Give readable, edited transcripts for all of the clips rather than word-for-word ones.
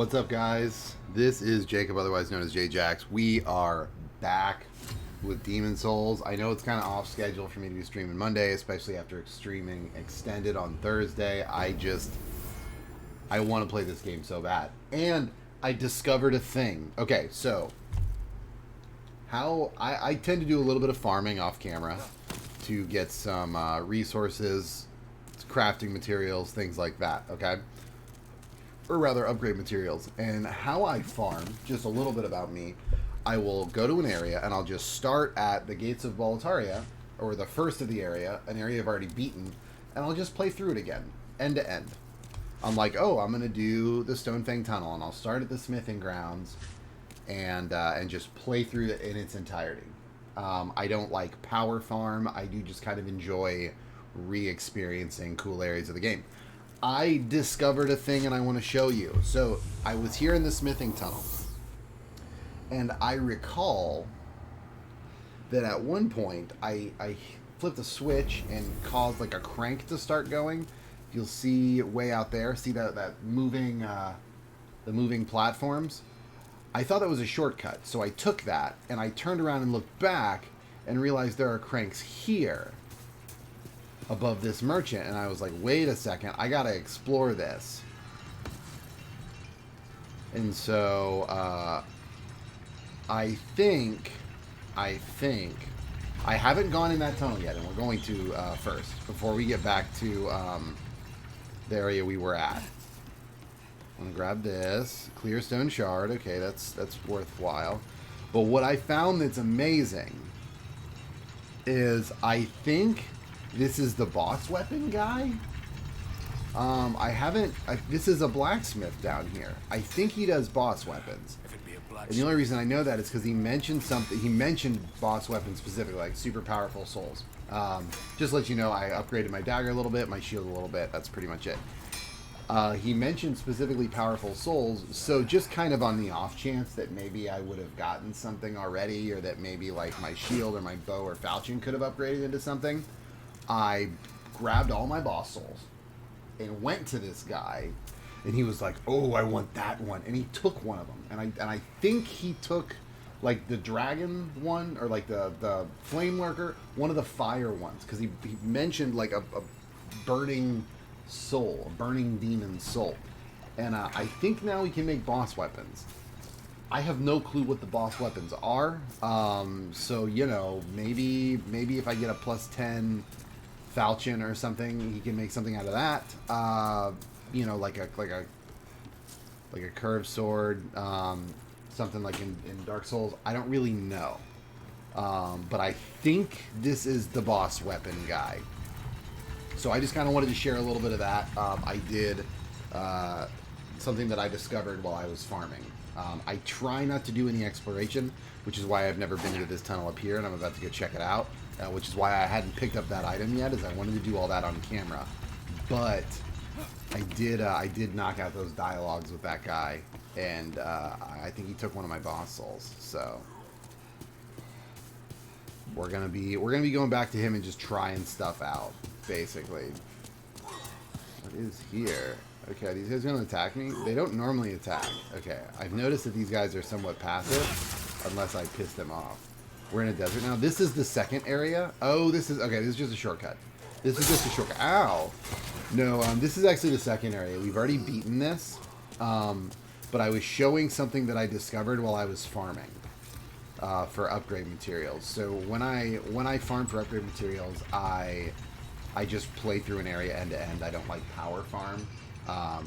What's up, guys? This is Jacob, otherwise known as JayJax. We are back with Demon Souls. I know it's kind of off schedule for me to be streaming Monday, especially after streaming extended on Thursday. I want to play this game so bad. And I discovered a thing. Okay, so how I tend to do a little bit of farming off camera to get some resources, crafting materials, things like that, okay? Or rather, upgrade materials. And how I farm, just a little bit about me, I will go to an area and I'll just start at the gates of Boletaria, or the first of the area, an area I've already beaten, and I'll just play through it again, end to end. I'm like, oh, I'm going to do the Stonefang Tunnel, and I'll start at the smithing grounds and just play through it in its entirety. I don't like power farm. I do just kind of enjoy re-experiencing cool areas of the game. I discovered a thing and I want to show you. So I was here in the smithing tunnel, and I recall that at one point I flipped a switch and caused like a crank to start going. You'll see way out there, see that moving the moving platforms. I thought that was a shortcut, so I took that and I turned around and looked back and realized there are cranks here above this merchant, and I was like, wait a second, I gotta explore this. And so I think I haven't gone in that tunnel yet, and we're going to first before we get back to the area we were at. I'm gonna grab this clear stone shard. Okay, that's worthwhile. But what I found that's amazing is I think this is the boss weapon guy. This is a blacksmith down here. I think he does boss weapons. And the only reason I know that is because he mentioned something. He mentioned boss weapons specifically, like super powerful souls. Just to let you know, I upgraded my dagger a little bit, my shield a little bit. That's pretty much it. He mentioned specifically powerful souls, so just kind of on the off chance that maybe I would have gotten something already, or that maybe like my shield or my bow or falchion could have upgraded into something, I grabbed all my boss souls and went to this guy, and he was like, oh, I want that one, and he took one of them, and I think he took like the dragon one, or like the flame lurker, one of the fire ones, because he mentioned like a burning soul, a burning demon soul, and I think now we can make boss weapons. I have no clue what the boss weapons are, so you know, maybe if I get a +10 falchion or something, he can make something out of that. You know, like a curved sword, something like in Dark Souls. I don't really know, but I think this is the boss weapon guy. So I just kind of wanted to share a little bit of that. I did something that I discovered while I was farming. I try not to do any exploration, which is why I've never been into this tunnel up here, and I'm about to go check it out. Which is why I hadn't picked up that item yet, is I wanted to do all that on camera. But I did knock out those dialogues with that guy, and I think he took one of my boss souls. So we're gonna be going back to him and just trying stuff out, basically. What is here? Okay, are these guys gonna attack me? They don't normally attack. Okay, I've noticed that these guys are somewhat passive, unless I piss them off. We're in a desert now. This is the second area. Oh, this is... Okay, this is just a shortcut. This is just a shortcut. Ow! No, this is actually the second area. We've already beaten this. But I was showing something that I discovered while I was farming for upgrade materials. So when I farm for upgrade materials, I just play through an area end to end. I don't like power farm. An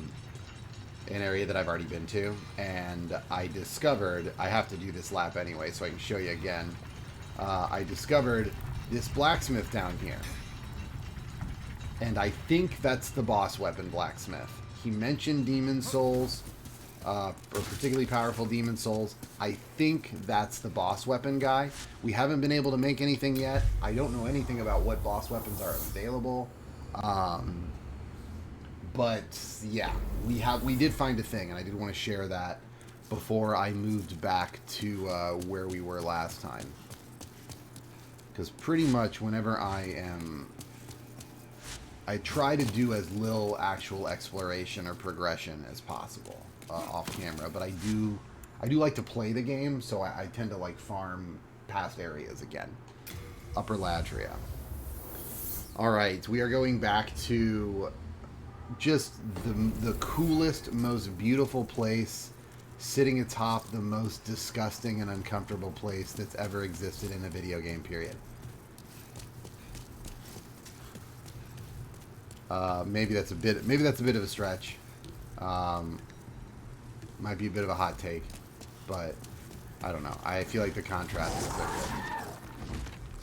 area that I've already been to. And I discovered... I have to do this lap anyway, so I can show you again. I discovered this blacksmith down here, and I think that's the boss weapon blacksmith. He mentioned demon souls, or particularly powerful demon souls. I think that's the boss weapon guy. We haven't been able to make anything yet. I don't know anything about what boss weapons are available, but yeah, we did find a thing, and I did want to share that before I moved back to where we were last time. Because pretty much whenever I try to do as little actual exploration or progression as possible. off camera, but I do like to play the game, so I tend to like farm past areas again. Upper Latria. All right, we are going back to just the coolest, most beautiful place, sitting atop the most disgusting and uncomfortable place that's ever existed in a video game, period. Maybe that's a bit of a stretch. Might be a bit of a hot take, but I don't know. I feel like the contrast is so good.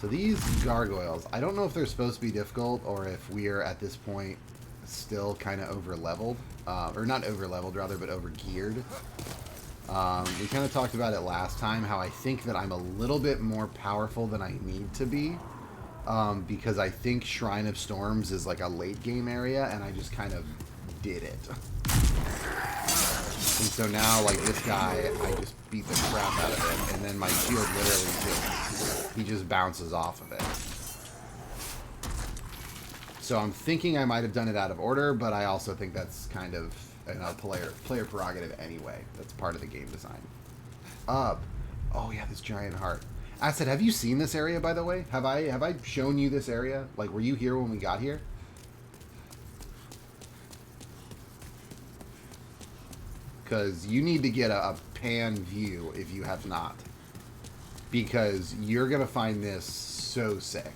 So these gargoyles, I don't know if they're supposed to be difficult or if we're at this point still kind of over-leveled. Or not over-leveled, rather, but over-geared. We kind of talked about it last time, how I think that I'm a little bit more powerful than I need to be. Because I think Shrine of Storms is like a late game area, and I just kind of did it. And so now, like, this guy, I just beat the crap out of him, and then my shield literally he just bounces off of it. So I'm thinking I might have done it out of order, but I also think that's kind of player prerogative anyway. That's part of the game design. Oh yeah, this giant heart. Acid, have you seen this area, by the way? Have I shown you this area? Like, were you here when we got here? Because you need to get a pan view if you have not. Because you're going to find this so sick.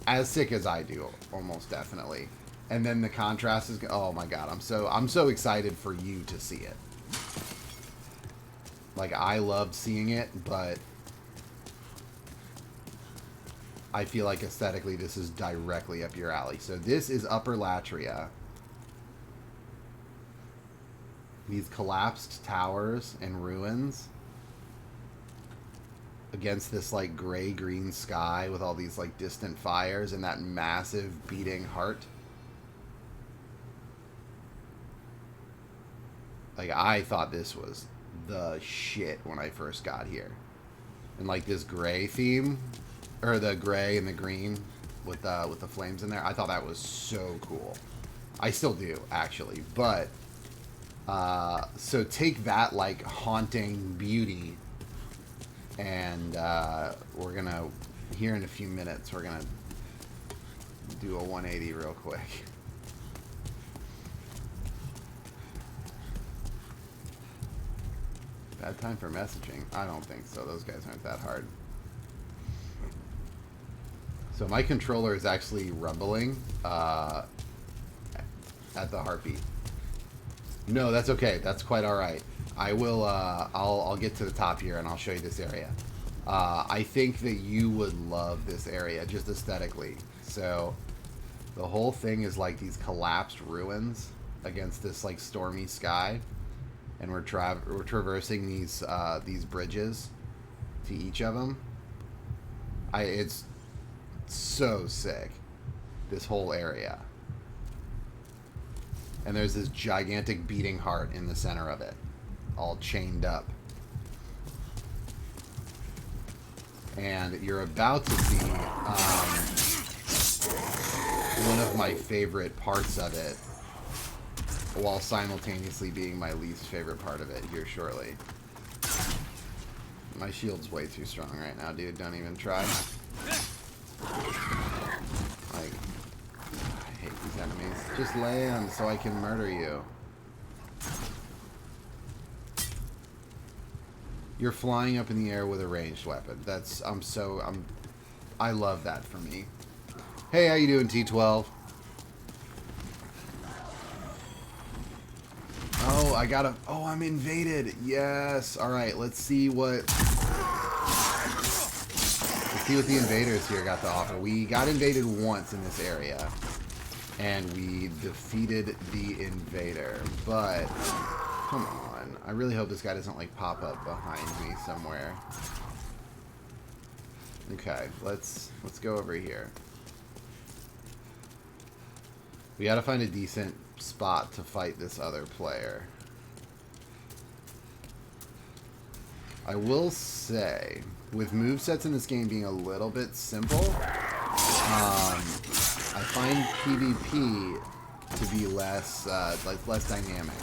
As sick as I do, almost definitely. And then the contrast is... Oh my god, I'm so excited for you to see it. Like, I loved seeing it, but... I feel like aesthetically this is directly up your alley. So this is Upper Latria. These collapsed towers and ruins against this like gray-green sky with all these like distant fires and that massive beating heart. Like, I thought this was the shit when I first got here. And like this gray theme, or the gray and the green with the flames in there, I thought that was so cool. I still do, actually, but so take that like haunting beauty, and we're gonna, here in a few minutes, we're gonna do a 180 real quick. Bad time for messaging? I don't think so. Those guys aren't that hard. So my controller is actually rumbling at the heartbeat. No, that's okay. That's quite all right. I will. I'll get to the top here and I'll show you this area. I think that you would love this area just aesthetically. So the whole thing is like these collapsed ruins against this like stormy sky, and we're traversing these bridges to each of them. It's so sick, this whole area. And there's this gigantic beating heart in the center of it, all chained up. And you're about to see one of my favorite parts of it, while simultaneously being my least favorite part of it here shortly. My shield's way too strong right now, dude. Don't even try. Like, I hate these enemies. Just land so I can murder you. You're flying up in the air with a ranged weapon. I love that for me. Hey, how you doing, T12? Oh, I'm invaded. Yes. All right, let's see what the invaders here got to offer. We got invaded once in this area, and we defeated the invader. But come on, I really hope this guy doesn't like pop up behind me somewhere. Okay, let's go over here. We gotta find a decent spot to fight this other player. I will say, with movesets in this game being a little bit simple, I find PvP to be less dynamic.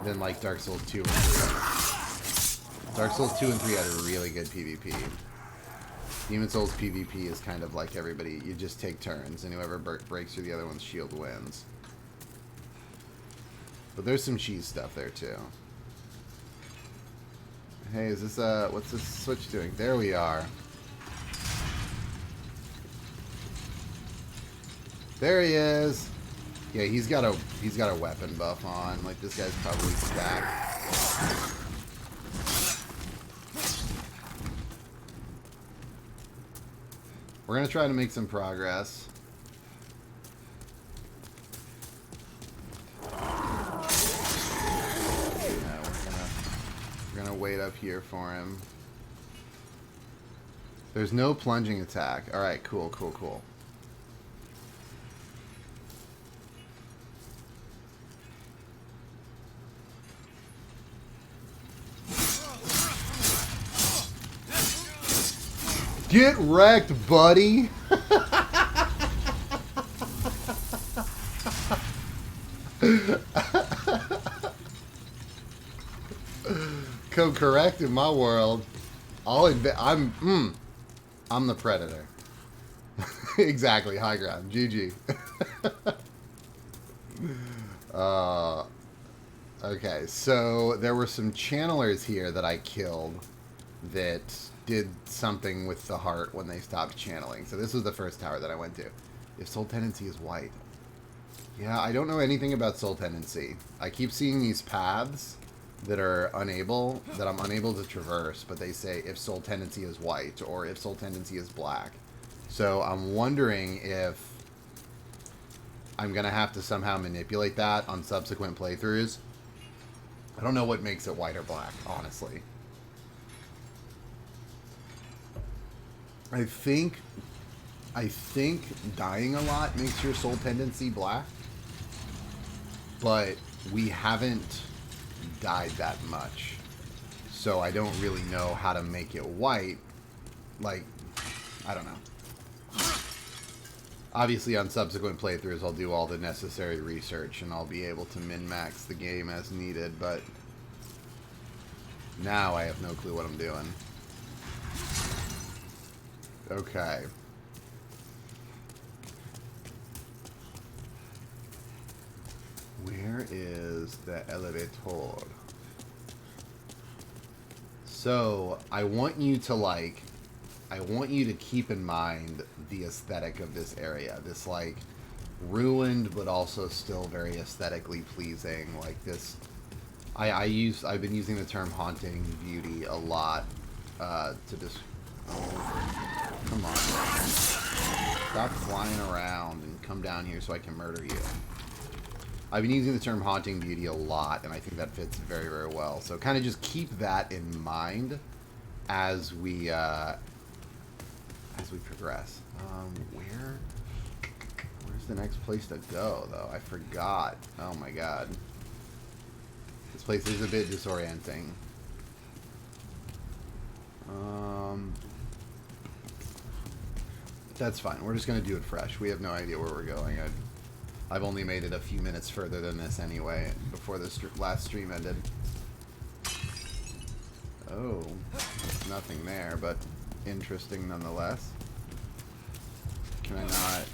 than like Dark Souls 2 and 3. Dark Souls 2 and 3 had a really good PvP. Demon Souls PvP is kind of like everybody. You just take turns, and whoever breaks through the other one's shield wins. But there's some cheese stuff there, too. Hey, is this, what's this switch doing? There we are. There he is. Yeah, he's got a weapon buff on. Like, this guy's probably stacked. We're gonna try to make some progress. We're gonna wait up here for him. There's no plunging attack. Alright, cool, cool, cool. Get wrecked, buddy! Come correct in my world. I'm the predator. Exactly, high ground. GG. Okay, so there were some channelers here that I killed that did something with the heart when they stopped channeling. So this was the first tower that I went to. If Soul Tendency is white. Yeah, I don't know anything about Soul Tendency. I keep seeing these paths that I'm unable to traverse, but they say if Soul Tendency is white or if Soul Tendency is black. So I'm wondering if I'm going to have to somehow manipulate that on subsequent playthroughs. I don't know what makes it white or black, honestly. I think dying a lot makes your Soul Tendency black, but we haven't died that much, so I don't really know how to make it white. Like, I don't know. Obviously, on subsequent playthroughs, I'll do all the necessary research, and I'll be able to min-max the game as needed, but now I have no clue what I'm doing. Okay. Where is the elevator? So, I want you to keep in mind the aesthetic of this area. This, like, ruined, but also still very aesthetically pleasing. Like, this... I've been using the term haunting beauty a lot, to just... Oh, come on. Stop flying around and come down here so I can murder you. I've been using the term haunting beauty a lot, and I think that fits very, very well. So kind of just keep that in mind as we progress. Where's the next place to go, though? I forgot. Oh my god. This place is a bit disorienting. That's fine. We're just going to do it fresh. We have no idea where we're going. I've only made it a few minutes further than this anyway, before this last stream ended. Oh, nothing there, but interesting nonetheless. Can I not?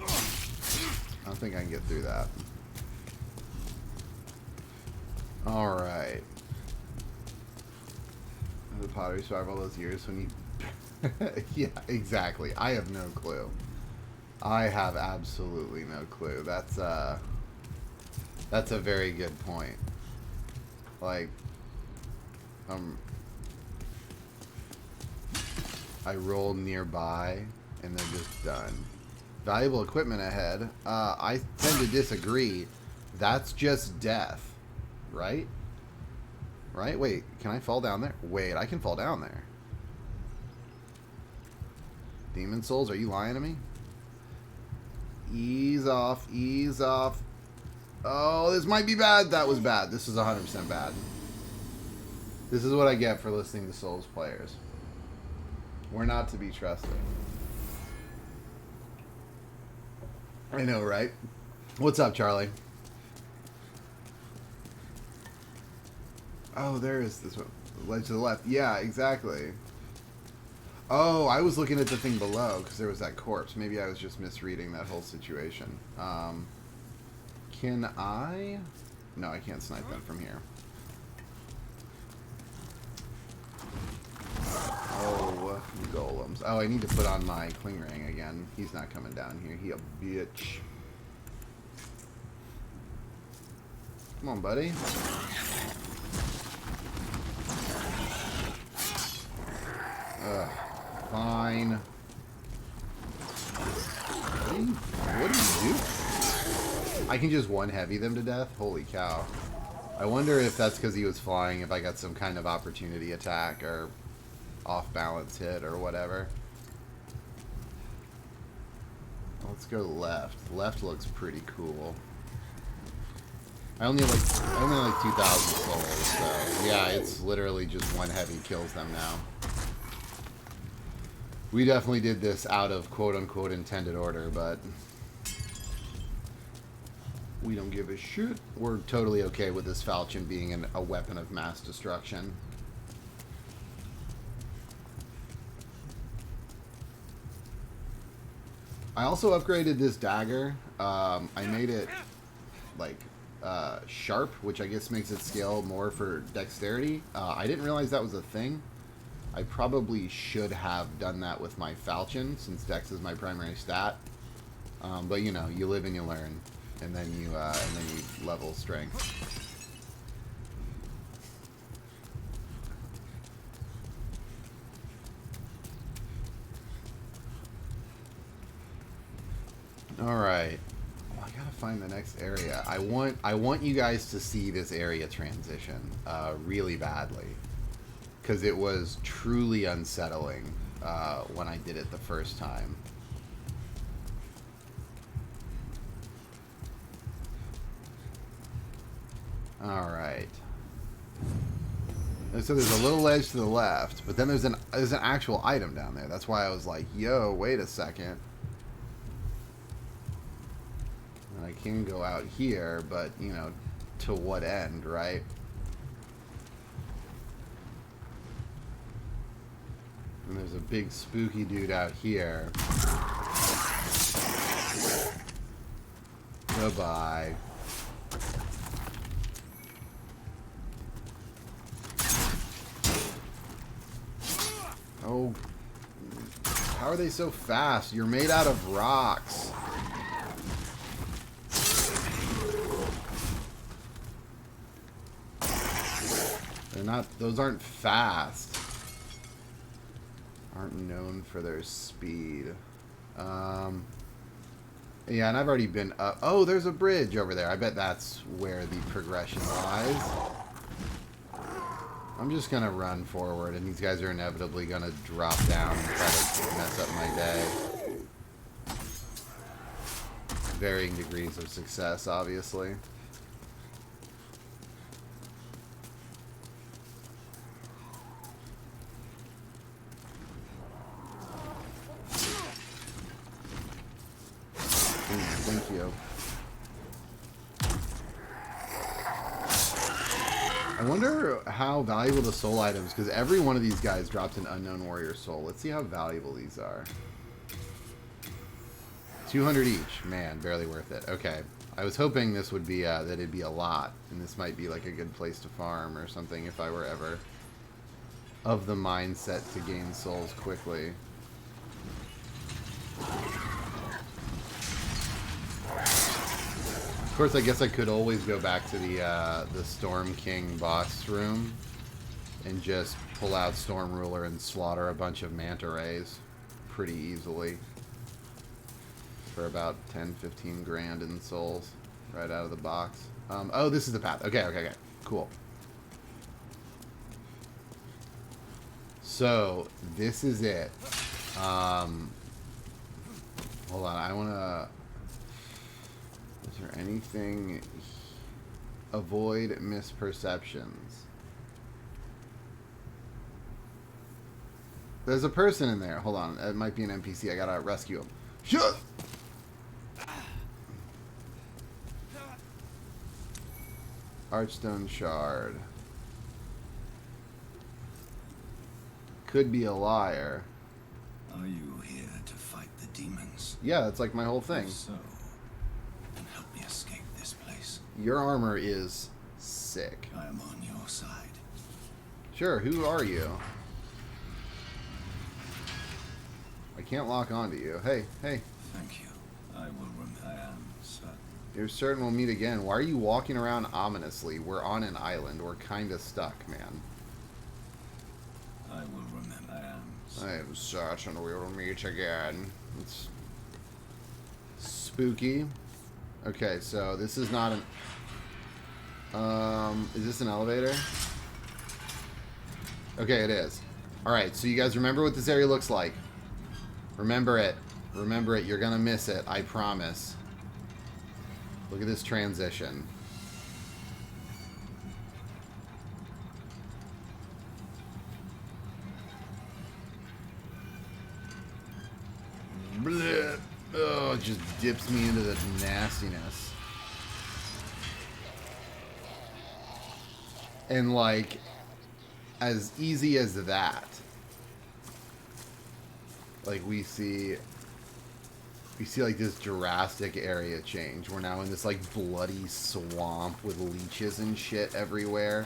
I don't think I can get through that. Alright. The pottery survived all those years when you... Yeah, exactly. I have no clue. I have absolutely no clue. That's a very good point. Like, I rolled nearby and they're just done. Valuable equipment ahead. I tend to disagree. That's just death, right? Right? Wait, can I fall down there? Wait, I can fall down there. Demon Souls, are you lying to me? Ease off, ease off. Oh, this might be bad. That was bad. This is 100% bad. This is what I get for listening to Souls players. We're not to be trusted. I know, right? What's up, Charlie? Oh, there is this one. Ledge to the left. Yeah, exactly. Oh, I was looking at the thing below because there was that corpse. Maybe I was just misreading that whole situation. Can I? No, I can't snipe them from here. Oh, golems. Oh, I need to put on my cling ring again. He's not coming down here. He a bitch. Come on, buddy. Ugh. Fine. What do you do? I can just one heavy them to death? Holy cow. I wonder if that's because he was flying, if I got some kind of opportunity attack or off balance hit or whatever. Let's go left. Left looks pretty cool. I only like 2,000 souls, so yeah, it's literally just one heavy kills them now. We definitely did this out of quote-unquote intended order, but we don't give a shit. We're totally okay with this falchion being a weapon of mass destruction. I also upgraded this dagger. I made it like sharp, which I guess makes it scale more for dexterity. I didn't realize that was a thing. I probably should have done that with my falchion, since dex is my primary stat. But you know, you live and you learn, and then you level strength. All right. Well, I gotta find the next area. I want you guys to see this area transition really badly, because it was truly unsettling when I did it the first time. All right. And so there's a little ledge to the left, but then there's an actual item down there. That's why I was like, yo, wait a second. And I can go out here, but, you know, to what end, right? And there's a big spooky dude out here. Goodbye. Oh, how are they so fast? You're made out of rocks. They're not, those aren't fast. Aren't known for their speed. Yeah, and I've already been up. Oh, there's a bridge over there. I bet that's where the progression lies. I'm just gonna run forward, and these guys are inevitably gonna drop down and try to mess up my day. Varying degrees of success, obviously. Thank you. I wonder how valuable the soul items, because every one of these guys dropped an unknown warrior soul. Let's see how valuable these are. 200 each. Man, barely worth it. Okay. I was hoping this would be, that it'd be a lot, and this might be like a good place to farm or something if I were ever of the mindset to gain souls quickly. Of course, I guess I could always go back to the Storm King boss room and just pull out Storm Ruler and slaughter a bunch of manta rays pretty easily for about 10-15 grand in souls right out of the box. Oh, this is the path. Okay. Cool. So, this is it. Hold on, I want to... Is there anything... Avoid misperceptions. There's a person in there. Hold on, it might be an NPC. I gotta rescue him. Shut! Archstone Shard. could be a liar. Are you here to fight the demons? Yeah, that's like my whole thing. If so, then help me escape this place. Your armor is sick. I am on your side. Sure, who are you? I can't lock onto you. Hey, hey. Thank you. I will remember. I am certain. You're certain we'll meet again. Why are you walking around ominously? We're on an island. We're kind of stuck, man. I will remember. I am certain we will meet again. It's spooky. Okay, so this is not an... is this an elevator? Okay, it is. Alright, so you guys remember what this area looks like. Remember it. Remember it. You're gonna miss it. I promise. Look at this transition. Blech. Oh, it just dips me into the nastiness. And like, as easy as that, like we see like this drastic area change. We're now in this like bloody swamp with leeches and shit everywhere.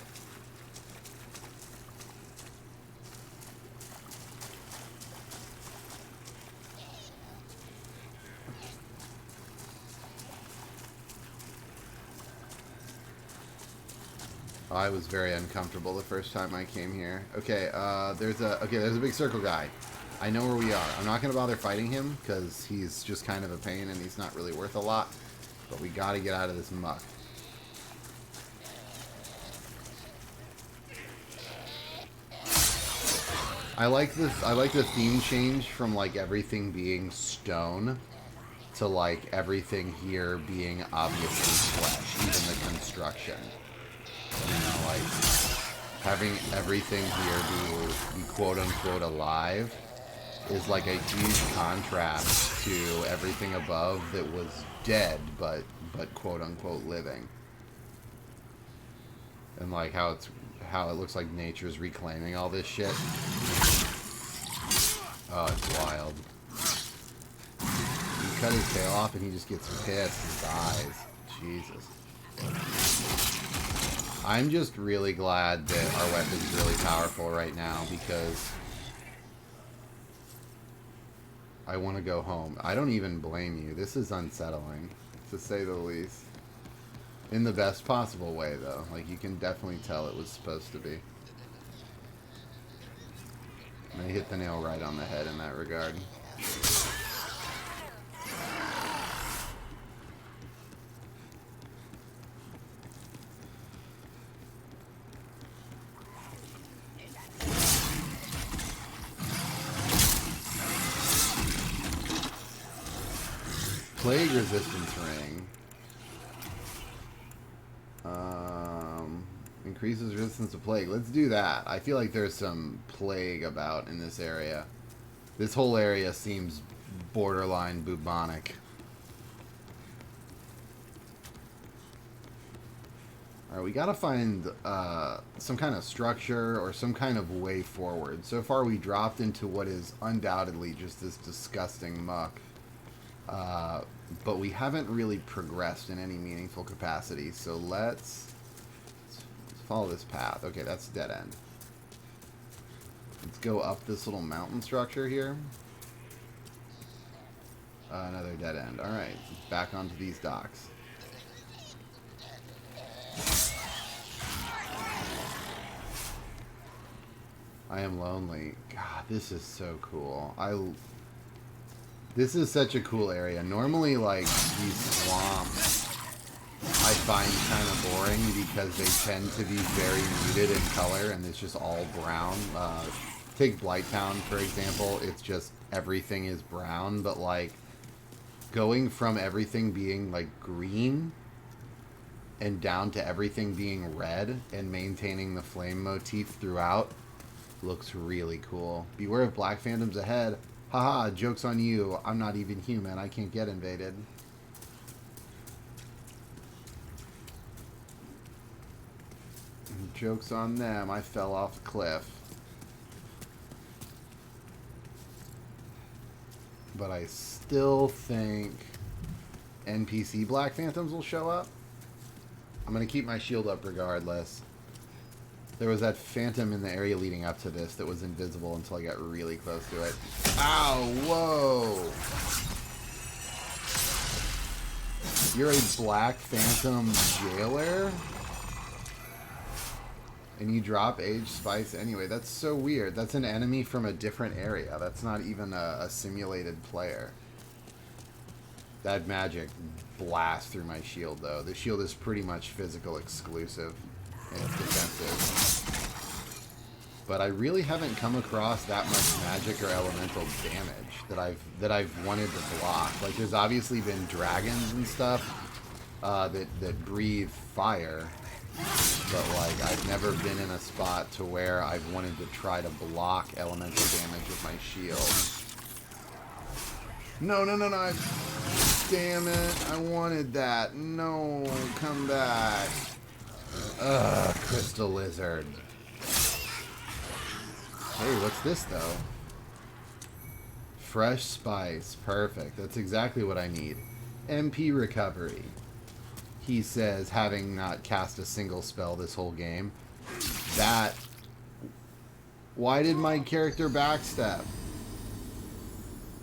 I was very uncomfortable the first time I came here. Okay, there's a big circle guy. I know where we are. I'm not gonna bother fighting him because he's just kind of a pain and he's not really worth a lot. But we gotta get out of this muck. I like this. I like the theme change from like everything being stone to like everything here being obviously flesh, even the construction. You know, like having everything here be quote unquote alive is like a huge contrast to everything above that was dead but quote unquote living. And like how it looks like nature's reclaiming all this shit. Oh, it's wild. You cut his tail off and he just gets pissed and dies. Jesus. I'm just really glad that our weapon's really powerful right now because I want to go home. I don't even blame you. This is unsettling, to say the least. In the best possible way, though. Like, you can definitely tell it was supposed to be. I hit the nail right on the head in that regard. Plague resistance ring. Increases resistance to plague. Let's do that. I feel like there's some plague about in this area. This whole area seems borderline bubonic. Alright, we gotta find some kind of structure or some kind of way forward. So far we dropped into what is undoubtedly just this disgusting muck. But we haven't really progressed in any meaningful capacity, so let's follow this path. Okay, that's dead end. Let's go up this little mountain structure here. Another dead end. Alright, back onto these docks. I am lonely. God, this is so cool. This is such a cool area. Normally, like, these swamps I find kind of boring because they tend to be very muted in color and it's just all brown. Take Blighttown, for example. It's just everything is brown, but, like, going from everything being, like, green and down to everything being red and maintaining the flame motif throughout looks really cool. Beware of black phantoms ahead. Haha, joke's on you. I'm not even human. I can't get invaded. Joke's on them. I fell off the cliff. but I still think NPC Black Phantoms will show up. I'm going to keep my shield up regardless. There was that phantom in the area leading up to this that was invisible until I got really close to it. Ow, whoa! You're a Black Phantom jailer? And you drop Age Spice anyway. That's so weird. That's an enemy from a different area. That's not even a simulated player. That magic blasts through my shield, though. The shield is pretty much physical exclusive, and it's defensive. But I really haven't come across that much magic or elemental damage that I've wanted to block. Like, there's obviously been dragons and stuff that breathe fire, but like I've never been in a spot to where I've wanted to try to block elemental damage with my shield. No, no, no, no. Damn it. I wanted that. No, come back. Ugh, Crystal Lizard. Hey, what's this, though? Fresh Spice. Perfect. That's exactly what I need. MP recovery. He says, having not cast a single spell this whole game. That... Why did my character backstep?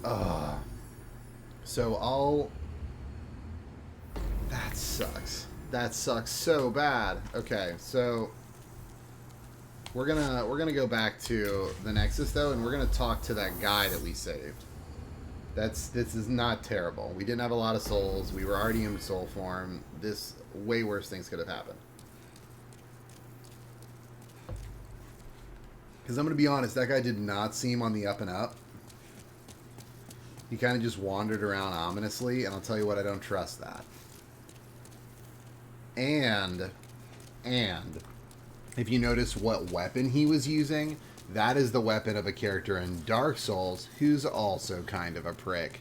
Ugh. So I'll... That sucks. That sucks so bad. Okay, so... We're gonna go back to the Nexus, though, and we're gonna talk to that guy that we saved. This is not terrible. We didn't have a lot of souls. We were already in soul form. This way worse things could have happened. Because I'm gonna be honest, that guy did not seem on the up and up. He kind of just wandered around ominously, and I'll tell you what, I don't trust that. And if you notice what weapon he was using, that is the weapon of a character in Dark Souls who's also kind of a prick.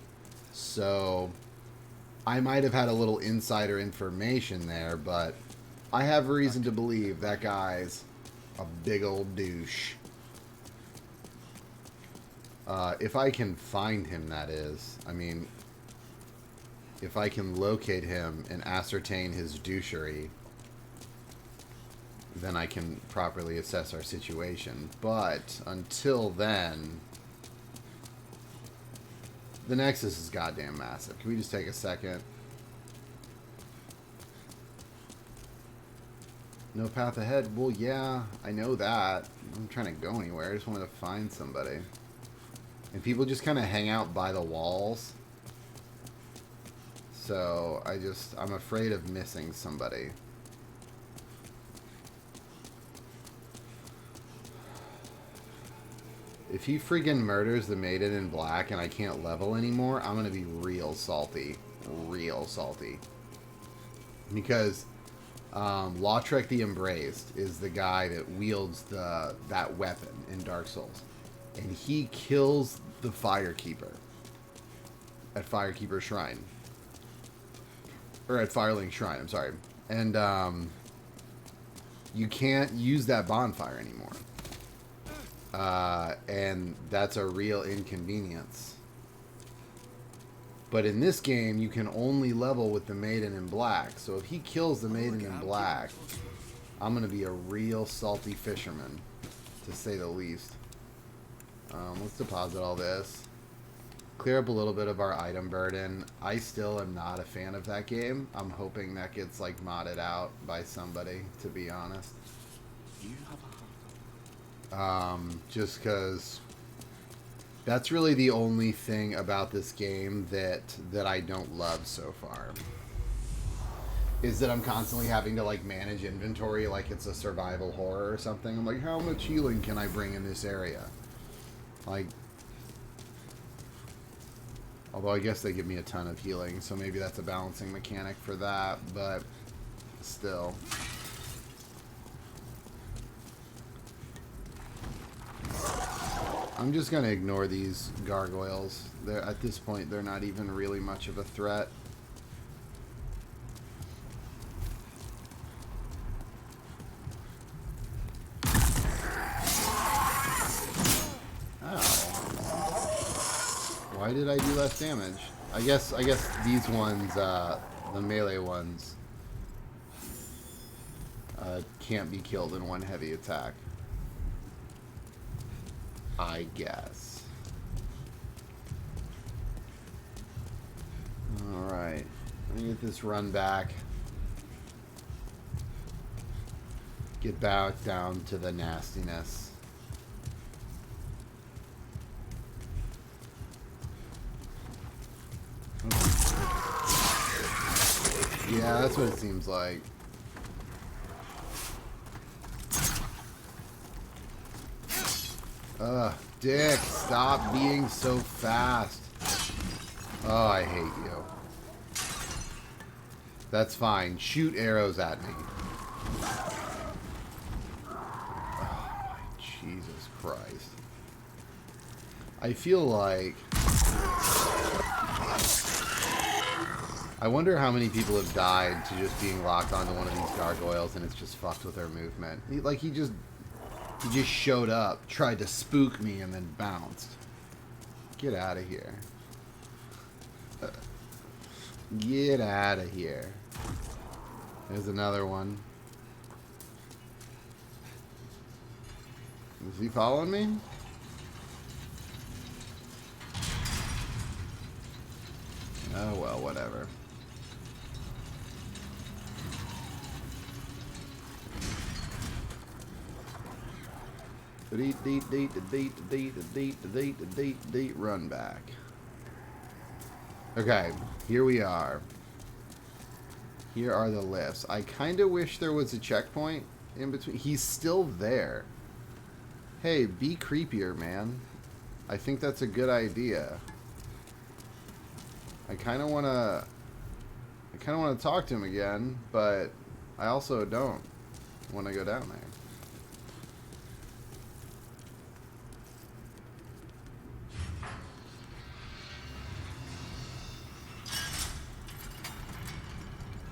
So I might have had a little insider information there, but I have reason to believe that guy's a big old douche. If I can find him, that is. I mean, if I can locate him and ascertain his douchery, then I can properly assess our situation. But until then, the Nexus is goddamn massive. Can we just take a second? No path ahead? Well, yeah, I know that. I'm trying to go anywhere. I just wanted to find somebody. And people just kind of hang out by the walls. So I'm afraid of missing somebody. If he freaking murders the maiden in black and I can't level anymore, I'm going to be real salty. Real salty. Because Lautrec the Embraced is the guy that wields that weapon in Dark Souls. And he kills the Firekeeper at Firekeeper Shrine. Or at Firelink Shrine, I'm sorry. And you can't use that bonfire anymore. And that's a real inconvenience. But in this game, you can only level with the Maiden in Black. So if he kills the Maiden in Black, I'm going to be a real salty fisherman, to say the least. Let's deposit all this. Clear up a little bit of our item burden. I still am not a fan of that game. I'm hoping that gets like modded out by somebody, to be honest. Just because that's really the only thing about this game that I don't love so far. Is that I'm constantly having to like manage inventory like it's a survival horror or something. I'm like, how much healing can I bring in this area? Like, although I guess they give me a ton of healing, so maybe that's a balancing mechanic for that, but still. I'm just going to ignore these gargoyles. At this point, they're not even really much of a threat. Why Why did I do less damage? I guess these ones, the melee ones, can't be killed in one heavy attack. I guess. Alright. Let me get this run back. Get back down to the nastiness. Yeah, that's what it seems like. Ugh, Dick, stop being so fast. Oh, I hate you. That's fine. Shoot arrows at me. Oh, my Jesus Christ. I feel like... I wonder how many people have died to just being locked onto one of these gargoyles and it's just fucked with their movement. He just showed up, tried to spook me, and then bounced. Get out of here. Get out of here. There's another one. Is he following me? Oh well, whatever. Run back. Okay, here we are. Here are the lifts. I kind of wish there was a checkpoint in between. He's still there. Hey, be creepier, man. I think that's a good idea. I kind of want to talk to him again, but I also don't want to go down there.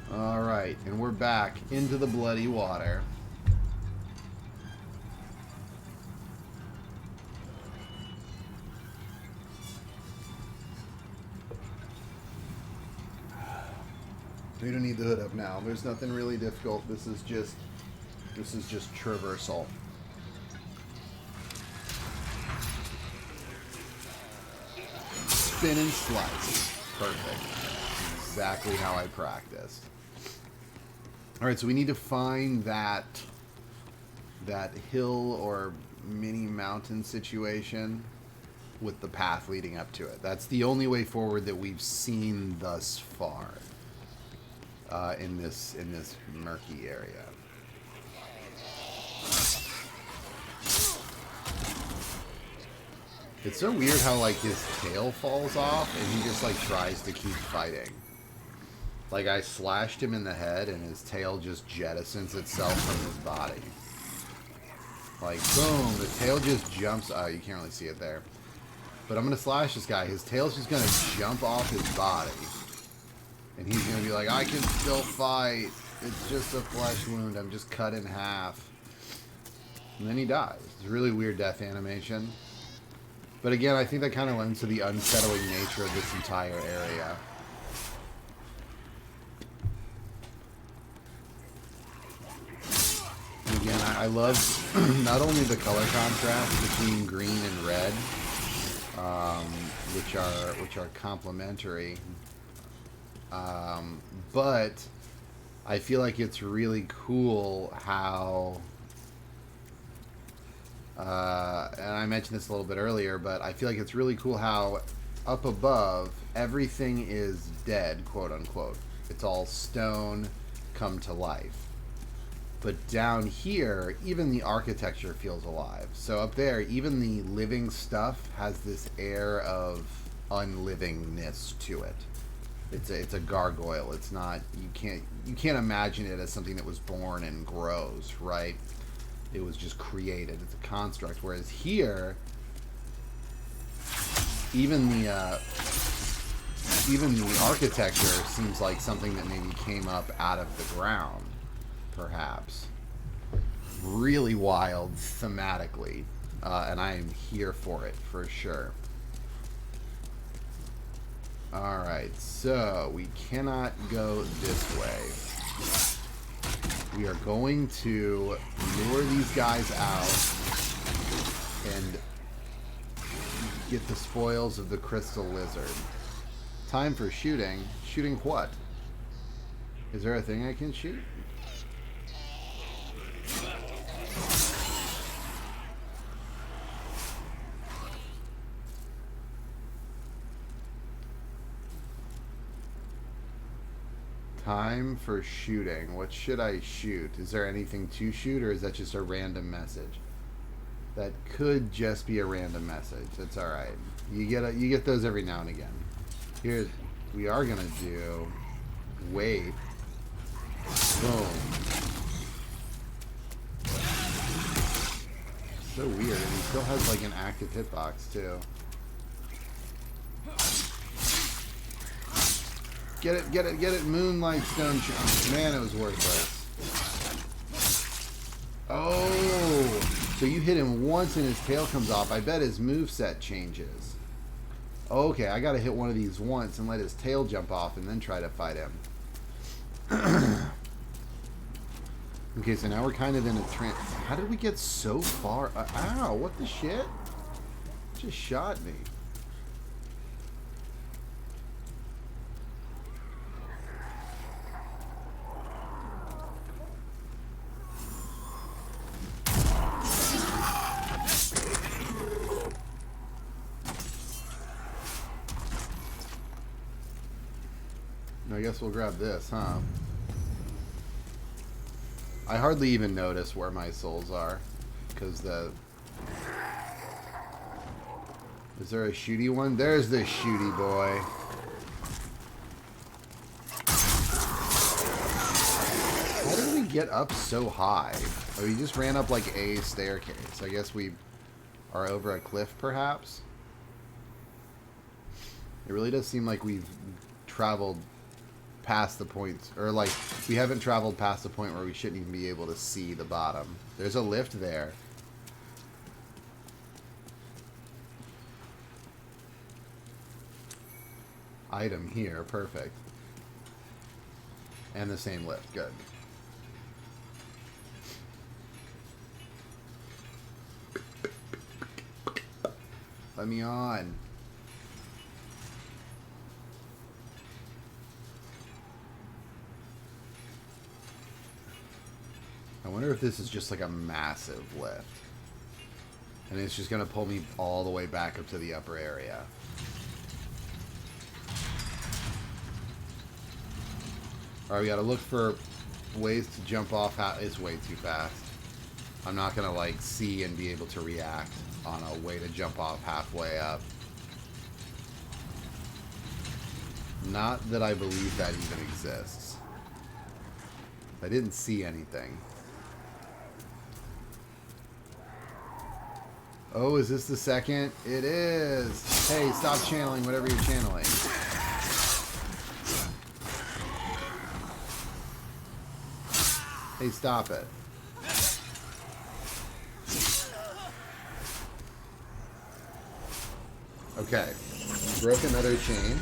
Alright, and we're back into the bloody water. We don't need the hood up now. There's nothing really difficult. This is just traversal. Spin and slice. Perfect. Exactly how I practiced. Alright, so we need to find that hill or mini mountain situation with the path leading up to it. That's the only way forward that we've seen thus far in this murky area. It's so weird how like his tail falls off and he just like tries to keep fighting. Like, I slashed him in the head, and his tail just jettisons itself from his body. Like, boom, the tail just jumps... Oh, you can't really see it there. But I'm going to slash this guy. His tail's just going to jump off his body. And he's going to be like, I can still fight. It's just a flesh wound. I'm just cut in half. And then he dies. It's a really weird death animation. But again, I think that kind of lends to the unsettling nature of this entire area. Again, I love not only the color contrast between green and red, which are complementary, but I feel like it's really cool how, and I mentioned this a little bit earlier, but I feel like it's really cool how up above everything is dead, quote unquote. It's all stone come to life. But down here, even the architecture feels alive. So up there, even the living stuff has this air of unlivingness to it. It's a gargoyle. It's not, you can't imagine it as something that was born and grows, right? It was just created. It's a construct. Whereas here, even the architecture seems like something that maybe came up out of the ground. Perhaps. Really wild thematically, and I am here for it for sure. Alright, so we cannot go this way. We are going to lure these guys out and get the spoils of the crystal lizard. Time for shooting. Shooting what? Is there a thing I can shoot? Time for shooting. What should I shoot? Is there anything to shoot, or is that just a random message? That could just be a random message. It's all right. You get those every now and again. Here, we are gonna do. Wait. Boom. So weird. And he still has like an active hitbox too. Get it, get it, get it. Moonlight Stone Chunk. Man, it was worthless. Oh, so you hit him once and his tail comes off. I bet his moveset changes. Okay, I gotta hit one of these once and let his tail jump off and then try to fight him. Okay, so now we're kind of in a trance. How did we get so far? Ow, what the shit? Just shot me. I guess we'll grab this, huh? I hardly even notice where my souls are, because the... Is there a shooty one? There's the shooty boy. How did we get up so high? Oh, we just ran up like a staircase. I guess we are over a cliff, perhaps? It really does seem like we've traveled past the point, or like we haven't traveled past the point where we shouldn't even be able to see the bottom. There's a lift there. Item here, perfect. And the same lift, good. Let me on. I wonder if this is just like a massive lift. And it's just going to pull me all the way back up to the upper area. Alright, we got to look for ways to jump off. It's way too fast. I'm not going to like see and be able to react on a way to jump off halfway up. Not that I believe that even exists. I didn't see anything. Oh, is this the second? It is. Hey, stop channeling whatever you're channeling. Hey, stop it. Okay. Broke another chain.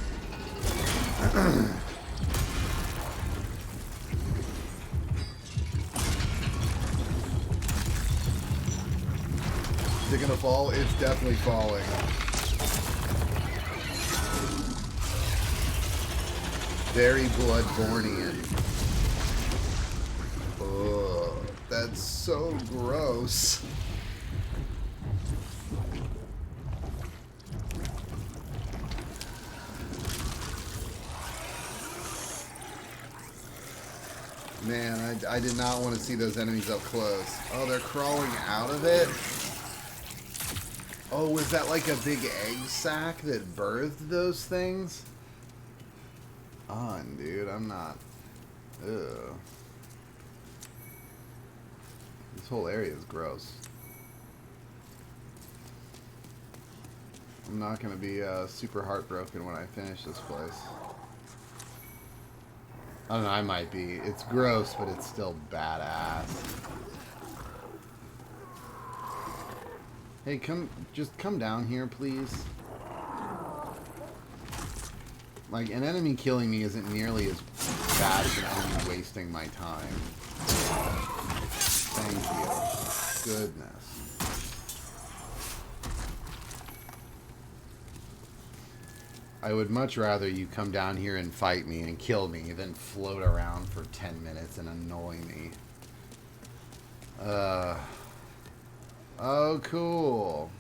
Is it gonna fall? It's definitely falling. Very Bloodborne-ian. Ugh, that's so gross. Man, I did not want to see those enemies up close. Oh, they're crawling out of it? Oh, was that like a big egg sac that birthed those things? On, dude, I'm not. Ugh. This whole area is gross. I'm not gonna be super heartbroken when I finish this place. I don't know, I might be. It's gross, but it's still badass. Hey, just come down here, please. Like, an enemy killing me isn't nearly as bad as an enemy wasting my time. Thank you. Goodness. I would much rather you come down here and fight me and kill me than float around for 10 minutes and annoy me. Oh, cool.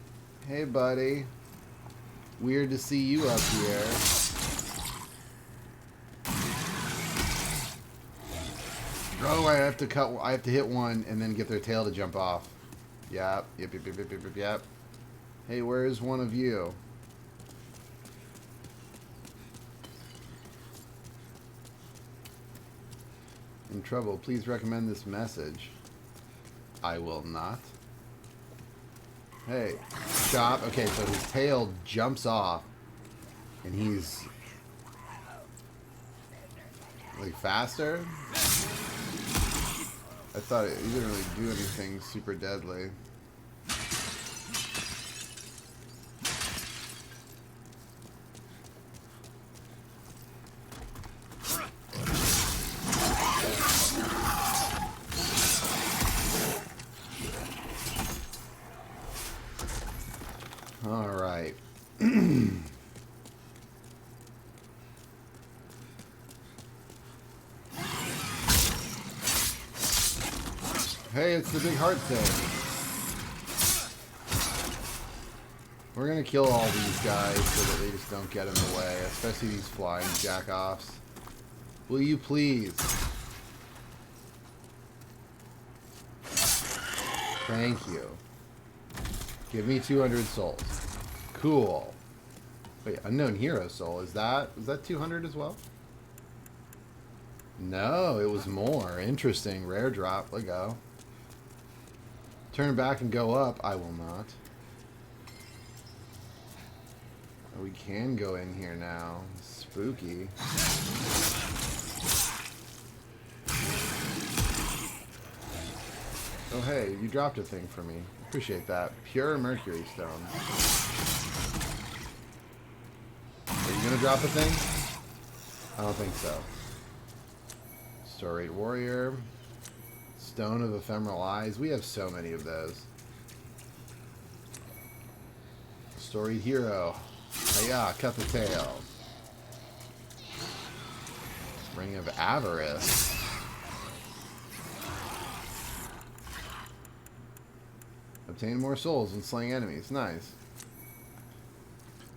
Hey, buddy. Weird to see you up here. Oh, I have to hit one and then get their tail to jump off. Yep. Yep. Hey, where is one of you? In trouble, please recommend this message. I will not. Hey, chop. Okay, so his tail jumps off, and he's like faster. I thought he didn't really do anything super deadly. All right. Hey, it's the big heart thing. We're gonna kill all these guys so that they just don't get in the way, especially these flying jack-offs. Will you please? Thank you. Give me 200 souls. Cool. Wait, unknown hero soul. Was that 200 as well? No, it was more. Interesting. Rare drop. Let go. Turn back and go up. I will not. We can go in here now. Spooky. Oh, hey, you dropped a thing for me. Appreciate that. Pure Mercury Stone. Are you gonna drop a thing? I don't think so. Storied Warrior. Stone of Ephemeral Eyes. We have so many of those. Storied Hero. Hiya, cut the tail. Ring of Avarice. Obtain more souls when slaying enemies. Nice.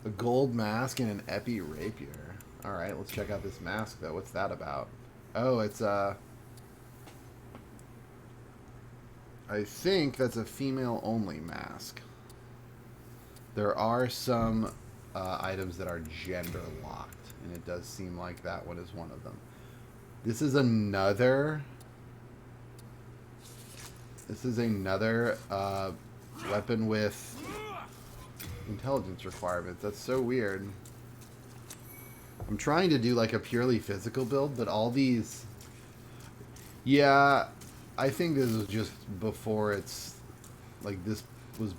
A gold mask and an epi rapier. Alright, let's check out this mask though. What's that about? Oh, it's I think that's a female only mask. There are some items that are gender locked, and it does seem like that one is one of them. This is another weapon with intelligence requirements. That's so weird. I'm trying to do like a purely physical build, but all these... Yeah, I think this was just before it's... Like, this was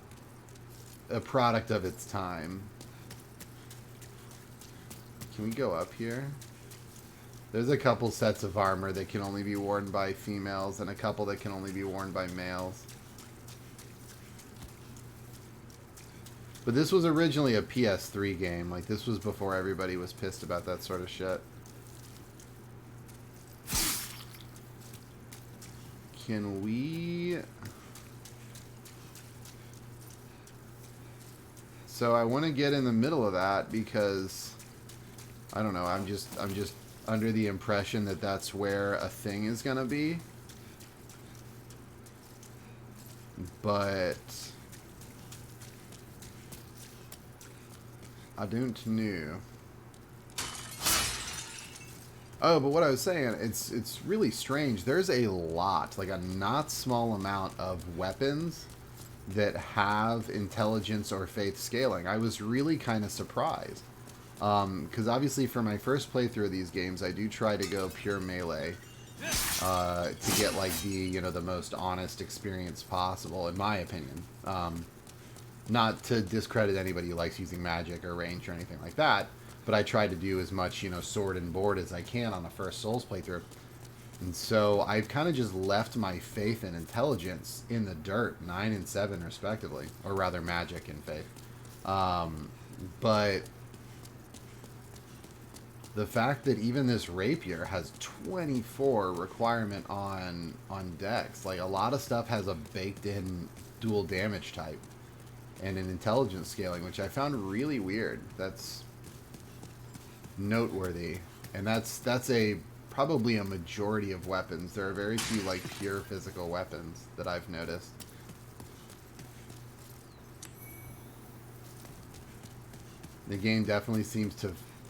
a product of its time. Can we go up here? There's a couple sets of armor that can only be worn by females and a couple that can only be worn by males. But this was originally a PS3 game. Like, this was before everybody was pissed about that sort of shit. Can we... So I want to get in the middle of that because... I don't know, I'm just under the impression that that's where a thing is gonna be. But I don't know. Oh, but what I was saying, it's really strange. There's a lot, like a not small amount of weapons that have intelligence or faith scaling. I was really kind of surprised. Because obviously for my first playthrough of these games, I do try to go pure melee to get like the most honest experience possible, in my opinion. Not to discredit anybody who likes using magic or range or anything like that, but I tried to do as much, you know, sword and board as I can on the first Souls playthrough. And so I've kind of just left my faith and intelligence in the dirt, 9 and 7 respectively, or rather magic and faith. But the fact that even this rapier has 24 requirement on dex, like a lot of stuff has a baked in dual damage type and an intelligence scaling, which I found really weird. That's noteworthy, and that's probably a majority of weapons. There are very few like pure physical weapons that I've noticed. The game definitely seems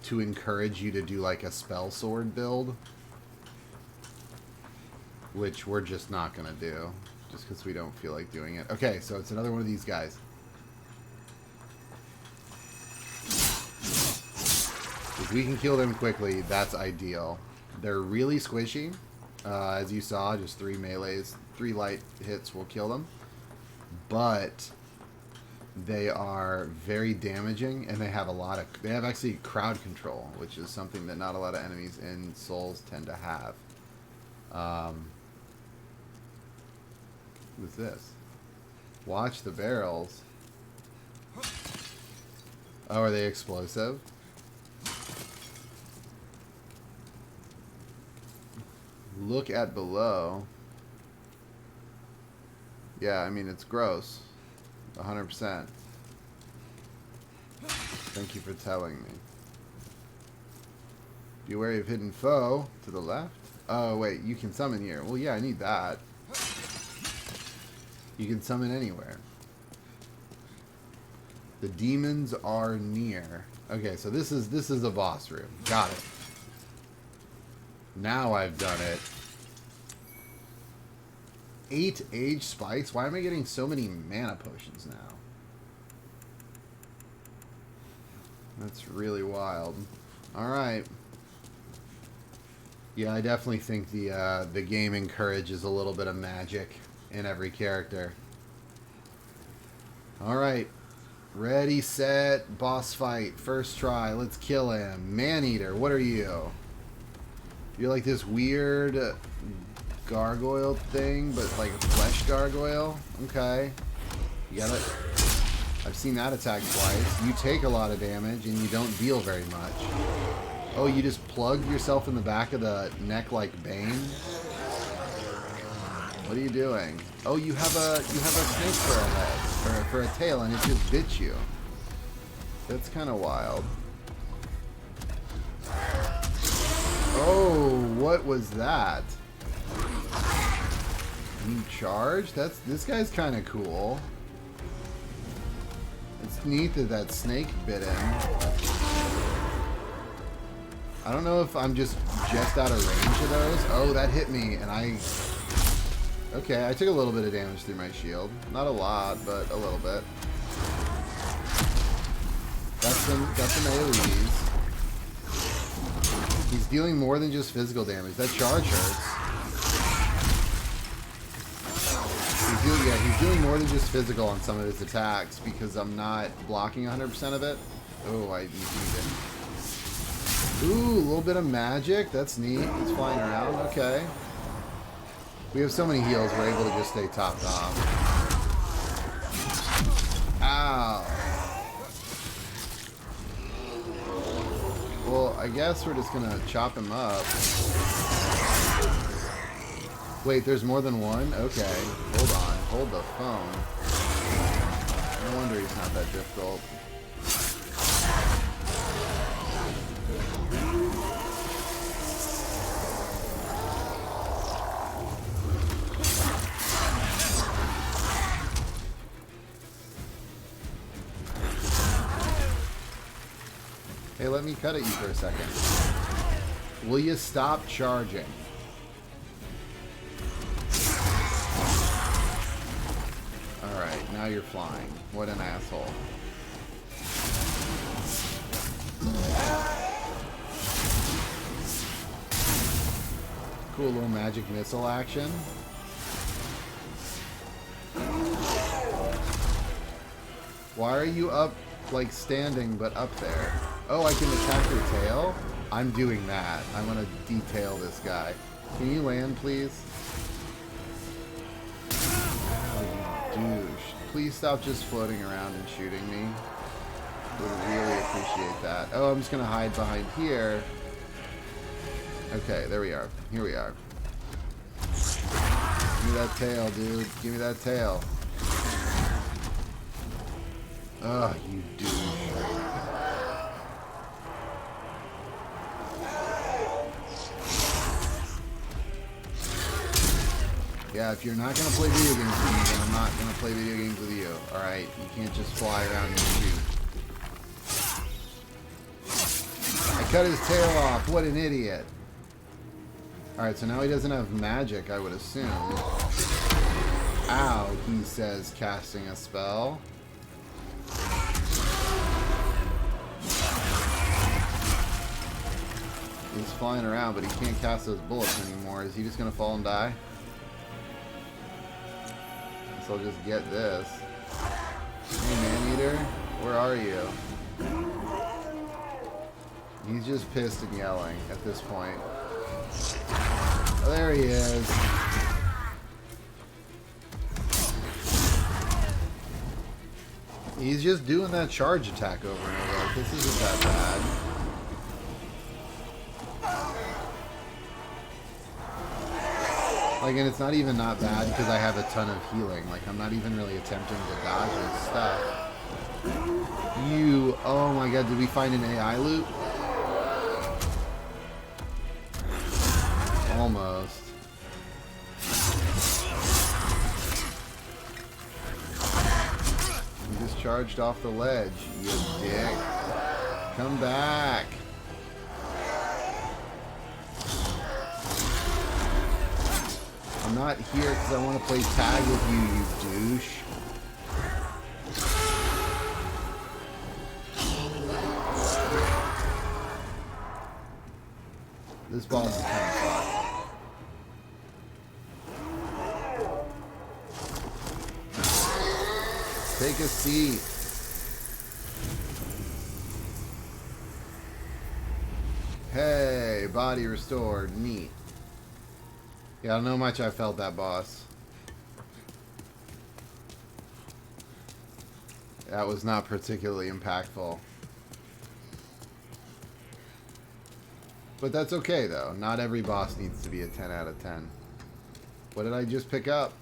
to encourage you to do like a spell sword build, which we're just not gonna do, just because we don't feel like doing it. Okay, so it's another one of these guys. If we can kill them quickly, that's ideal. They're really squishy. As you saw, just 3 melees, 3 light hits will kill them. But they are very damaging, and they have they have actually crowd control, which is something that not a lot of enemies in Souls tend to have. What's this? Watch the barrels. Oh, are they explosive? Look at below. Yeah, I mean, it's gross. 100%. Thank you for telling me. Be wary of hidden foe to the left. Oh, wait, you can summon here. Well, yeah, I need that. You can summon anywhere. The demons are near. Okay, so this is a boss room. Got it. Now I've done it. 8 age spikes? Why am I getting so many mana potions now? That's really wild. Alright. Yeah, I definitely think the game encourages a little bit of magic in every character. Alright. Ready, set, boss fight. First try. Let's kill him. Man-eater, what are you? You're like this weird gargoyle thing, but like a flesh gargoyle. Okay. You got it. I've seen that attack twice. You take a lot of damage and you don't deal very much. Oh, you just plugged yourself in the back of the neck like Bane? What are you doing? Oh, you have a snake for a head, or for a tail, and it just bit you. That's kind of wild. Oh, what was that? You charge? This guy's kind of cool. It's neat that snake bit him. I don't know if I'm just out of range of those. Oh, that hit me, and okay, I took a little bit of damage through my shield. Not a lot, but a little bit. Got some AoEs. He's dealing more than just physical damage. That charge hurts. He's dealing more than just physical on some of his attacks because I'm not blocking 100% of it. Oh, I need it. Ooh, a little bit of magic. That's neat. It's flying around. Okay. We have so many heals, we're able to just stay topped off. Ow. Well, I guess we're just gonna chop him up. Wait, there's more than one? Okay. Hold on. Hold the phone. No wonder he's not that difficult. Hey, let me cut at you for a second. Will you stop charging? Alright, now you're flying. What an asshole. Cool little magic missile action. Why are you up, like standing, but up there? Oh, I can attack her tail? I'm doing that. I'm gonna detail this guy. Can you land, please? Oh, you douche. Please stop just floating around and shooting me. Would really appreciate that. Oh, I'm just gonna hide behind here. Okay, there we are. Here we are. Give me that tail, dude. Give me that tail. Ugh, you douche. Yeah, if you're not gonna play video games with me, then I'm not gonna play video games with you. Alright? You can't just fly around and shoot. I cut his tail off. What an idiot. Alright, so now he doesn't have magic, I would assume. Ow, he says, casting a spell. He's flying around, but he can't cast those bullets anymore. Is he just gonna fall and die? Guess I'll just get this. Hey, man-eater, where are you? He's just pissed and yelling at this point. Oh, there he is. He's just doing that charge attack over and over. Like, this isn't that bad. Like, and it's not even not bad because I have a ton of healing. Like, I'm not even really attempting to dodge his stuff. You, oh my god, did we find an AI loop? Almost. You just charged off the ledge, you dick. Come back. I'm not here because I want to play tag with you, you douche. This boss is kind of fucked. Take a seat. Hey, body restored. Neat. Yeah, I don't know how much I felt that boss. That was not particularly impactful. But that's okay, though. Not every boss needs to be a 10 out of 10. What did I just pick up?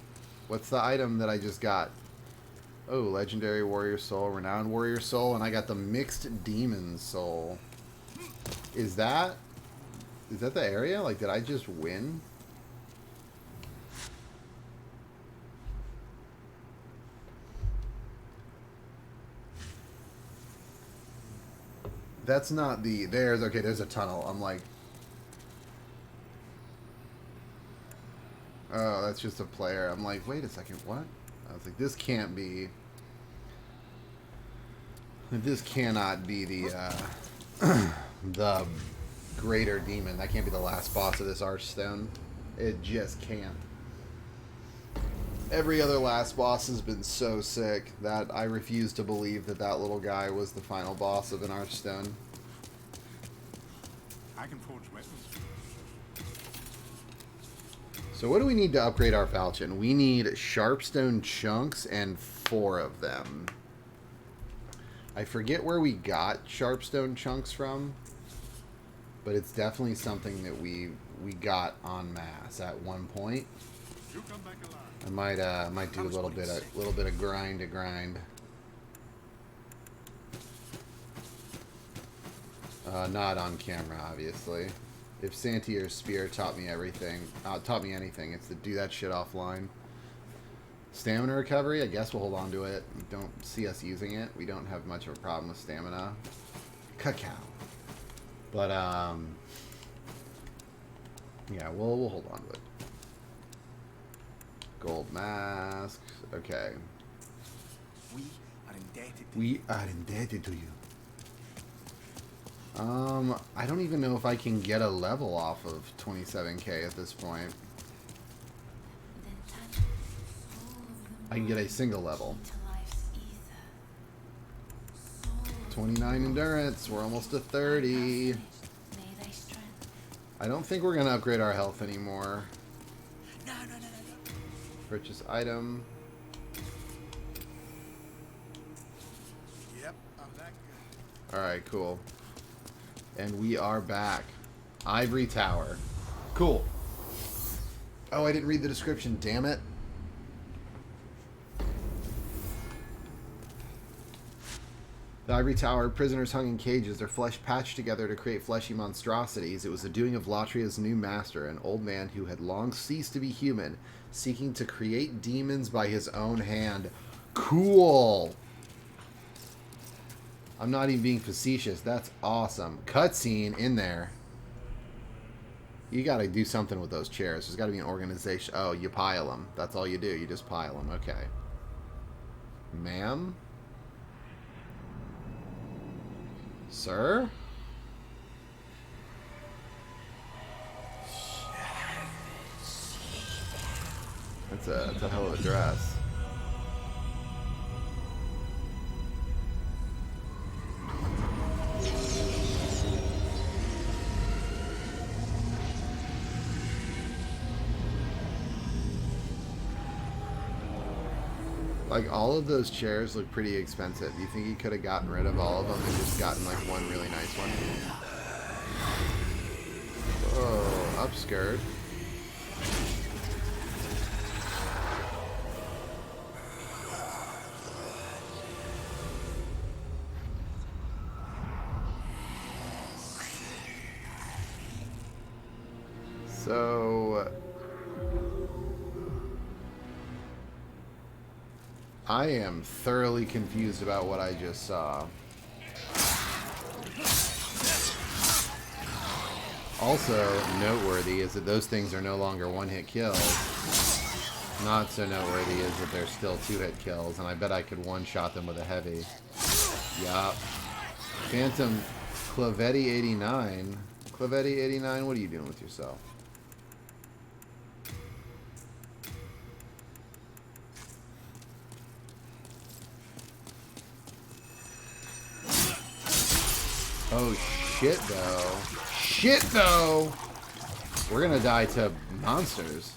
What's the item that I just got? Oh, Legendary Warrior Soul, Renowned Warrior Soul, and I got the Mixed Demon Soul. Is that the area? Like, did I just win? That's not the... There's... Okay, there's a tunnel. I'm like... Oh, that's just a player. I'm like, wait a second, what? I was like, this can't be... This cannot be the, the greater demon. That can't be the last boss of this Archstone. It just can't. Every other last boss has been so sick that I refuse to believe that that little guy was the final boss of an Archstone. I can forge weapons. So what do we need to upgrade our falchion? We need sharpstone chunks and 4 of them. I forget where we got sharpstone chunks from, but it's definitely something that we got en masse at one point. You come back alive. I might do a little bit of grind to grind. Not on camera, obviously. If Santier's spear taught me anything, it's to do that shit offline. Stamina recovery, I guess we'll hold on to it. You don't see us using it. We don't have much of a problem with stamina. Cacao. But, yeah, we'll hold on to it. Gold mask. Okay. We are indebted to you. I don't even know if I can get a level off of 27k at this point. I can get a single level. 29 endurance. We're almost to 30. I don't think we're going to upgrade our health anymore. No. Purchase item. Yep, I'm that good. Alright, cool. And we are back. Ivory Tower. Cool. Oh, I didn't read the description. Damn it. The Ivory Tower, prisoners hung in cages, their flesh patched together to create fleshy monstrosities. It was the doing of Latria's new master, an old man who had long ceased to be human, seeking to create demons by his own hand. Cool! I'm not even being facetious. That's awesome. Cutscene in there. You gotta do something with those chairs. There's gotta be an organization. Oh, you pile them. That's all you do. You just pile them. Okay. Ma'am? Sir? That's a hell of a dress. Like, all of those chairs look pretty expensive. Do you think he could have gotten rid of all of them and just gotten, like, one really nice one? Whoa, upskirt. So... I am thoroughly confused about what I just saw. Also noteworthy is that those things are no longer one-hit kills. Not so noteworthy is that they're still two-hit kills, and I bet I could one-shot them with a heavy. Yup. Phantom Clavetti 89. Clavetti 89, what are you doing with yourself? Oh, shit, though. Shit, though! We're gonna die to monsters.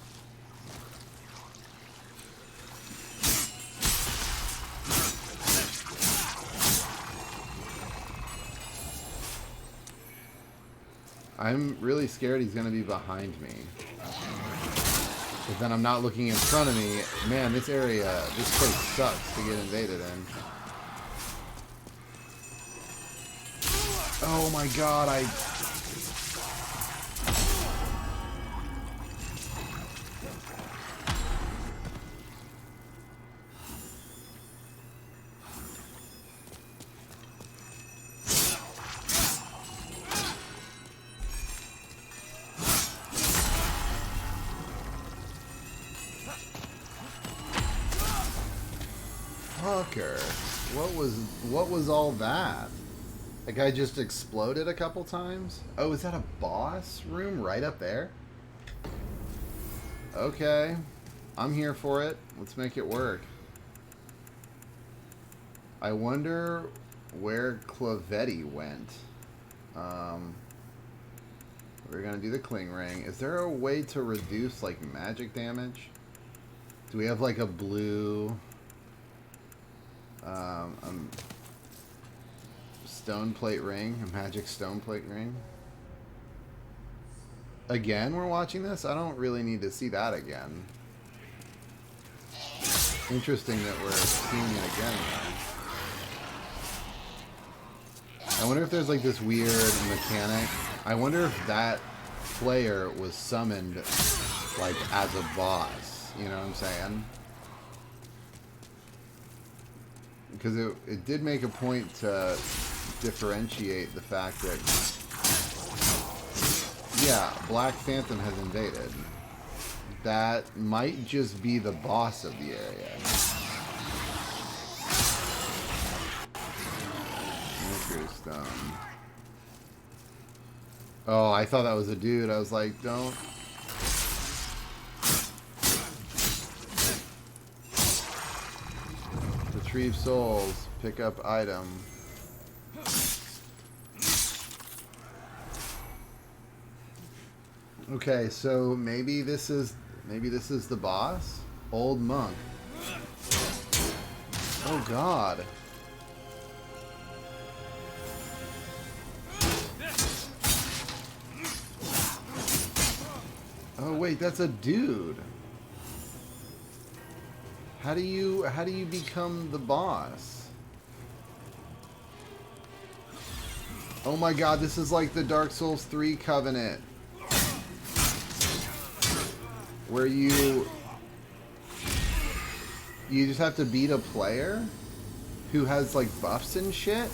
I'm really scared he's gonna be behind me. But then I'm not looking in front of me. Man, this area, this place sucks to get invaded in. Oh my god, Fucker. What was all that? The guy just exploded a couple times? Oh, is that a boss room right up there? Okay. I'm here for it. Let's make it work. I wonder where Clavetti went. We're gonna do the cling ring. Is there a way to reduce, like, magic damage? Do we have, like, a blue... stone plate ring, a magic stone plate ring. Again, we're watching this? I don't really need to see that again. Interesting that we're seeing it again, though. I wonder if there's like this weird mechanic. I wonder if that player was summoned like as a boss. You know what I'm saying? Because it did make a point to differentiate the fact that, yeah, Black Phantom has invaded. That might just be the boss of the area. Stone. Oh, I thought that was a dude. I was like, don't. Retrieve souls. Pick up item. Okay, so maybe this is the boss? Old monk. Oh god. Oh wait, that's a dude. How do you become the boss? Oh my god, this is like the Dark Souls 3 Covenant. Where you just have to beat a player who has like buffs and shit?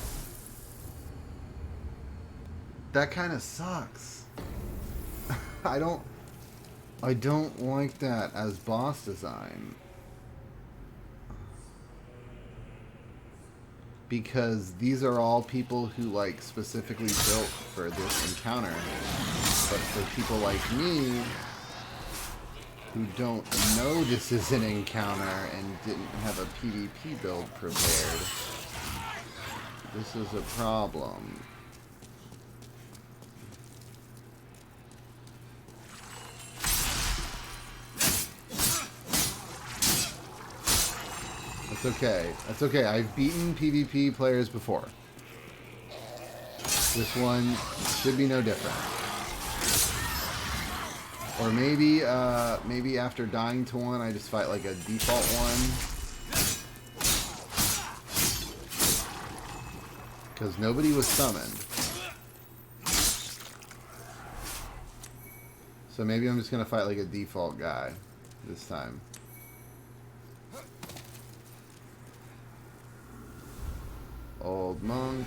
That kind of sucks. I don't like that as boss design. Because these are all people who like specifically built for this encounter. But for people like me who don't know this is an encounter and didn't have a PvP build prepared, this is a problem. That's okay. That's okay. I've beaten PvP players before. This one should be no different. Or maybe, maybe after dying to one, I just fight like a default one. Because nobody was summoned. So maybe I'm just going to fight like a default guy this time. Old monk.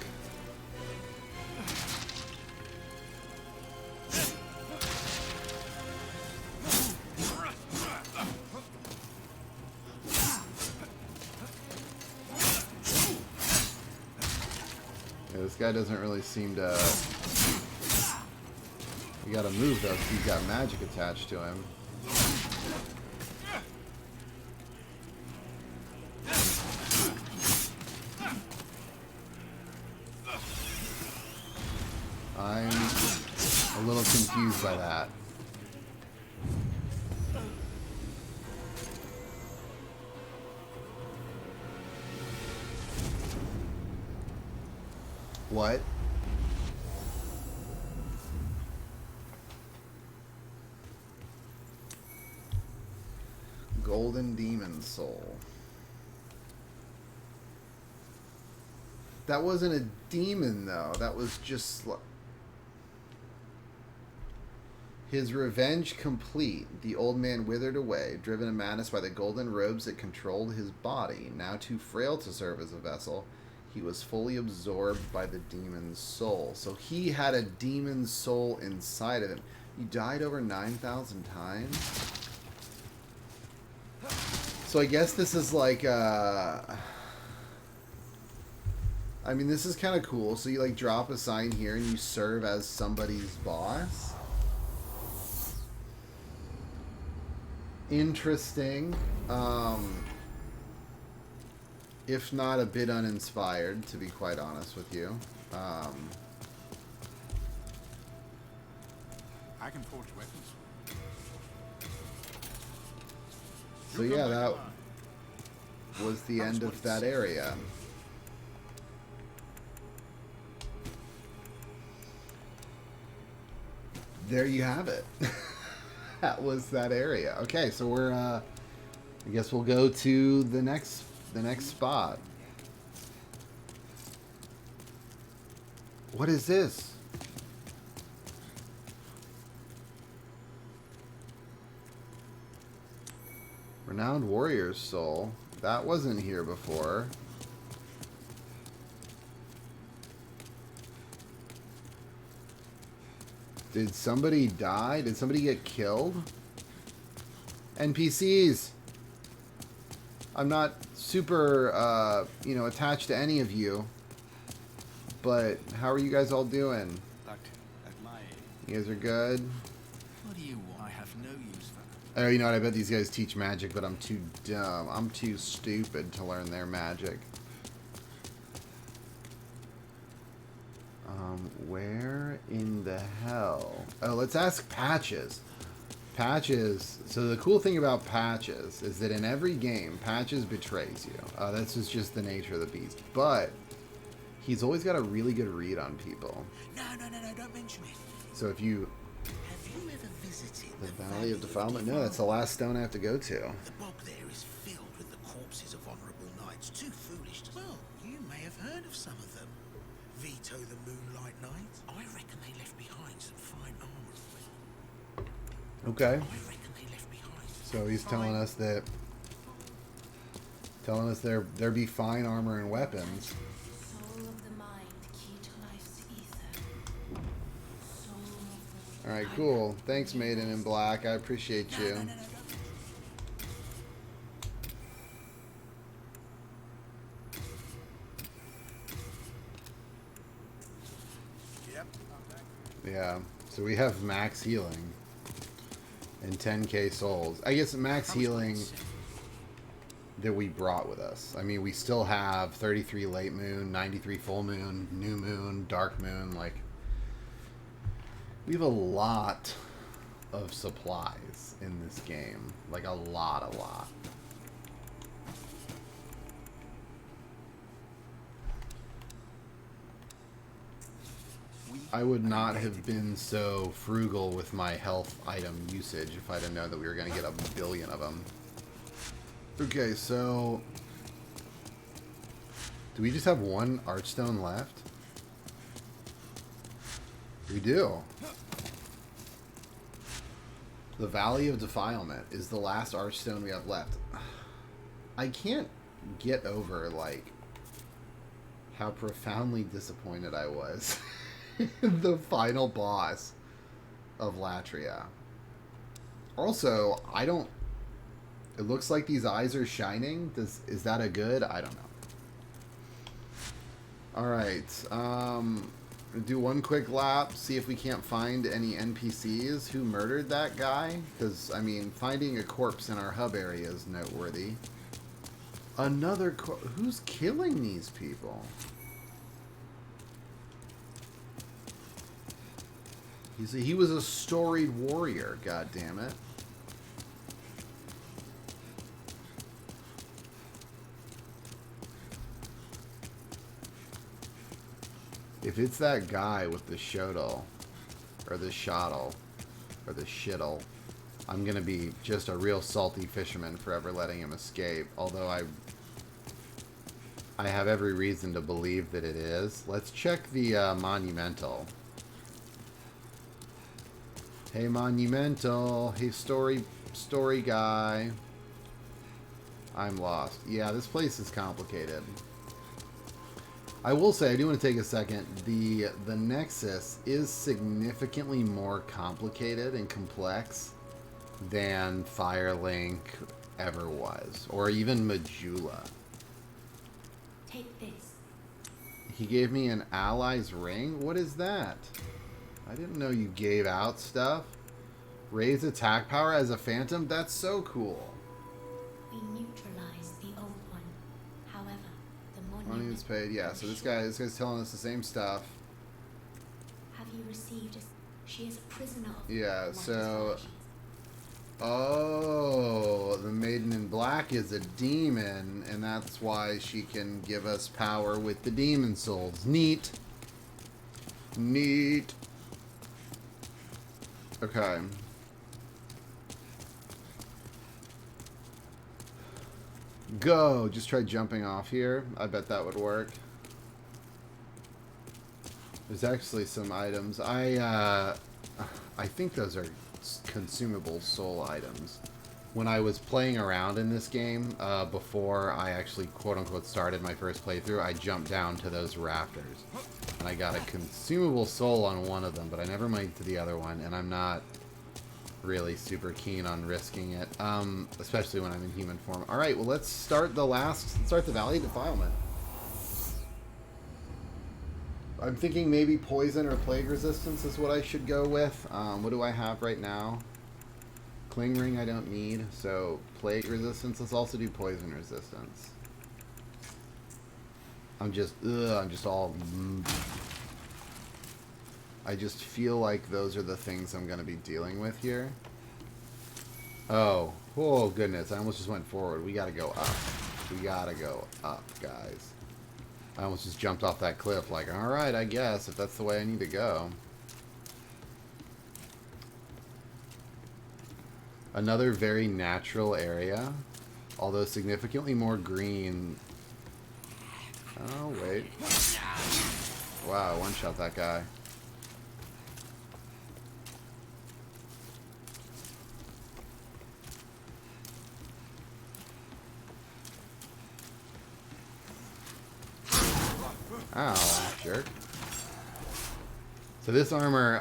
Yeah, this guy doesn't really seem to... You gotta move though, 'cause he's got magic attached to him. I'm a little confused by that. What? Golden Demon Soul. That wasn't a demon though. That was just... His revenge complete, the old man withered away, driven to madness by the golden robes that controlled his body. Now too frail to serve as a vessel, he was fully absorbed by the demon's soul. So he had a demon's soul inside of him. He died over 9,000 times? So I guess this is like, I mean, this is kind of cool. So you like drop a sign here and you serve as somebody's boss? Interesting, if not a bit uninspired, to be quite honest with you. I can forge weapons. So yeah, that was the end of that area. There you have it. That was that area. Okay, so we're I guess we'll go to the next spot. What is this? Renowned Warrior's Soul. That wasn't here before. Did somebody die? Did somebody get killed? NPCs! I'm not super, you know, attached to any of you. But how are you guys all doing? But at my age, You guys are good? what do you want? I have no use for. Oh, you know what? I bet these guys teach magic, but I'm too dumb. I'm too stupid to learn their magic. Where in the hell? Oh, let's ask Patches. Patches. So the cool thing about Patches is that in every game, Patches betrays you. That's just the nature of the beast. But he's always got a really good read on people. No, don't mention it. So if you... Have you ever visited The Valley of Defilement? No, that's the last stone I have to go to. The bog there is filled with the corpses of honourable knights, too foolish to... Well, you may have heard of some of them. Vito the Moonlight Knight. I reckon they left behind some fine armour. Okay. I reckon they left behind. So he's telling us that... Telling us there be fine armor and weapons. Soul of the mind, key to life's ether. Soul of the Alright, cool. Thanks, Maiden in Black. I appreciate you. No. Yep. Yeah. So we have max healing. And 10k souls. I guess max healing that we brought with us. I mean, we still have 33 late moon, 93 full moon, new moon, dark moon. Like, we have a lot of supplies in this game. Like, a lot. I would not have been so frugal with my health item usage if I'd have known that we were going to get a billion of them. Okay, so... Do we just have one archstone left? We do. The Valley of Defilement is the last archstone we have left. I can't get over, like, how profoundly disappointed I was in the final boss of Latria. Also, I don't... It looks like these eyes are shining. Is that a good? I don't know. Alright, do one quick lap, see if we can't find any NPCs who murdered that guy. Because, I mean, finding a corpse in our hub area is noteworthy. Another who's killing these people? He was a storied warrior, god damn it. If it's that guy with the shodel, or the shottle, or the shittle, I'm gonna be just a real salty fisherman for ever letting him escape. Although I have every reason to believe that it is. Let's check the monumental. Hey, monumental. Hey, story guy. I'm lost. Yeah, this place is complicated. I will say, I do want to take a second. The Nexus is significantly more complicated and complex than Firelink ever was, or even Majula. Take this. He gave me an ally's ring? What is that? I didn't know you gave out stuff. Raise attack power as a phantom? That's so cool. We neutralized the old one. However, the Money monument... is paid. Yeah, so this guy's telling us the same stuff. Have you received a... She is a prisoner of... Yeah, What is so... she is? Oh, the Maiden in Black is a demon, and that's why she can give us power with the demon souls. Neat. Neat. Okay. Go. Just try jumping off here. I bet that would work. There's actually some items. I think those are consumable soul items. When I was playing around in this game, before I actually quote-unquote started my first playthrough, I jumped down to those rafters. And I got a consumable soul on one of them, but I never made to the other one, and I'm not really super keen on risking it, especially when I'm in human form. Alright, well let's start the Valley of Defilement. I'm thinking maybe poison or plague resistance is what I should go with. What do I have right now? Cling ring I don't need, so plague resistance. Let's also do poison resistance. I'm just all... I just feel like those are the things I'm going to be dealing with here. Oh. Oh, goodness. I almost just went forward. We got to go up. We got to go up, guys. I almost just jumped off that cliff like, alright, I guess, if that's the way I need to go. Another very natural area, although significantly more green. Oh, wait. Wow, one-shot that guy. Ow, jerk. So this armor,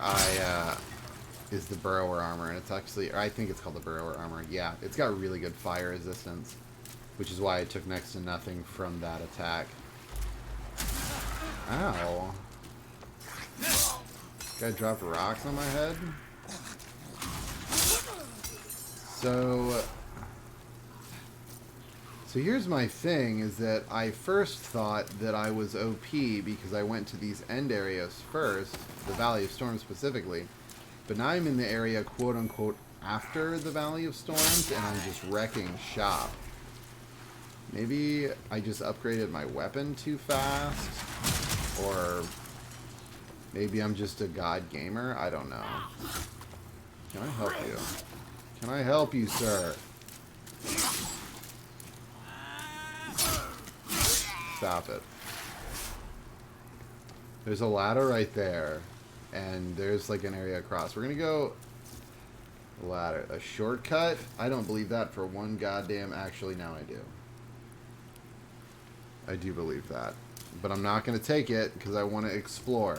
is the Burrower armor, and it's actually, or I think it's called the Burrower armor. Yeah, it's got really good fire resistance, which is why I took next to nothing from that attack. Ow. Guy dropped rocks on my head. So here's my thing, is that I first thought that I was OP because I went to these end areas first, the Valley of Storms specifically, but now I'm in the area quote-unquote after the Valley of Storms, and I'm just wrecking shop. Maybe I just upgraded my weapon too fast, or maybe I'm just a god gamer, I don't know. Can I help you? Can I help you, sir? Stop it. There's a ladder right there. And there's like an area across. We're gonna go ladder. A shortcut? I don't believe that for one goddamn... Actually, now I do. I do believe that. But I'm not gonna take it because I want to explore.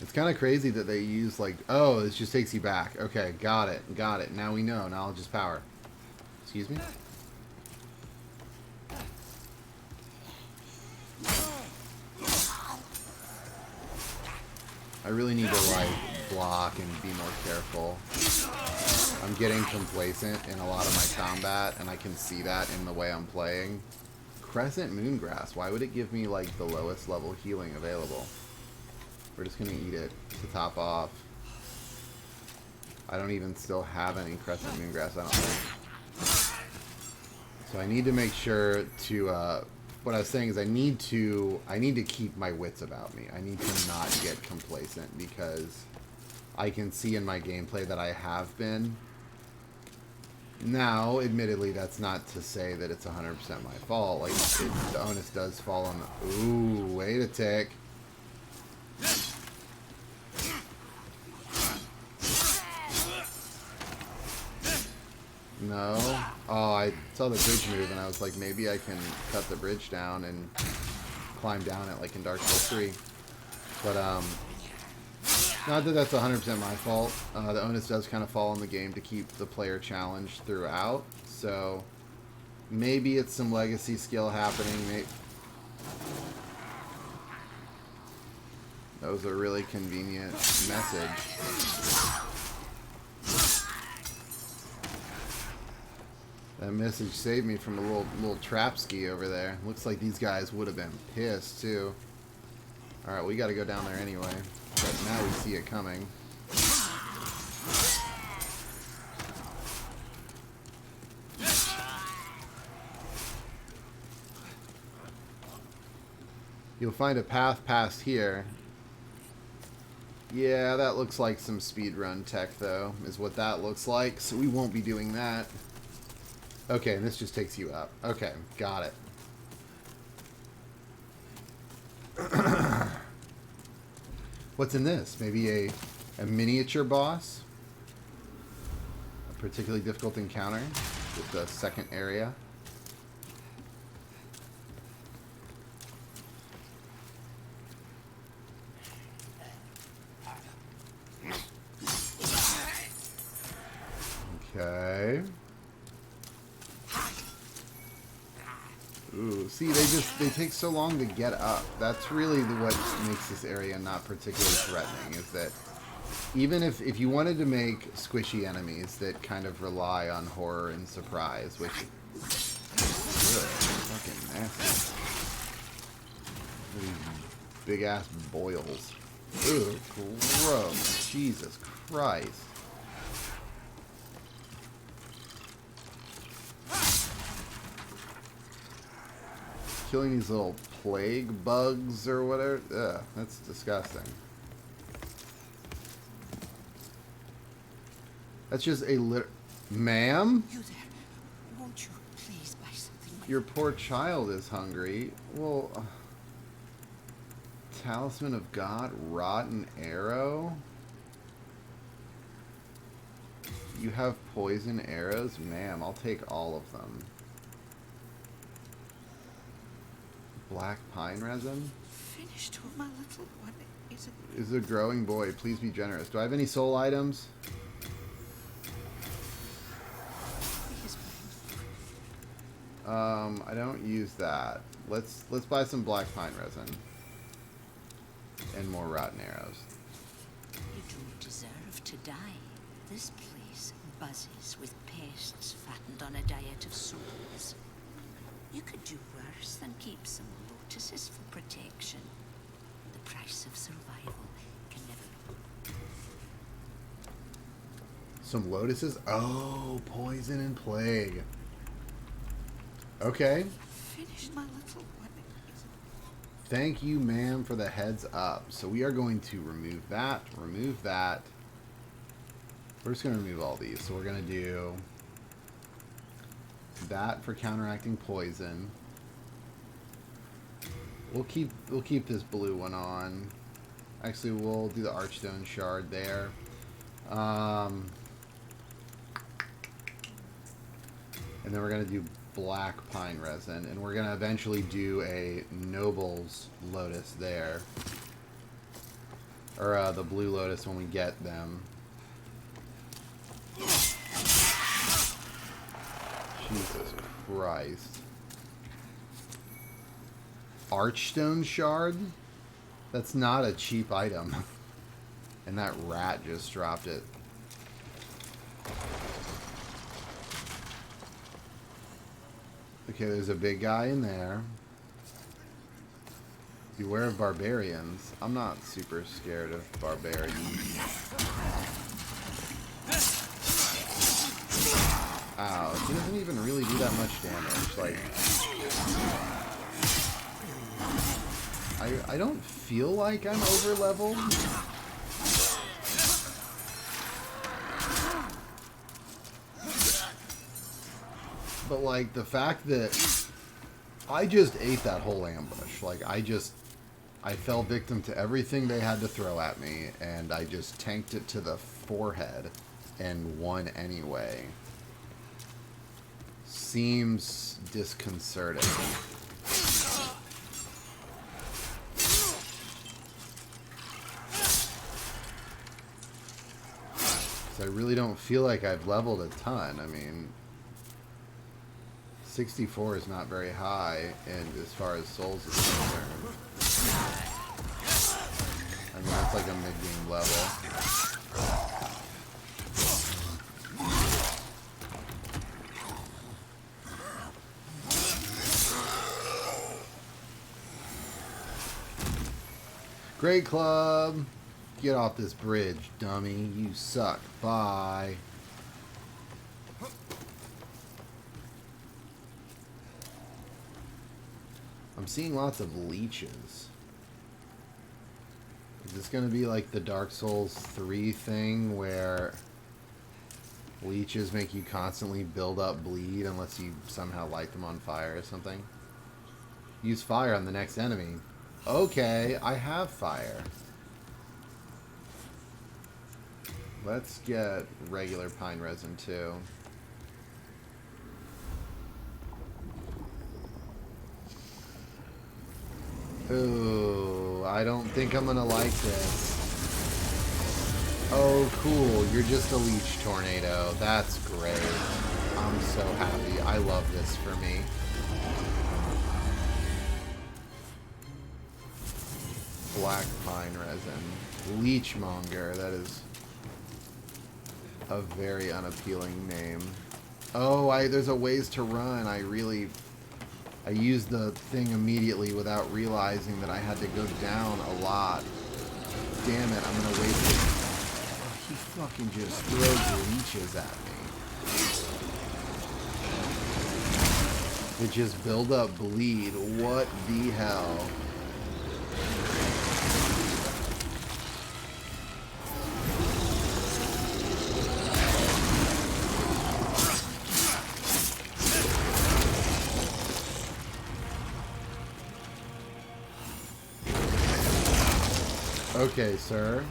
It's kind of crazy that they use like... Oh, this just takes you back. Okay, got it. Got it. Now we know. Knowledge is power. Excuse me? I really need to like block and be more careful. I'm getting complacent in a lot of my combat, and I can see that in the way I'm playing. Crescent Moongrass. Why would it give me like the lowest level healing available? We're just gonna eat it to top off. I don't even still have any Crescent Moongrass, I don't think. So I need to make sure to what I was saying is I need to keep my wits about me. I need to not get complacent, because I can see in my gameplay that I have been. Now, admittedly, that's not to say that it's 100% my fault. Like, the onus does fall on the... Ooh, wait a tick. No. Oh, I saw the bridge move, and I was like, maybe I can cut the bridge down and climb down it like in Dark Souls 3. But, not that that's 100% my fault. The onus does kind of fall on the game to keep the player challenged throughout. So, maybe it's some legacy skill happening. That was a really convenient message. That message saved me from a little trap ski over there. Looks like these guys would have been pissed too. Alright, we gotta go down there anyway. But now we see it coming. You'll find a path past here. Yeah, that looks like some speedrun tech though, is what that looks like. So we won't be doing that. Okay, and this just takes you up. Okay, got it. What's in this? Maybe a miniature boss? A particularly difficult encounter with the second area. Okay. Ooh, see, they take so long to get up. That's really what makes this area not particularly threatening, is that even if you wanted to make squishy enemies that kind of rely on horror and surprise, which... Ugh, fucking nasty. Big ass boils. Ew, gross. Jesus Christ. Killing these little plague bugs or whatever. Ugh, that's disgusting. That's just a Ma'am? You there. Won't you please buy something? Your poor child is hungry. Well, Talisman of God, Rotten Arrow? You have poison arrows? Ma'am, I'll take all of them. Black pine resin? Finished with my little one. Is it? Is a growing boy. Please be generous. Do I have any soul items? Please, I don't use that. Let's buy some black pine resin. And more rotten arrows. you don't deserve to die. This place buzzes with pests fattened on a diet of souls. You could do worse than keep some lotuses for protection. The price of survival can never... Some lotuses? Oh, poison and plague. Okay. Finished my little one. Is it? Thank you, ma'am, for the heads up. So we are going to remove that, remove that. We're just going to remove all these. So we're going to do that for counteracting poison. We'll keep this blue one on. Actually, we'll do the Archstone Shard there. And then we're going to do black pine resin, and we're going to eventually do a Noble's Lotus there. Or the blue lotus when we get them. Jesus Christ. Archstone Shard? That's not a cheap item. And that rat just dropped it. Okay, there's a big guy in there. Beware of barbarians. I'm not super scared of barbarians. Ow, he doesn't even really do that much damage. Like, I don't feel like I'm over leveled. But like the fact that I just ate that whole ambush. Like I fell victim to everything they had to throw at me, and I just tanked it to the forehead and won anyway. Seems disconcerting. So I really don't feel like I've leveled a ton. I mean, 64 is not very high, and as far as souls is concerned. I mean, that's like a mid-game level. Great club! Get off this bridge, dummy. You suck. Bye. I'm seeing lots of leeches. Is this going to be like the Dark Souls 3 thing where leeches make you constantly build up bleed unless you somehow light them on fire or something? Use fire on the next enemy. Okay, I have fire. Let's get regular pine resin too. Ooh, I don't think I'm gonna like this. Oh, cool. You're just a leech tornado. That's great. I'm so happy. I love this for me. Black pine resin. Leechmonger. That is a very unappealing name. Oh, there's a ways to run. I really I used the thing immediately without realizing that I had to go down a lot. Damn it, I'm gonna waste it. Oh, he fucking just throws leeches at me. It just build up bleed. What the hell? Okay, sir.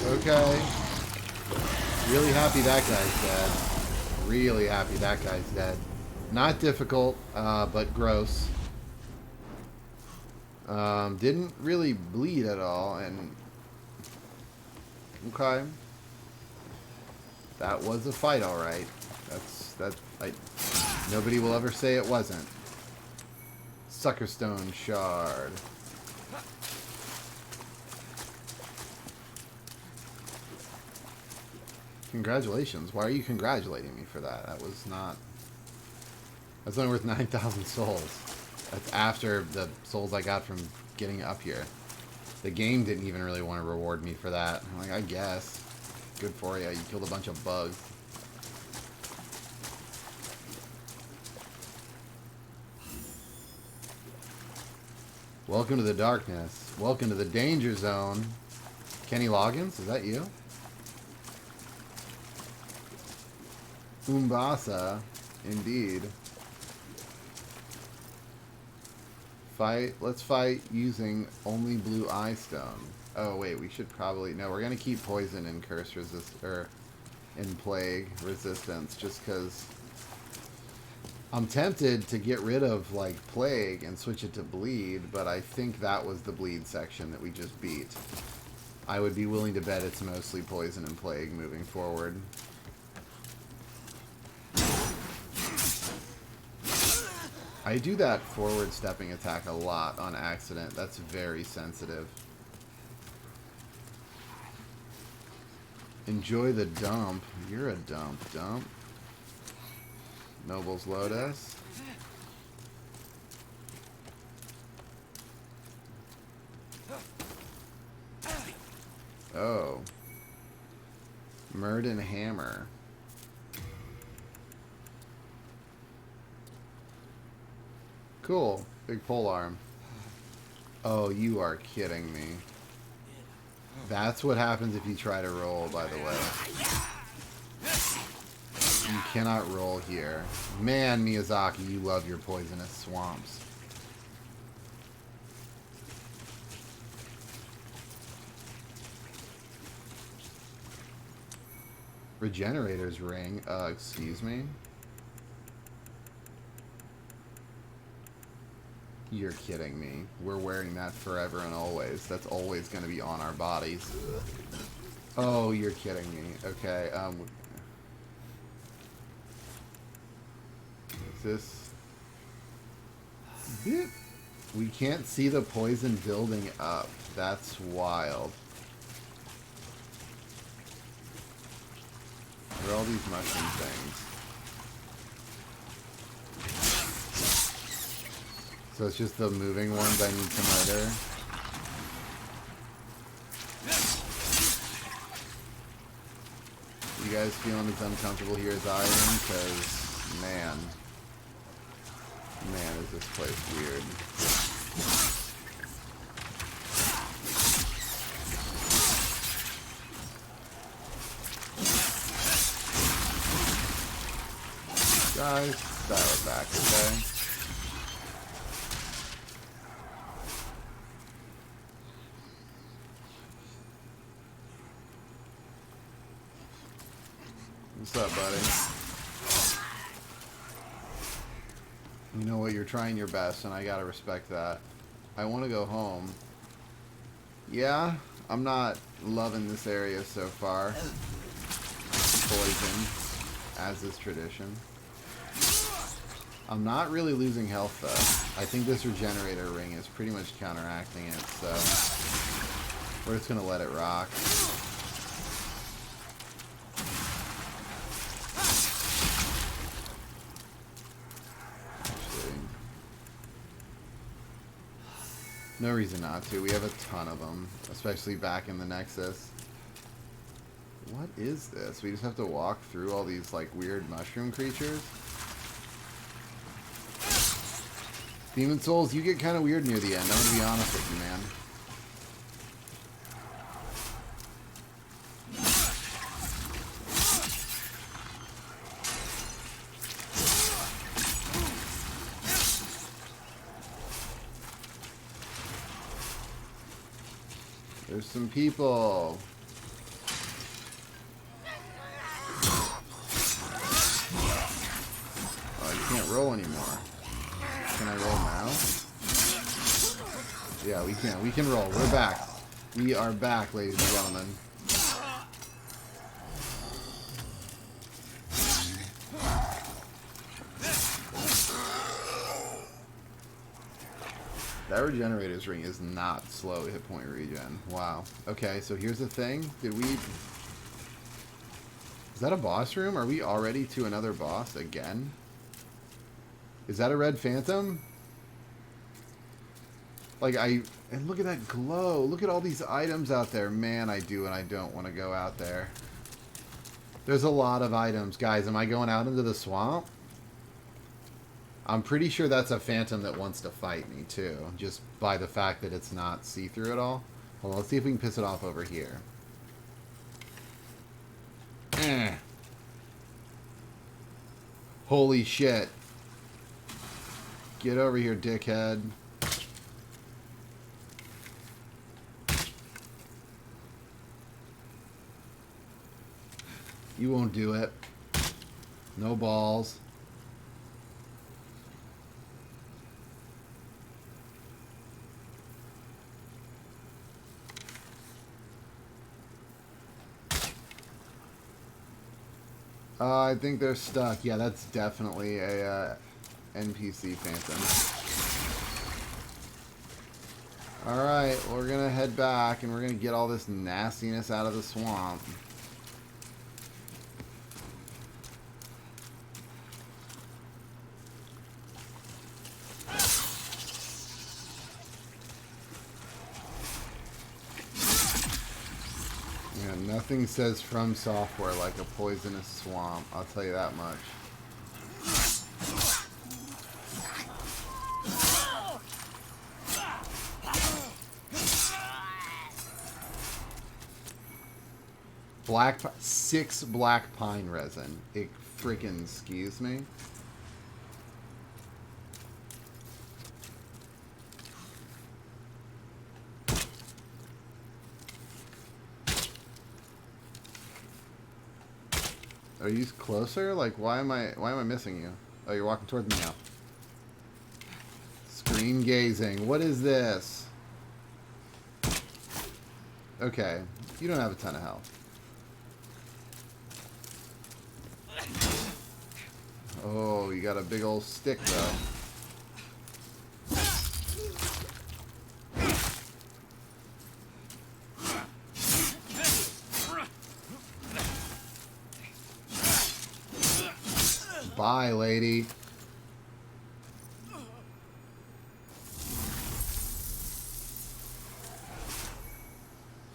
Okay. Really happy that guy's dead. Really happy that guy's dead. Not difficult, but gross. Didn't really bleed at all, and okay, that was a fight, all right. Nobody will ever say it wasn't. Suckerstone shard. Congratulations. Why are you congratulating me for that? That was not. That's only worth 9,000 souls. That's after the souls I got from getting up here. The game didn't even really want to reward me for that. I'm like, I guess. Good for you. You killed a bunch of bugs. Welcome to the darkness. Welcome to the danger zone. Kenny Loggins, is that you? Umbasa, indeed. Let's fight using only blue eye stone. Oh wait, we should probably no. We're gonna keep poison and curse resist or in plague resistance just because I'm tempted to get rid of like plague and switch it to bleed, but I think that was the bleed section that we just beat. I would be willing to bet it's mostly poison and plague moving forward. I do that forward stepping attack a lot on accident. That's very sensitive. Enjoy the dump. You're a dump. Noble's Lotus. Oh. Murden Hammer. Cool. Big pole arm. Oh, you are kidding me. That's what happens if you try to roll, by the way. You cannot roll here. Man, Miyazaki, you love your poisonous swamps. Regenerator's ring. Excuse me? You're kidding me. We're wearing that forever and always. That's always going to be on our bodies. Oh, you're kidding me. Okay, is this... We can't see the poison building up. That's wild. What are all these mushroom things? So it's just the moving ones I need to murder. You guys feeling as uncomfortable here as I am? Because, man, is this place weird. Guys, dial it back, okay? What's up, buddy? You know what? You're trying your best, and I gotta respect that. I want to go home. Yeah, I'm not loving this area so far. Poison. as is tradition. I'm not really losing health, though. I think this regenerator ring is pretty much counteracting it, so we're just going to let it rock. Actually, no reason not to. We have a ton of them, especially back in the Nexus. What is this? We just have to walk through all these, like, weird mushroom creatures? Demon Souls, you get kind of weird near the end. I'm going to be honest with you, man. There's some people. Oh, I can't roll anymore. Can I roll now? Yeah, we can. We can roll. We're back. We are back, ladies and gentlemen. That regenerator's ring is not slow hit point regen. Wow. Okay, so here's the thing. Did we... Is that a boss room? Are we already to another boss again? Is that a red phantom? Like, and look at that glow. Look at all these items out there. Man, I do and I don't want to go out there. There's a lot of items. Guys, am I going out into the swamp? I'm pretty sure that's a phantom that wants to fight me, too. Just by the fact that it's not see-through at all. Well, let's see if we can piss it off over here. Holy shit. Get over here, dickhead. You won't do it. No balls. I think they're stuck. Yeah, that's definitely a NPC phantom. Alright, we're gonna head back and we're gonna get all this nastiness out of the swamp. Yeah, nothing says From Software like a poisonous swamp, I'll tell you that much. Black 6 black pine resin. It freaking excuse me. Are you closer? Like, why am I missing you? Oh, you're walking toward me now. Screen gazing. What is this? Okay, you don't have a ton of health. Oh, you got a big old stick, though. Bye, lady.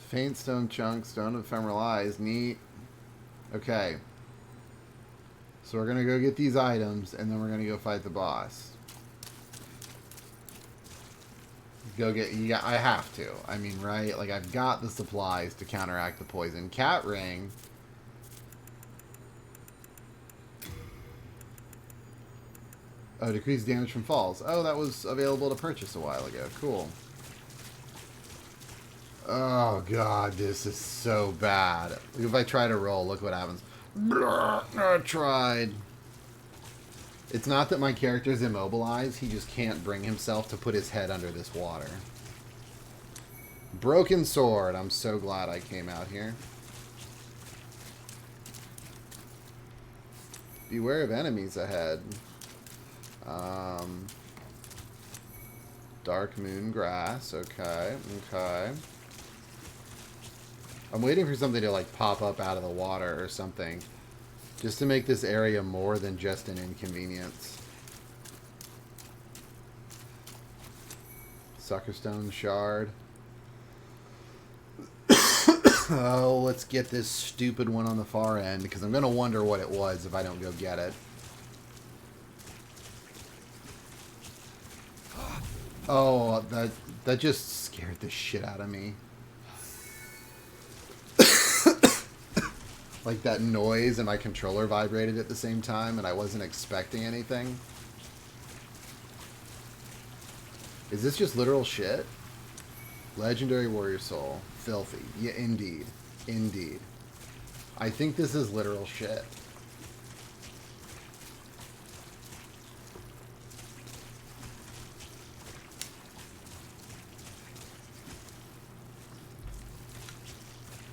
Faint stone chunk, stone of ephemeral eyes. Neat. Okay. So we're going to go get these items, and then we're going to go fight the boss. Go get... Yeah, I have to. I mean, right? Like, I've got the supplies to counteract the poison. Cat ring. Oh, decrease damage from falls. Oh, that was available to purchase a while ago. Cool. Oh, God, this is so bad. If I try to roll, look what happens. I tried. It's not that my character's immobilized. He just can't bring himself to put his head under this water. Broken sword. I'm so glad I came out here. Beware of enemies ahead. Dark moon grass. Okay. Okay. I'm waiting for something to like pop up out of the water or something. Just to make this area more than just an inconvenience. Suckerstone shard. Oh, let's get this stupid one on the far end, because I'm going to wonder what it was if I don't go get it. Oh, that just scared the shit out of me. Like that noise and my controller vibrated at the same time and I wasn't expecting anything. Is this just literal shit? Legendary warrior soul. Filthy. Yeah, indeed. Indeed. I think this is literal shit.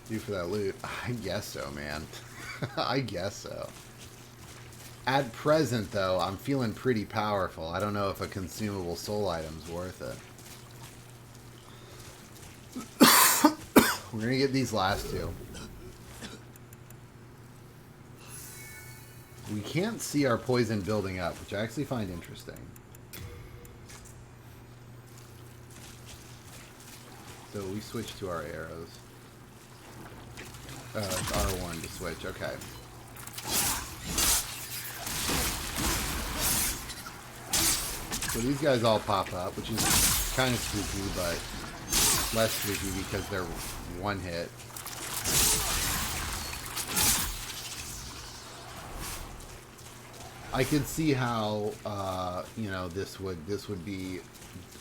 Do for that loot. I guess so, man. I guess so. At present, though, I'm feeling pretty powerful. I don't know if a consumable soul item's worth it. We're gonna get these last two. We can't see our poison building up, which I actually find interesting. So we switch to our arrows. R1 to switch, okay. So these guys all pop up, which is kind of spooky, but less spooky because they're one hit. I could see how, you know, this would be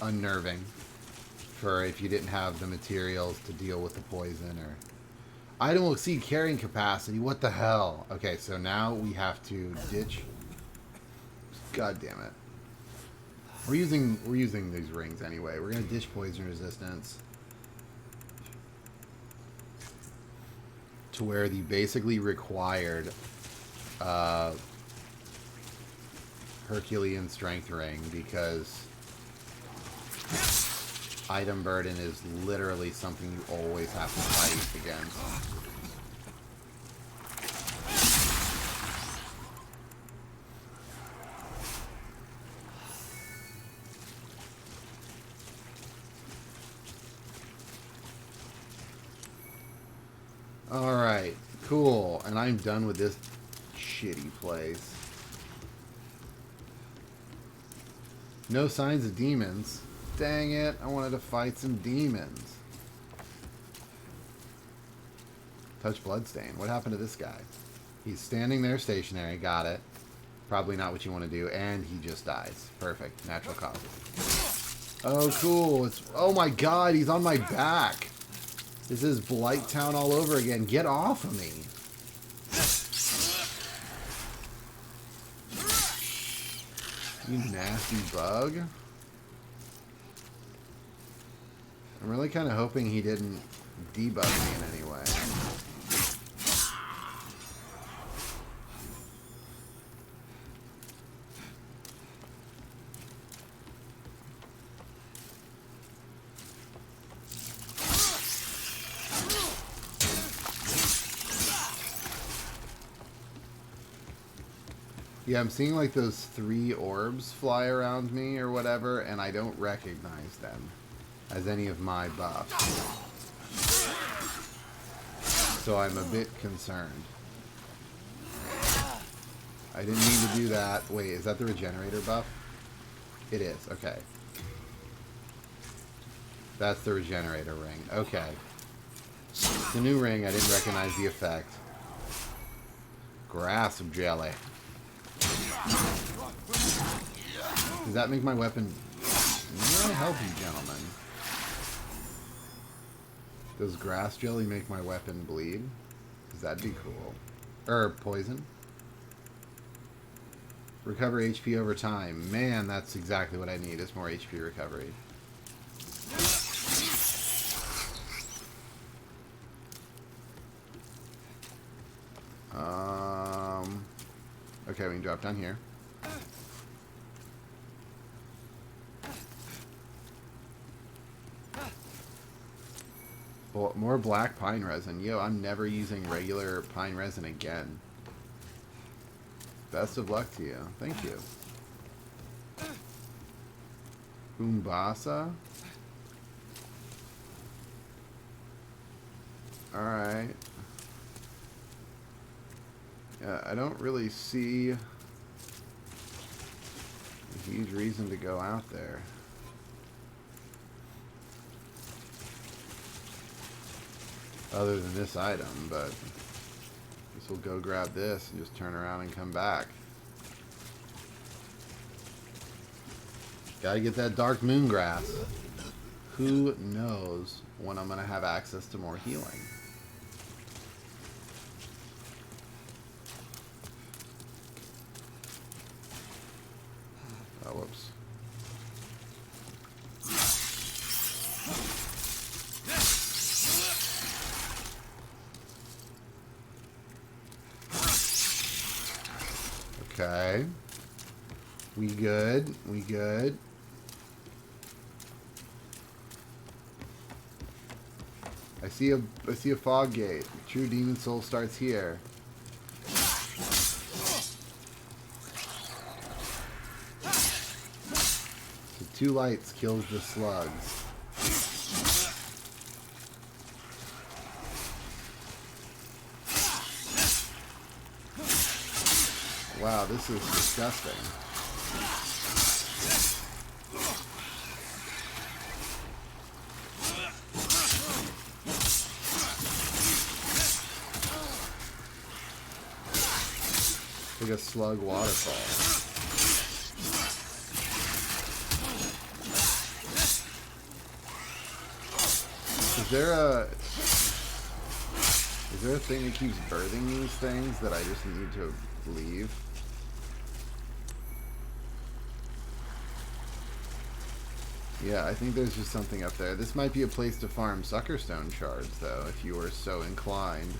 unnerving for if you didn't have the materials to deal with the poison or... Item will exceed carrying capacity. What the hell? Okay, so now we have to ditch. God damn it. We're using these rings anyway. We're gonna ditch poison resistance to where the basically required Herculean strength ring, because item burden is literally something you always have to fight against. Alright, cool. And I'm done with this shitty place. No signs of demons. Dang it, I wanted to fight some demons. Touch bloodstain. What happened to this guy? He's standing there stationary, got it. Probably not what you want to do, and he just dies. Perfect. Natural causes. Oh, cool. It's, oh my god, he's on my back. This is Blight Town all over again. Get off of me. You nasty bug. I'm really kind of hoping he didn't debug me in any way. Yeah, I'm seeing like those 3 orbs fly around me or whatever, and I don't recognize them as any of my buffs. So I'm a bit concerned. I didn't mean to do that. Wait, is that the regenerator buff? It is, okay. That's the regenerator ring. Okay. It's a new ring, I didn't recognize the effect. Grass jelly. Does that make my weapon... May I help you, gentlemen? Does grass jelly make my weapon bleed? Because that'd be cool. Or poison. Recover HP over time. Man, that's exactly what I need, is more HP recovery. Okay, we can drop down here. Well, more black pine resin. Yo, I'm never using regular pine resin again. Best of luck to you. Thank you. Umbasa. Alright. Yeah, I don't really see a huge reason to go out there. Other than this item, but guess we'll go grab this and just turn around and come back. Gotta get that dark moon grass. Who knows when I'm gonna have access to more healing? Oh, whoops. Okay. We good. We good. I see a fog gate. True demon soul starts here. So 2 lights kills the slugs. Wow, this is disgusting. Like a slug waterfall. Is there a thing that keeps birthing these things that I just need to leave? Yeah, I think there's just something up there. This might be a place to farm suckerstone shards, though, if you were so inclined.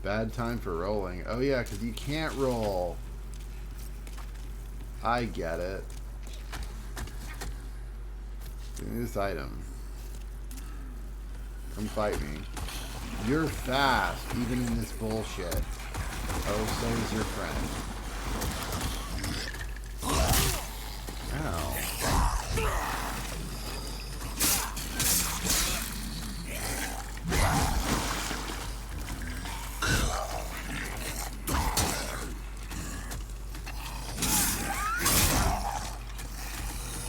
Bad time for rolling. Oh yeah, because you can't roll. I get it. Give me this item. Come fight me. You're fast, even in this bullshit. Oh, so is your friend. Ow.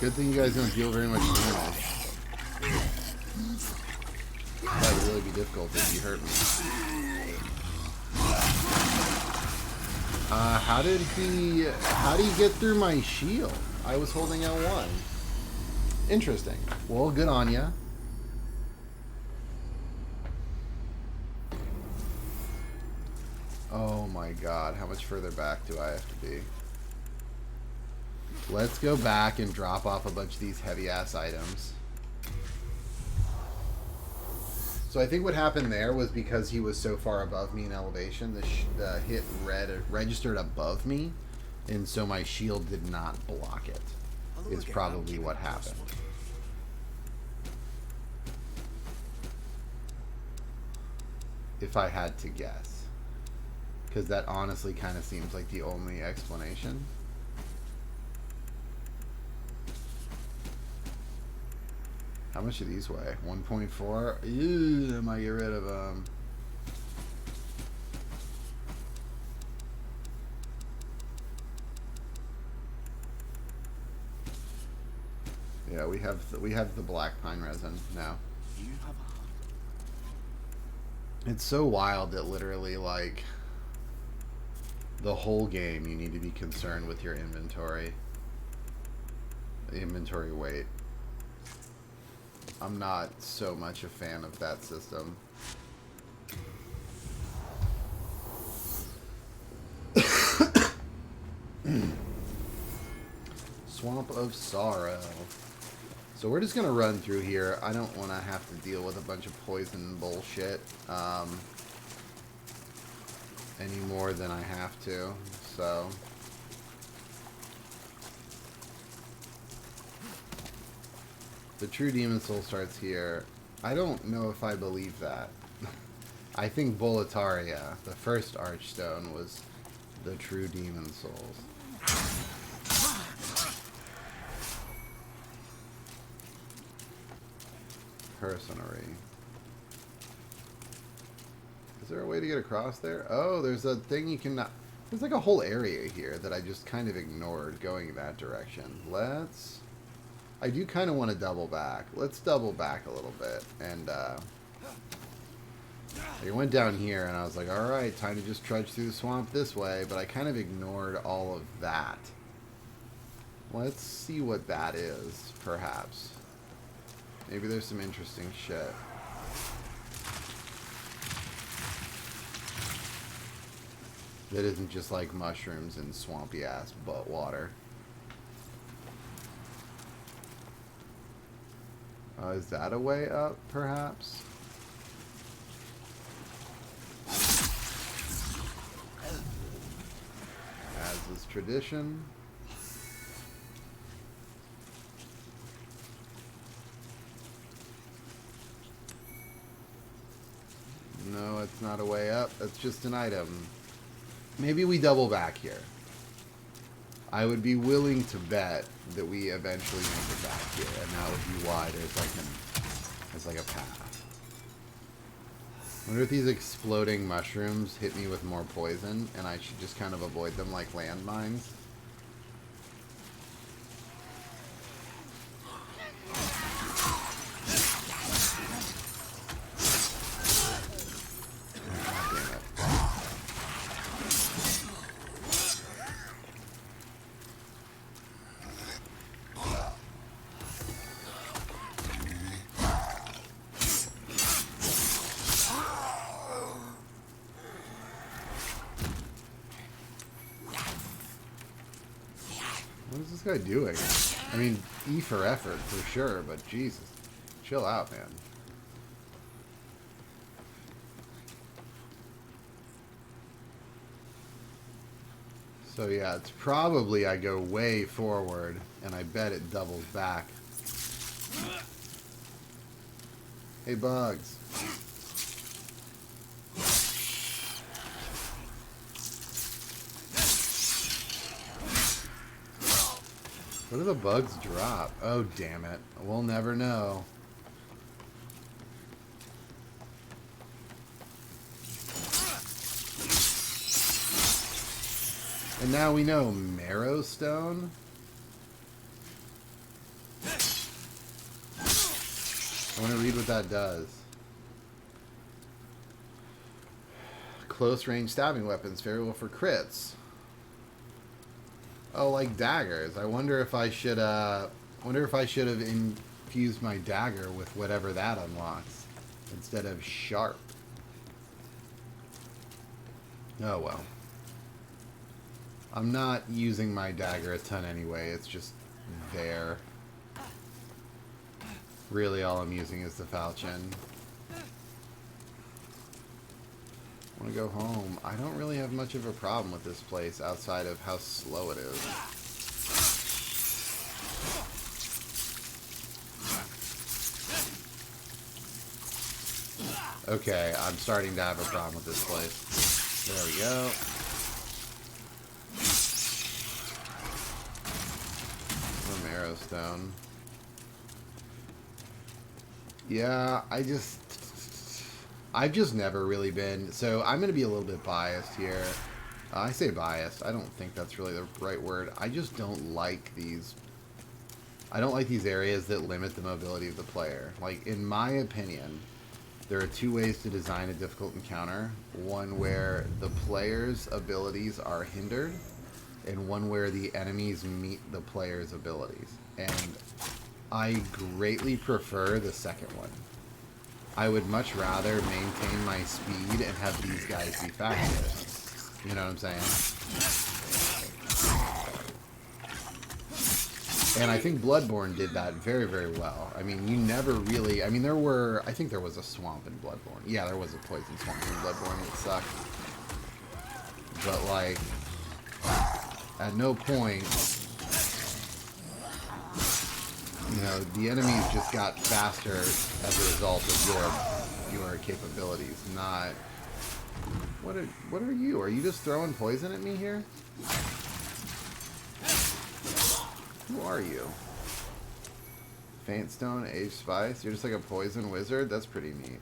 Good thing you guys don't deal very much damage. That would really be difficult if you hurt me. How did he get through my shield? I was holding L1. Interesting. Well, good on ya. Oh my god, how much further back do I have to be? Let's go back and drop off a bunch of these heavy-ass items. So I think what happened there was because he was so far above me in elevation, the hit registered above me, and so my shield did not block it. Is probably what happened. If I had to guess. Because that honestly kind of seems like the only explanation. How much do these weigh? 1.4? Ew, I might get rid of them. Yeah, we have the black pine resin now. It's so wild that literally, like, the whole game you need to be concerned with your inventory. The inventory weight. I'm not so much a fan of that system. Swamp of Sorrow. So we're just going to run through here. I don't want to have to deal with a bunch of poison bullshit any more than I have to. So the true demon soul starts here. I don't know if I believe that. I think Boletaria, the first Archstone, was the true demon souls. Personary. Is there a way to get across there? Oh, there's a thing you can... There's like a whole area here that I just kind of ignored going in that direction. Let's... I do kind of want to double back. Let's double back a little bit. And, I went down here and I was like, alright, time to just trudge through the swamp this way. But I kind of ignored all of that. Let's see what that is, perhaps. Maybe there's some interesting shit. That isn't just like mushrooms and swampy ass butt water. Is that a way up, perhaps? As is tradition. No, it's not a way up. That's just an item. Maybe we double back here. I would be willing to bet that we eventually make it back here, and that would be why there's like a path. I wonder if these exploding mushrooms hit me with more poison, and I should just kind of avoid them like landmines. What is this guy doing? I mean, E for effort, for sure, but Jesus. Chill out, man. So yeah, it's probably I go way forward, and I bet it doubles back. Hey, bugs. What do the bugs drop? Oh, damn it. We'll never know. And now we know Marrow Stone. I want to read what that does. Close range stabbing weapons, favorable for crits. Oh, like daggers. I wonder if I should have infused my dagger with whatever that unlocks instead of sharp. Oh well. I'm not using my dagger a ton anyway. It's just there. Really, all I'm using is the falchion. I want to go home. I don't really have much of a problem with this place outside of how slow it is. Okay, I'm starting to have a problem with this place. There we go. Marrow Stone. Yeah, I've just never really been, so I'm going to be a little bit biased here. I say biased. I don't think that's really the right word. I just don't like these. I don't like these areas that limit the mobility of the player. Like, in my opinion, there are two ways to design a difficult encounter. One where the player's abilities are hindered, and one where the enemies meet the player's abilities. And I greatly prefer the second one. I would much rather maintain my speed and have these guys be faster. You know what I'm saying? And I think Bloodborne did that very, very well. I mean, you never really... I mean, there were... I think there was a swamp in Bloodborne. Yeah, there was a poison swamp in Bloodborne that sucked. But, like, at no point... You know, the enemies just got faster as a result of your capabilities, not... What are you? Are you just throwing poison at me here? Who are you? Faint Stone, Age Spice? You're just like a poison wizard? That's pretty neat.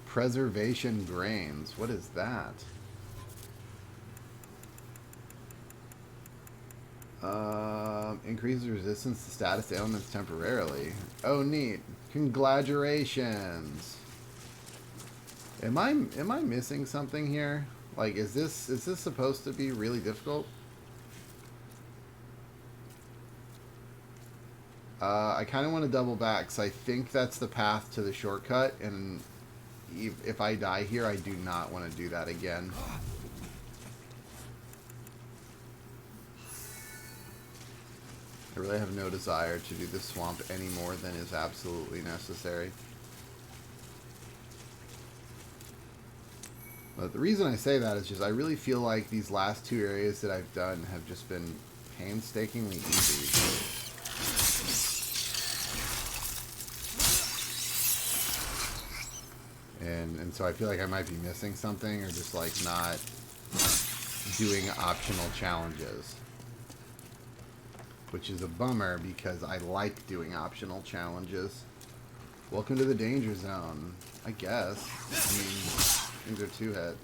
Preservation Grains. What is that? Increases resistance to status ailments temporarily. Oh, neat. Congratulations. Am I missing something here? Like, is this supposed to be really difficult? I kind of want to double back, because I think that's the path to the shortcut, and if I die here, I do not want to do that again. I really have no desire to do this swamp any more than is absolutely necessary. But the reason I say that is just I really feel like these last two areas that I've done have just been painstakingly easy. And so I feel like I might be missing something, or just like not doing optional challenges. Which is a bummer, because I like doing optional challenges. Welcome to the danger zone, I guess. I mean, things are two-head.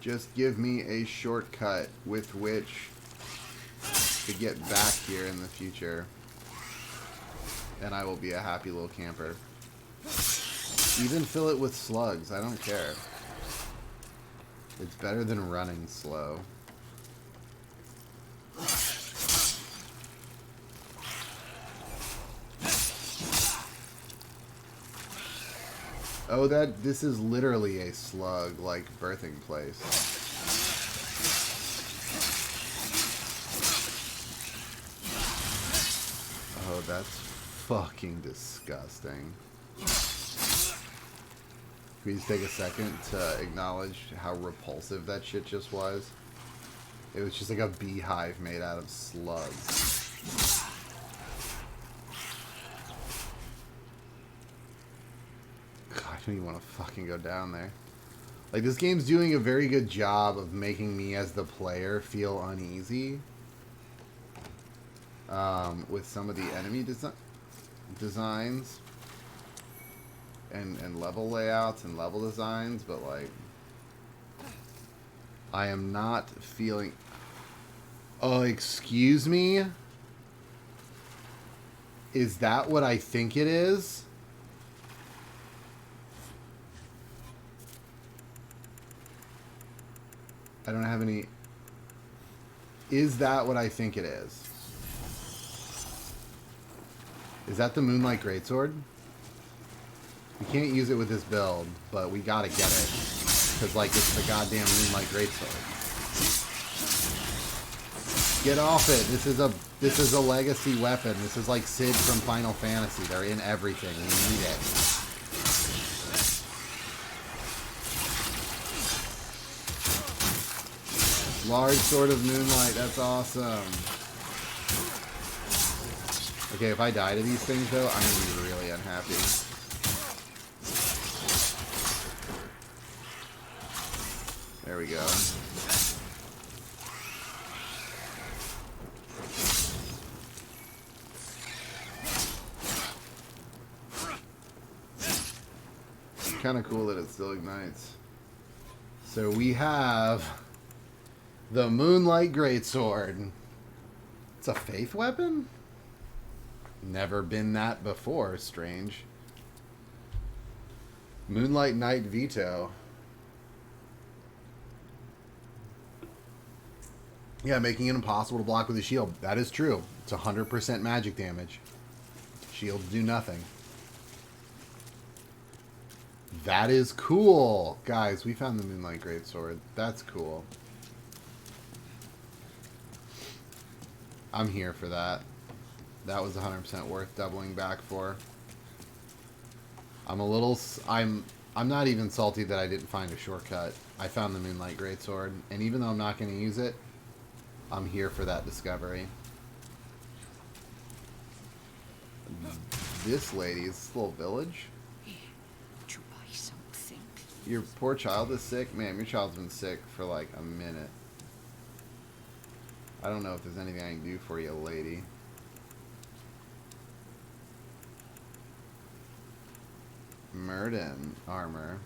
Just give me a shortcut with which to get back here in the future, and I will be a happy little camper. Even fill it with slugs, I don't care. It's better than running slow. Oh, this is literally a slug, like, birthing place. Oh, that's fucking disgusting. Please take a second to acknowledge how repulsive that shit just was. It was just like a beehive made out of slugs. God, I don't even want to fucking go down there. Like, this game's doing a very good job of making me as the player feel uneasy. With some of the enemy designs. And level layouts and level designs, but like I am not feeling... Oh, excuse me? Is that what I think it is? I don't have any... Is that what I think it is? Is that the Moonlight Greatsword? We can't use it with this build, but we gotta get it. Because, like, it's the goddamn Moonlight Greatsword. Get off it! This is a legacy weapon. This is like Sid from Final Fantasy. They're in everything. We need it. Large Sword of Moonlight. That's awesome. Okay, if I die to these things, though, I'm gonna be really unhappy. There we go. Kind of cool that it still ignites. So we have the Moonlight Greatsword. It's a faith weapon? Never been that before. Strange. Moonlight Knight Veto. Yeah, making it impossible to block with a shield. That is true. It's 100% magic damage. Shields do nothing. That is cool. Guys, we found the Moonlight Greatsword. That's cool. I'm here for that. That was 100% worth doubling back for. I'm a little... I'm not even salty that I didn't find a shortcut. I found the Moonlight Greatsword, and even though I'm not going to use it, I'm here for that discovery. This lady's little village. To buy something. Your poor child is sick? Man, your child's been sick for like a minute. I don't know if there's anything I can do for you, lady. Murden armor.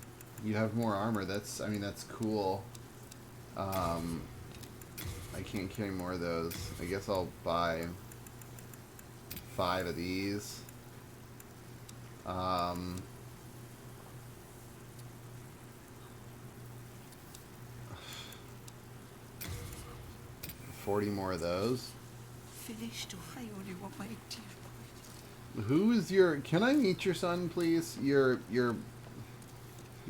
You have more armor. That's, I mean, that's cool. I can't carry more of those. I guess I'll buy 5 of these. 40 more of those. Finished. I only want my dear. Who is your... Can I meet your son, please? You're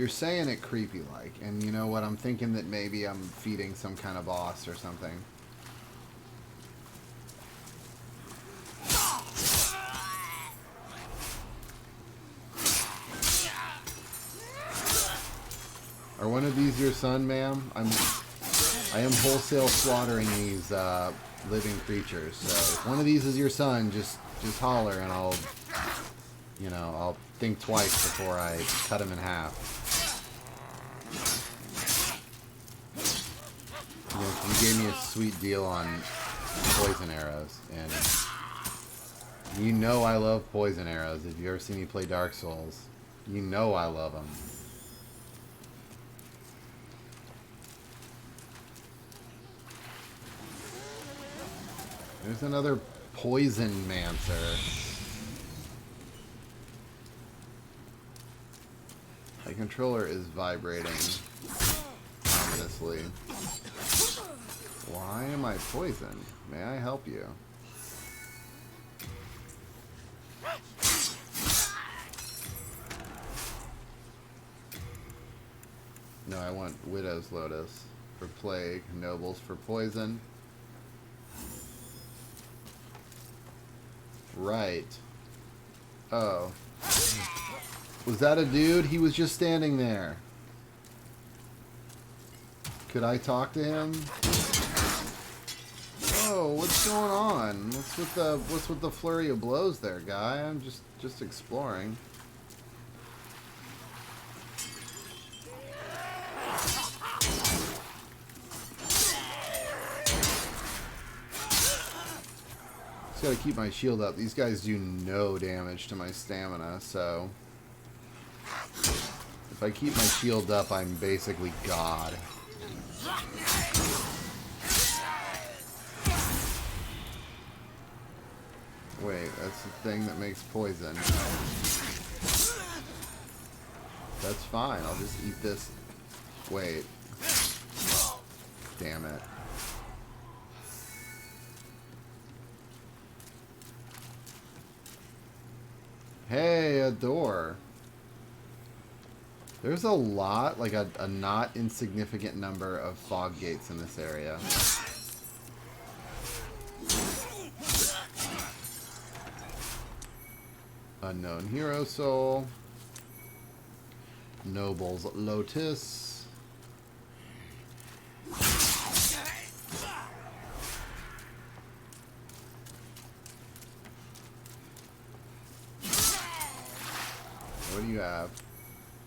saying it creepy like, and you know what? I'm thinking that maybe I'm feeding some kind of boss or something. Are one of these your son, ma'am? I am wholesale slaughtering these living creatures. So if one of these is your son, just holler and I'll, you know, I'll think twice before I cut him in half. You know, you gave me a sweet deal on poison arrows, and you know I love poison arrows. If you ever seen me play Dark Souls, you know I love them. There's another poison mancer. My controller is vibrating ominously. Why am I poisoned? May I help you? No, I want Widow's Lotus for plague, Nobles for poison. Right. Oh. Was that a dude? He was just standing there. Could I talk to him? Oh, what's going on? What's with the flurry of blows there, guy? I'm just exploring. Just gotta keep my shield up. These guys do no damage to my stamina, so if I keep my shield up, I'm basically God. Wait, that's the thing that makes poison. That's fine, I'll just eat this. Wait. Damn it. Hey, a door. There's a lot, like a not insignificant number of fog gates in this area. Unknown hero soul. Noble's Lotus. What do you have?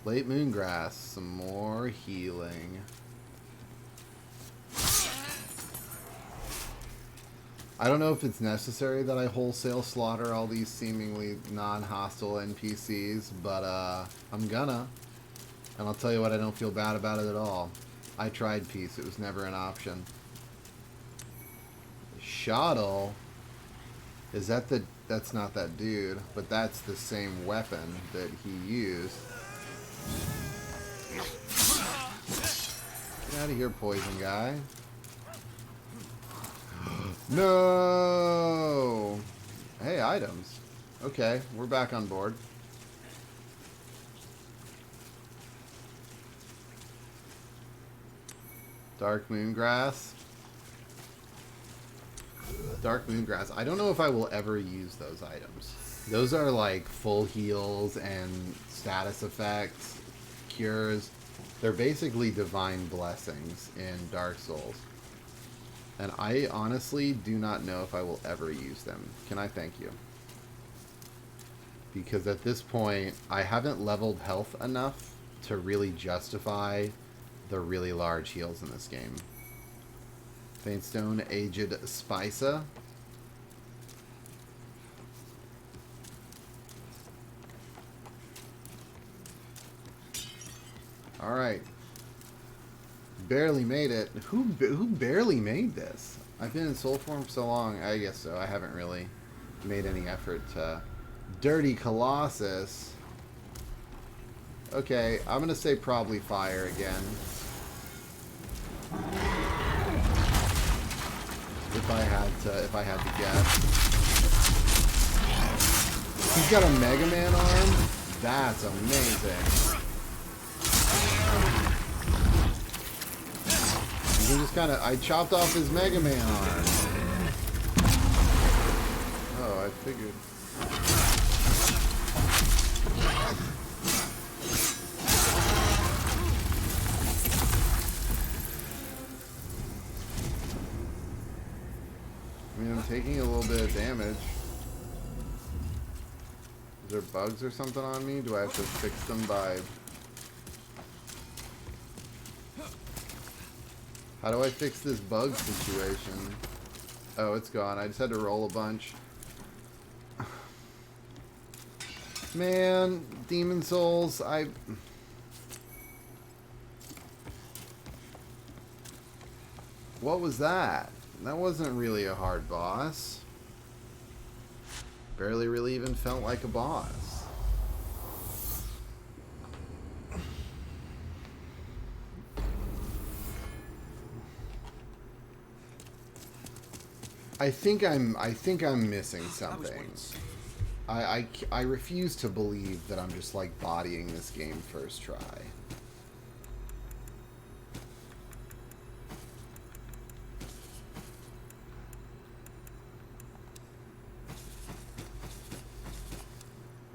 Late Moongrass. Some more healing. I don't know if it's necessary that I wholesale slaughter all these seemingly non-hostile NPCs, but I'm gonna. And I'll tell you what, I don't feel bad about it at all. I tried peace. It was never an option. Shottle? Is that the... That's not that dude, but that's the same weapon that he used. Get out of here, poison guy. No! Hey, items. Okay, we're back on board. Dark Moongrass. Dark Moongrass. I don't know if I will ever use those items. Those are like full heals and status effects, cures. They're basically divine blessings in Dark Souls. And I honestly do not know if I will ever use them. Can I thank you? Because at this point, I haven't leveled health enough to really justify the really large heals in this game. Faintstone, Aged Spisa. Alright. Barely made it. Who barely made this? I've been in soul form for so long. I guess so. I haven't really made any effort to... Dirty Colossus. Okay, I'm gonna say probably fire again. If I had to guess. He's got a Mega Man arm? That's amazing. You can just kinda... I chopped off his Mega Man arm. Oh, I figured. I mean, I'm taking a little bit of damage. Is there bugs or something on me? Do I have to fix them by... How do I fix this bug situation? Oh, it's gone. I just had to roll a bunch. Man, Demon Souls, What was that? That wasn't really a hard boss. Barely really even felt like a boss. I think I'm missing something. I refuse to believe that I'm just like bodying this game first try.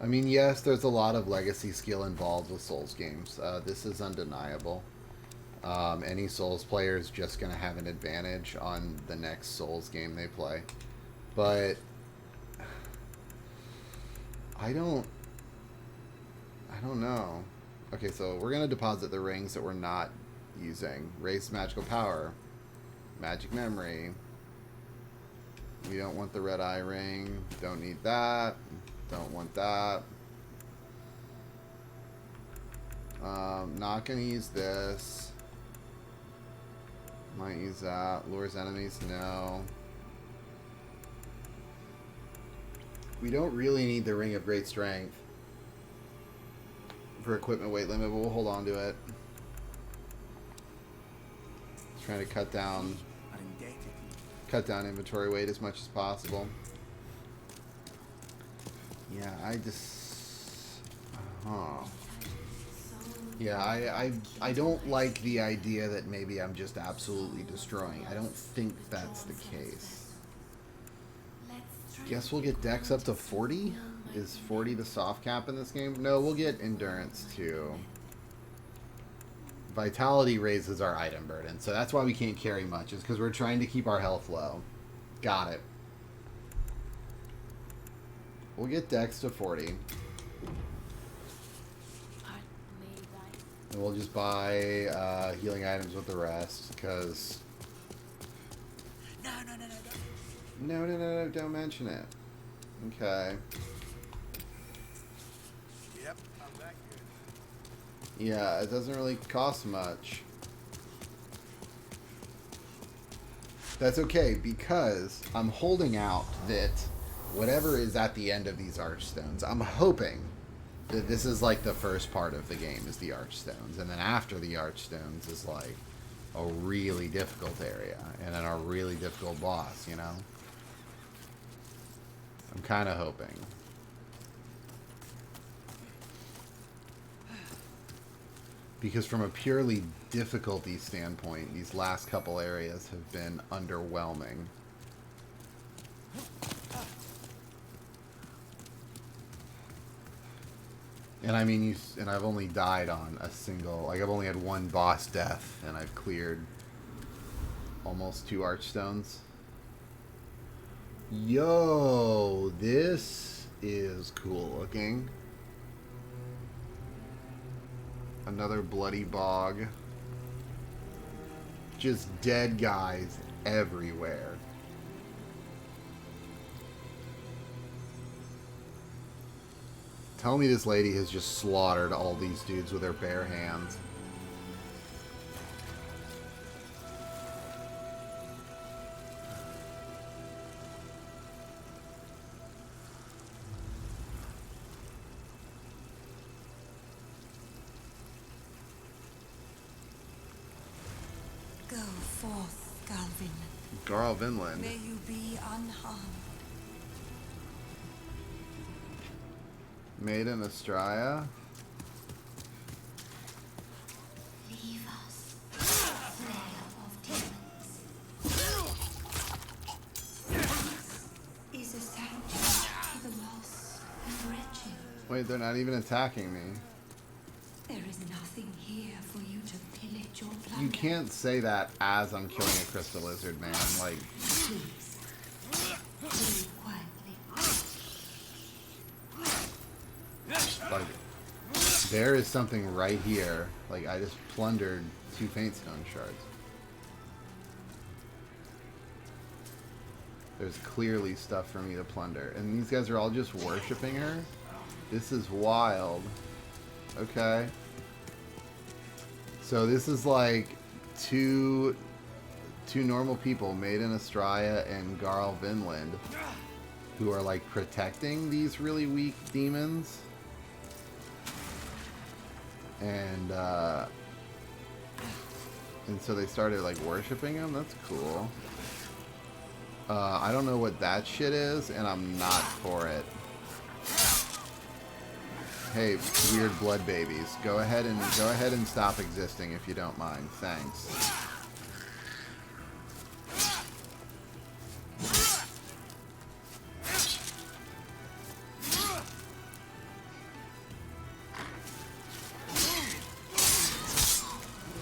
I mean, yes, there's a lot of legacy skill involved with Souls games. This is undeniable. Any Souls player is just going to have an advantage on the next Souls game they play. But I don't know. Okay, so we're going to deposit the rings that we're not using. Raise magical power. Magic memory. We don't want the red eye ring. Don't need that. Don't want that. Not gonna use this. Might use that. Lures enemies, no. We don't really need the Ring of Great Strength for equipment weight limit, but we'll hold on to it. Just trying to cut down inventory weight as much as possible. Yeah, I just... Yeah, I don't like the idea that maybe I'm just absolutely destroying. I don't think that's the case. Guess we'll get Dex up to 40? Is 40 the soft cap in this game? No, we'll get Endurance too. Vitality raises our item burden, so that's why we can't carry much, is because we're trying to keep our health low. Got it. We'll get Dex to 40. And we'll just buy healing items with the rest, because... No, don't mention it. Okay. Yep, I'm that good. Yeah, it doesn't really cost much. That's okay, because I'm holding out that whatever is at the end of these Archstones, I'm hoping that this is like the first part of the game is the Archstones, and then after the Archstones is like a really difficult area, and then a really difficult boss, you know? I'm kind of hoping. Because from a purely difficulty standpoint, these last couple areas have been underwhelming. And I mean, and I've only died on a single, like I've only had one boss death, and I've cleared almost 2 archstones. Yo, this is cool looking. Another bloody bog. Just dead guys everywhere. Tell me this lady has just slaughtered all these dudes with her bare hands. Go forth, Galvin. Garl Vinland. May you be unharmed. Maiden Estraya. Leave us, slayer of demons. Is a sanctuary to the lost and wretched. Wait, they're not even attacking me. There is nothing here for you to pillage your planet. You can't say that as I'm killing a crystal lizard, man. Like, Please, leave quietly. there is something right here. Like, I just plundered 2 Faintstone shards. There's clearly stuff for me to plunder. And these guys are all just worshipping her? This is wild. Okay. So this is like two normal people, Maiden Estraya and Garl Vinland, who are like protecting these really weak demons. And so they started like worshipping him. That's cool. I don't know what that shit is, and I'm not for it. Hey, weird blood babies, go ahead and stop existing if you don't mind. Thanks.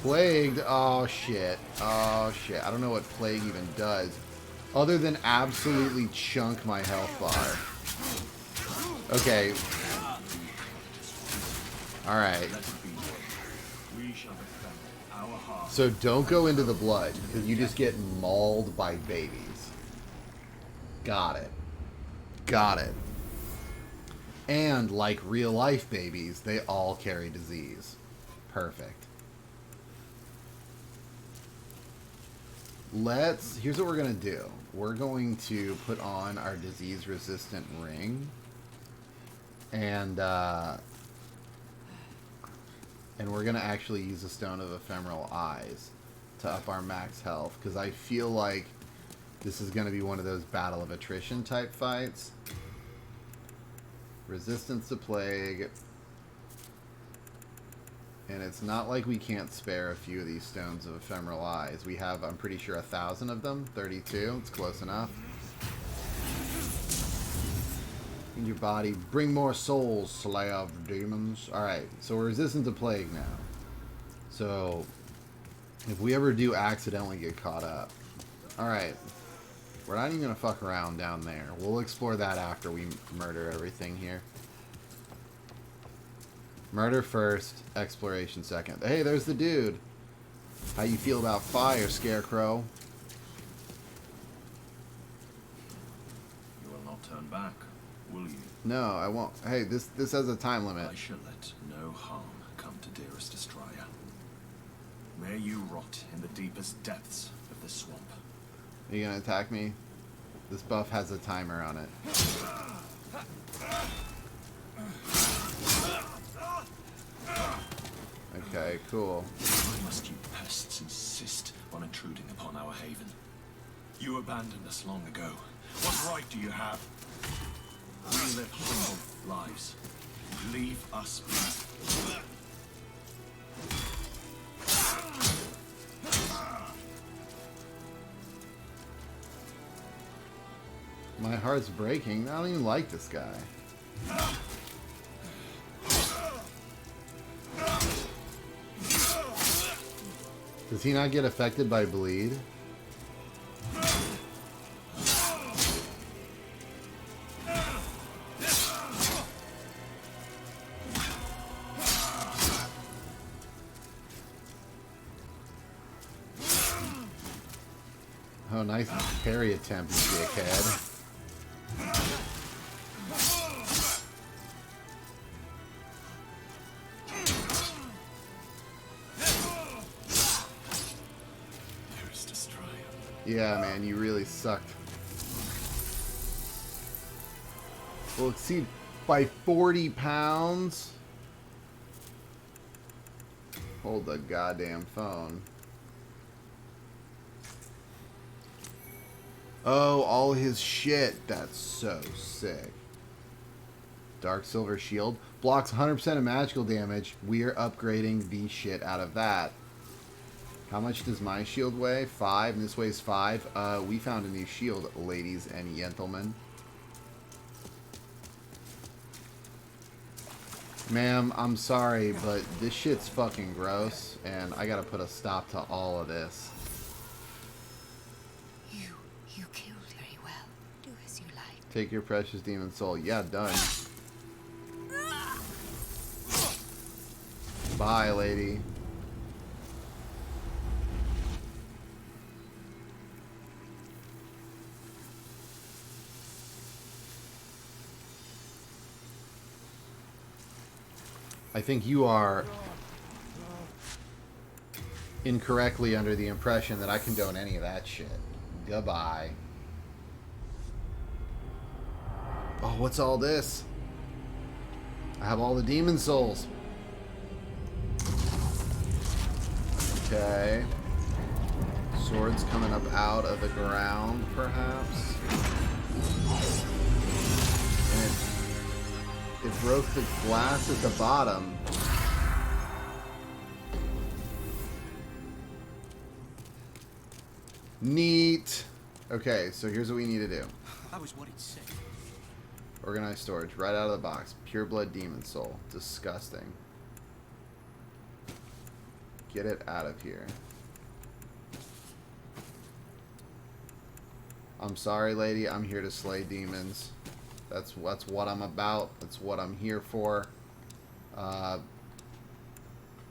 Plagued? Oh shit. Oh shit. I don't know what plague even does, other than absolutely chunk my health bar. Okay. Alright. So don't go into the blood, because you just get mauled by babies. Got it. Got it. And like real life babies, they all carry disease. Perfect. Here's what we're going to do. We're going to put on our disease resistant ring. And we're going to actually use a Stone of Ephemeral Eyes to up our max health, because I feel like this is going to be one of those battle of attrition type fights. Resistance to plague. And it's not like we can't spare a few of these Stones of Ephemeral Eyes. We have, I'm pretty sure, 1,000 of them. 32. It's close enough. In your body. Bring more souls, Slayer of Demons. Alright, so we're resistant to plague now. So, if we ever do accidentally get caught up. Alright. We're not even going to fuck around down there. We'll explore that after we murder everything here. Murder first, exploration second. Hey, there's the dude. How you feel about fire, Scarecrow? You will not turn back, will you? No, I won't. Hey, this has a time limit. I shall let no harm come to dearest Estraya. May you rot in the deepest depths of this swamp. Are you gonna attack me? This buff has a timer on it. Okay, cool. Why must you pests insist on intruding upon our haven? You abandoned us long ago. What right do you have? We live humble lives. Leave us be. My heart's breaking. I don't even like this guy. Does he not get affected by bleed? Oh, nice parry attempt, you dickhead. Yeah, man, you really sucked. Will exceed by 40 pounds. Hold the goddamn phone. Oh, all his shit. That's so sick. Dark Silver Shield. Blocks 100% of magical damage. We are upgrading the shit out of that. How much does my shield weigh? 5, and this weighs 5. We found a new shield, ladies and gentlemen. Ma'am, I'm sorry, but this shit's fucking gross, and I gotta put a stop to all of this. You killed very well. Do as you like. Take your precious demon soul. Yeah, done. Bye, lady. I think you are incorrectly under the impression that I condone any of that shit. Goodbye. Oh, what's all this? I have all the demon souls. Okay. Swords coming up out of the ground, perhaps. And it broke the glass at the bottom. Neat. Okay, so here's what we need to do. I was worried sick. Organized storage, right out of the box. Pure blood demon soul. Disgusting. Get it out of here. I'm sorry, lady. I'm here to slay demons. That's what I'm about. That's what I'm here for.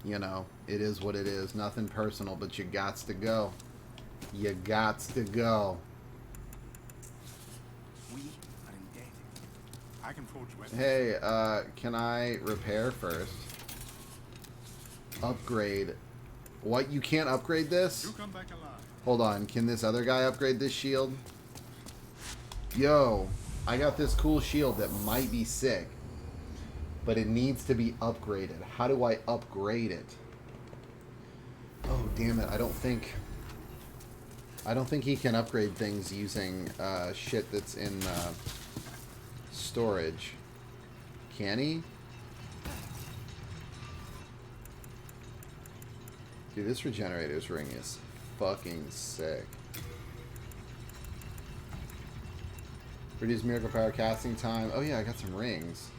You know, it is what it is. Nothing personal, but you gots to go. You gots to go. We are in debt. I can forge weapons. Hey, can I repair first? Upgrade. What? You can't upgrade this? You come back alive. Hold on. Can this other guy upgrade this shield? Yo, I got this cool shield that might be sick, but it needs to be upgraded. How do I upgrade it? Oh, damn it. I don't think he can upgrade things using shit that's in storage. Can he? Dude, this regenerator's ring is fucking sick. Reduce miracle power casting time. Oh yeah, I got some rings.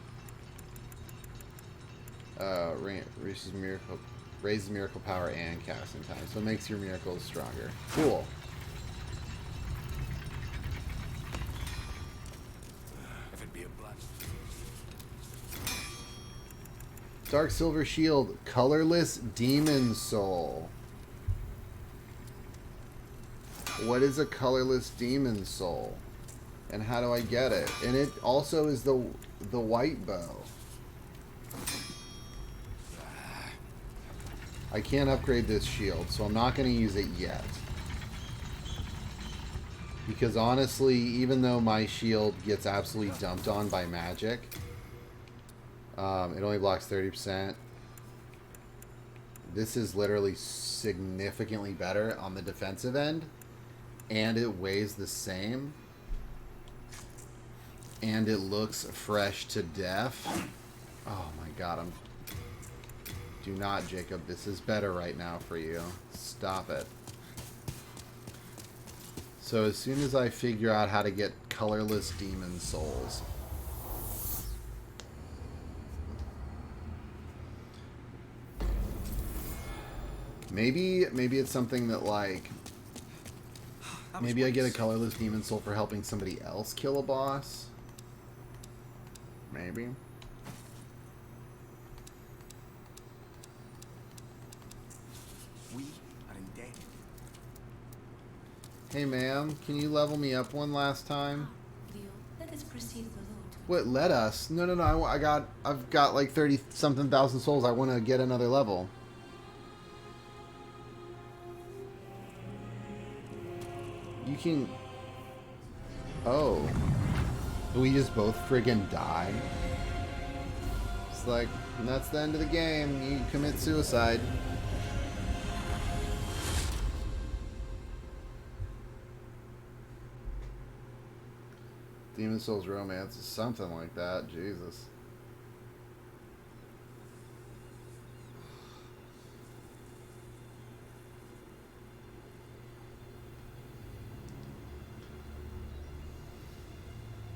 Raises miracle power and casting time, so it makes your miracles stronger. Cool. If it be a blood. Dark Silver Shield, colorless demon soul. What is a colorless demon soul? And how do I get it? And it also is the white bow. I can't upgrade this shield, so I'm not going to use it yet. Because honestly, even though my shield gets absolutely dumped on by magic, it only blocks 30%. This is literally significantly better on the defensive end, and it weighs the same. And it looks fresh to death. Oh my god, do not, Jacob. This is better right now for you. Stop it. So as soon as I figure out how to get colorless demon souls, maybe it's something that like maybe I get a colorless demon soul for helping somebody else kill a boss. Maybe. We are indebted. Hey ma'am, can you level me up one last time? Leo, let us proceed the road. What, let us? No, I've got like 30 something thousand souls. I want to get another level. You can... Oh. We just both friggin' die? It's like, that's the end of the game. You commit suicide. Demon Souls Romance is something like that. Jesus.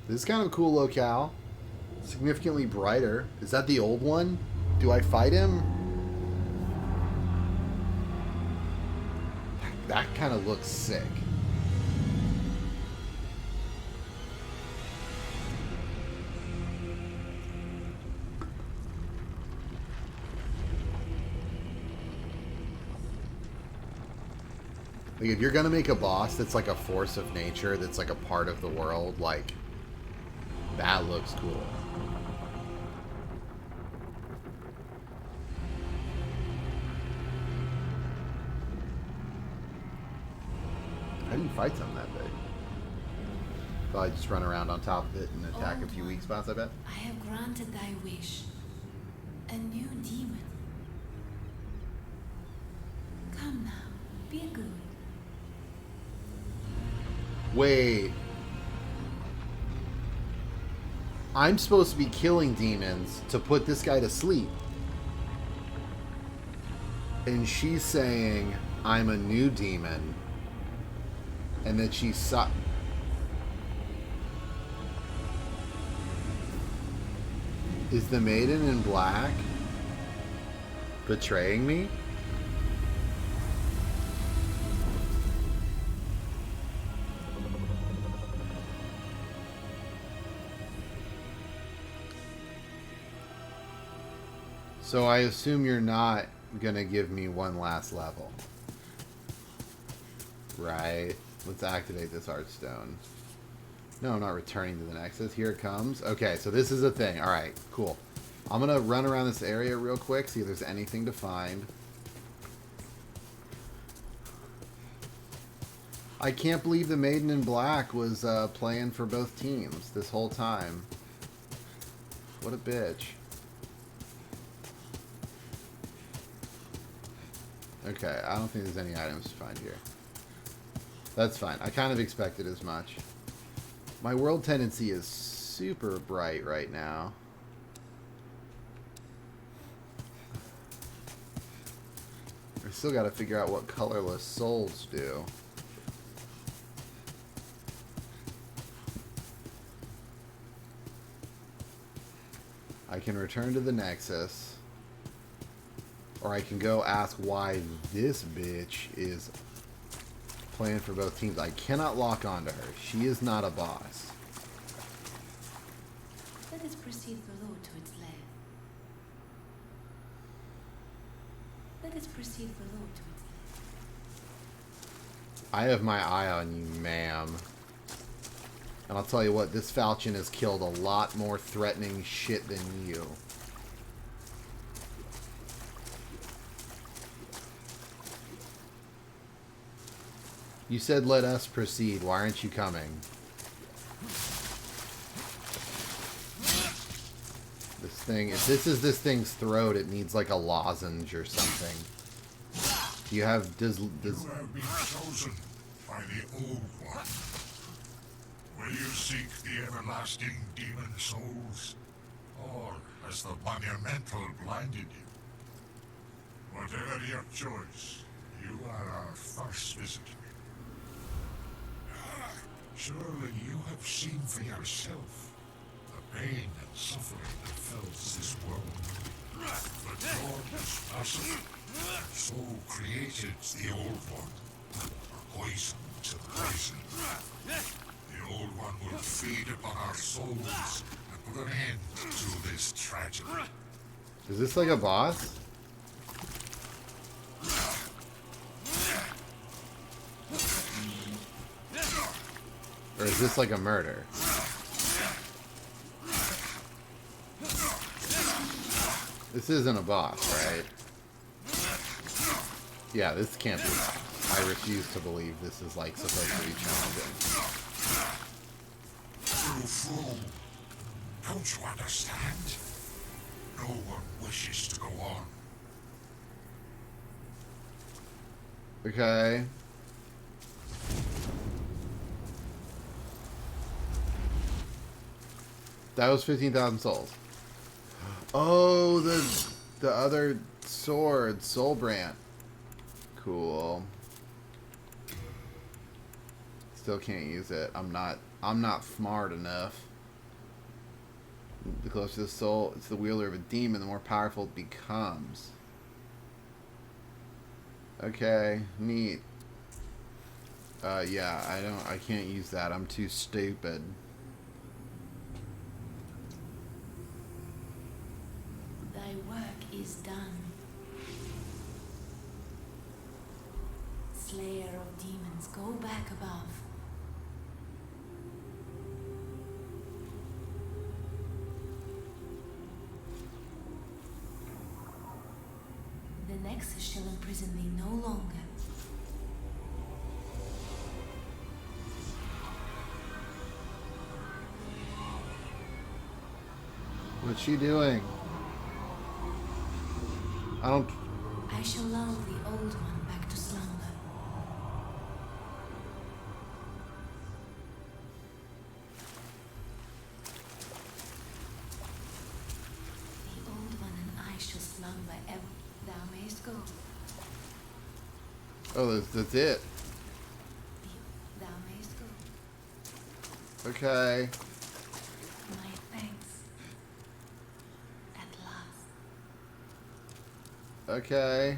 This is kind of a cool locale. Significantly brighter. Is that the old one? Do I fight him? That kind of looks sick. Like, if you're gonna make a boss that's like a force of nature, that's like a part of the world, like, that looks cool. How do you fight something that big? Probably just run around on top of it and attack a few weak spots, I bet. I have granted thy wish. A new demon. Come now, be good. Wait. I'm supposed to be killing demons to put this guy to sleep. And she's saying I'm a new demon. And that she's Is the maiden in black betraying me? So I assume you're not gonna give me one last level. Right. Let's activate this Heartstone. No, I'm not returning to the Nexus. Here it comes. Okay, so this is a thing. Alright, cool. I'm gonna run around this area real quick, see if there's anything to find. I can't believe the Maiden in Black was playing for both teams this whole time. What a bitch. Okay, I don't think there's any items to find here. That's fine. I kind of expected as much. My world tendency is super bright right now. I still got to figure out what colorless souls do. I can return to the Nexus. Or I can go ask why this bitch is playing for both teams. I cannot lock onto her. She is not a boss. Let us proceed the road to its lair. Let us proceed the road to its lair. I have my eye on you, ma'am. And I'll tell you what, this falchion has killed a lot more threatening shit than you. You said let us proceed. Why aren't you coming? This thing, if this is this thing's throat, it needs like a lozenge or something. Do you have, does... You have been chosen by the Old One. Will you seek the everlasting demon souls? Or has the monumental blinded you? Whatever your choice, you are our first visitor. Surely you have seen for yourself the pain and suffering that fills this world. The dawn is passing. So created the Old One. A poison to the poison. The Old One will feed upon our souls and put an end to this tragedy. Is this like a boss? Or is this like a murder? This isn't a boss, right? Yeah, this can't be a boss. I refuse to believe this is like supposed to be challenging. You fool! Don't you understand? No one wishes to go on. Okay. That was 15,000 souls. Oh, the other sword, Soulbrand. Cool. Still can't use it. I'm not smart enough. The closer the soul, it's the wielder of a demon, the more powerful it becomes. Okay, neat. Yeah, I can't use that. I'm too stupid. Thy work is done. Slayer of demons, go back above. The Nexus shall imprison thee no longer. What's she doing? I don't... I shall lull the old one back to slumber. The old one and I shall slumber ever. Thou mayst go. Oh, that's it. Thou mayst go. Okay. My thanks. At last. Okay.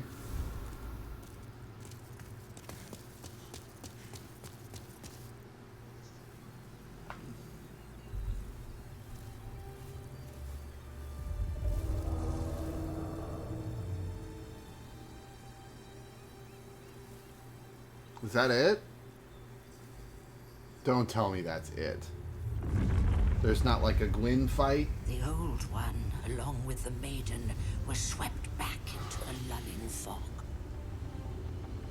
Is that it? Don't tell me that's it. There's not like a Gwyn fight? The Old One, along with the Maiden, were swept back into the lulling fog.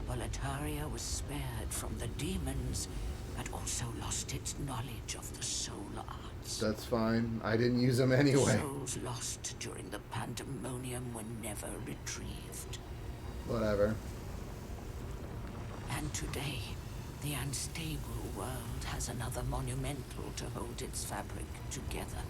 Volataria was spared from the demons, but also lost its knowledge of the soul arts. That's fine. I didn't use them anyway. Souls lost during the pandemonium were never retrieved. Whatever. And today, the unstable world has another monumental to hold its fabric together.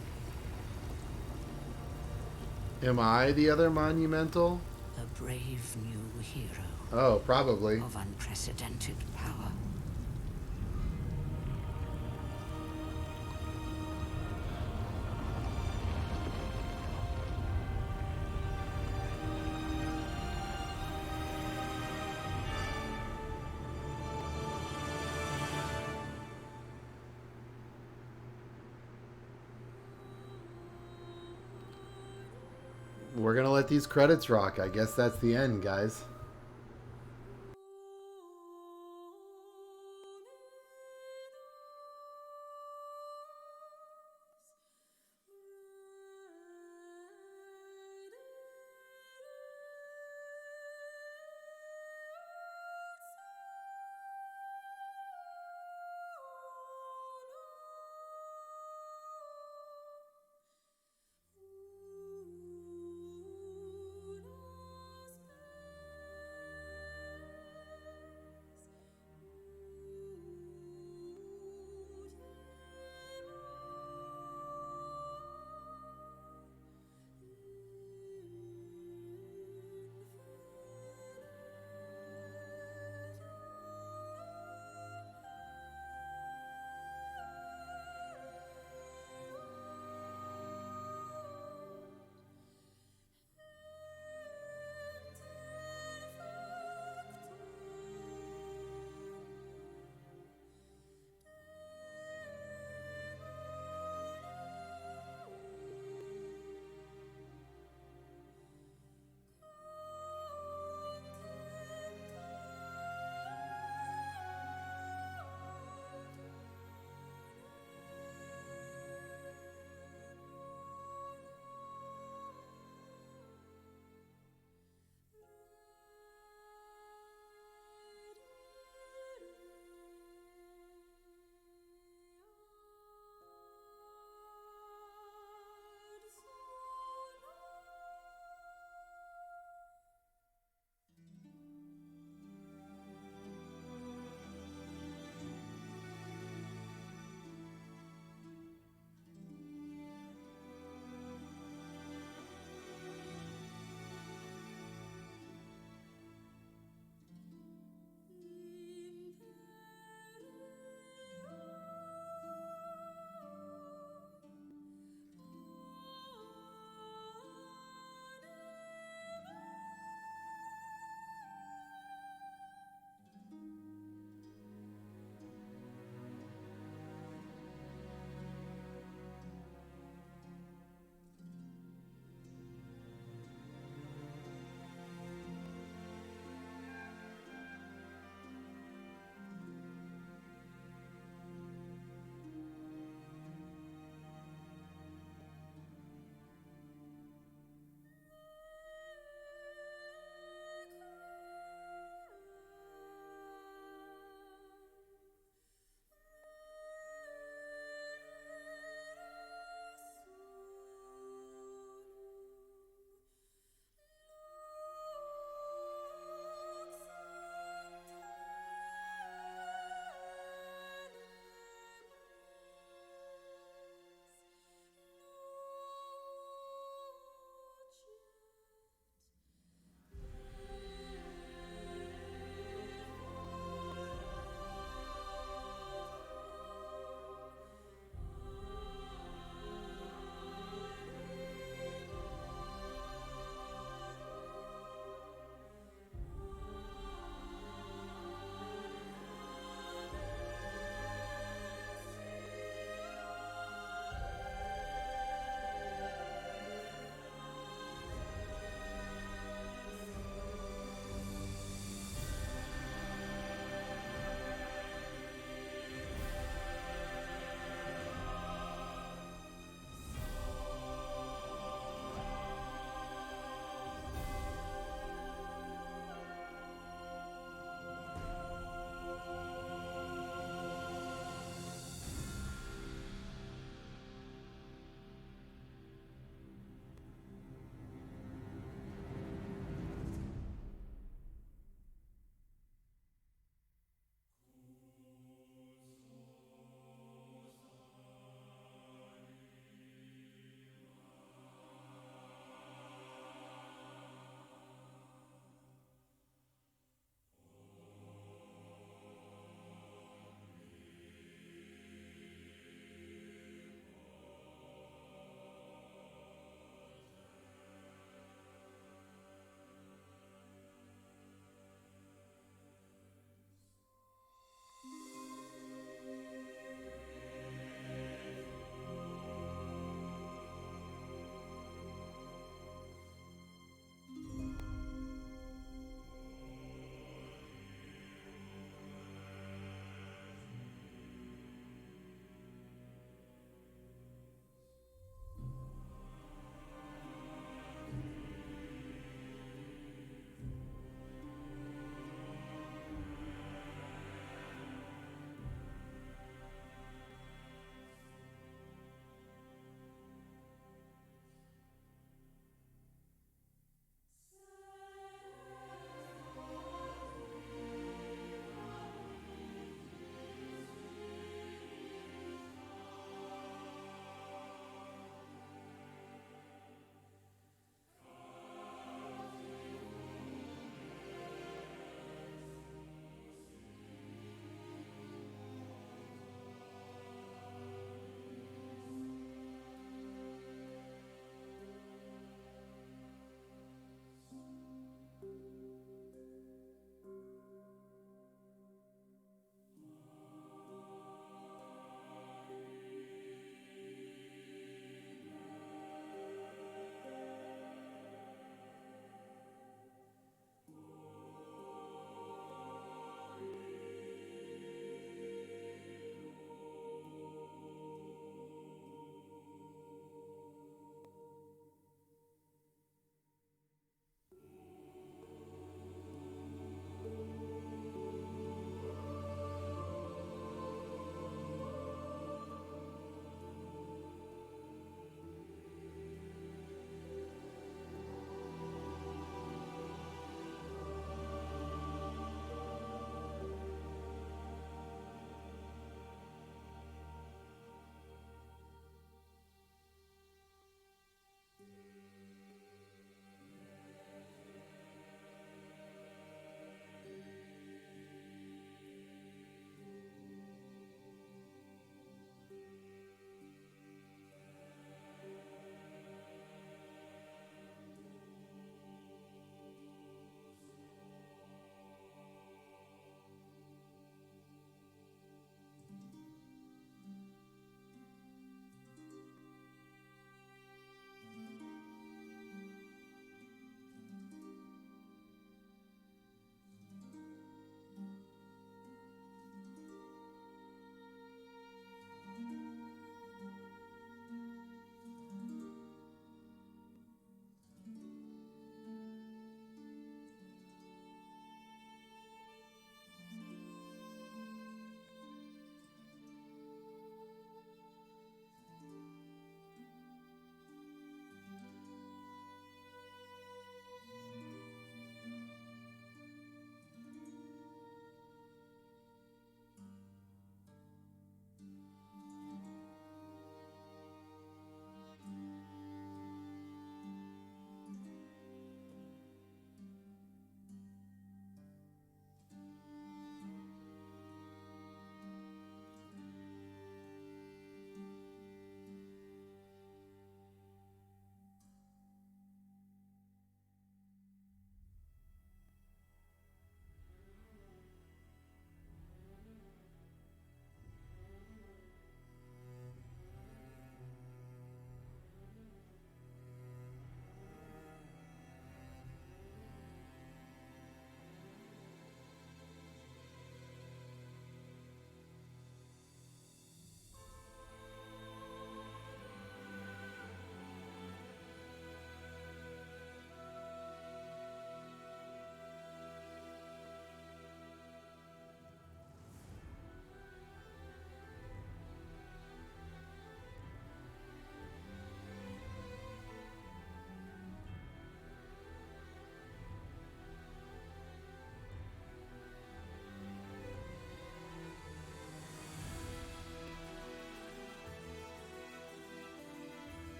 Am I the other monumental? A brave new hero Oh, probably. of unprecedented power. We're gonna let these credits rock. I guess that's the end, guys.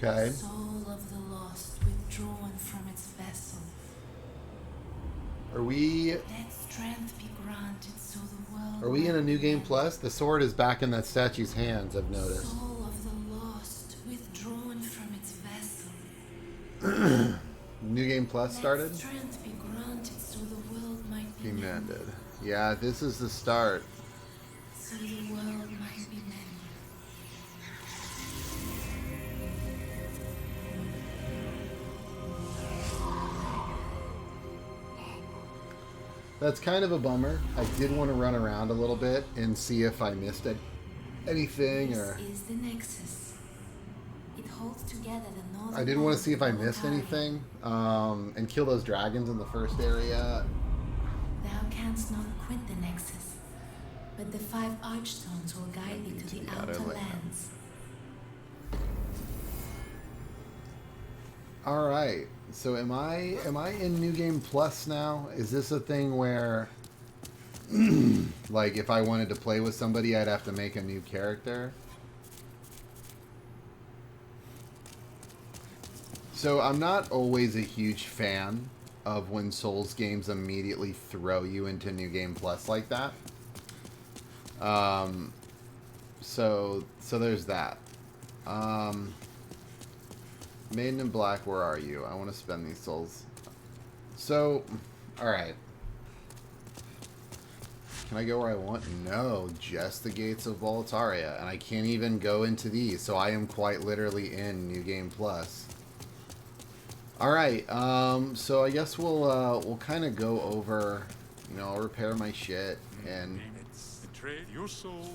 Okay. Soul of the lost withdrawn from its vessel. Are we Let strength be granted so the world. are we in a might new be game mended. plus? The sword is back in that statue's hands, I've noticed. Soul of the lost withdrawn from its vessel. New game plus started? Let strength be granted so the world might be Be mended. mended. Yeah, this is the start. So the world might be mended. That's kind of a bummer. I did want to run around a little bit and see if I missed anything, or This is the Nexus. It holds together the northern. I did want to see if I part of missed Voltaria. anything, and kill those dragons in the first area. Thou canst not quit the Nexus, but the 5 archstones will guide thee to the the outer outer land. lands. All right. So am I in New Game Plus now? Is this a thing where like if I wanted to play with somebody I'd have to make a new character? So I'm not always a huge fan of when Souls games immediately throw you into New Game Plus like that. So there's that. Maiden in Black, where are you? I want to spend these souls. So, alright. Can I go where I want? No, just the gates of Voltaria. And I can't even go into these, so I am quite literally in New Game Plus. Alright, so I guess we'll kind of go over, you know, I'll repair my shit, and Betrayed your soul.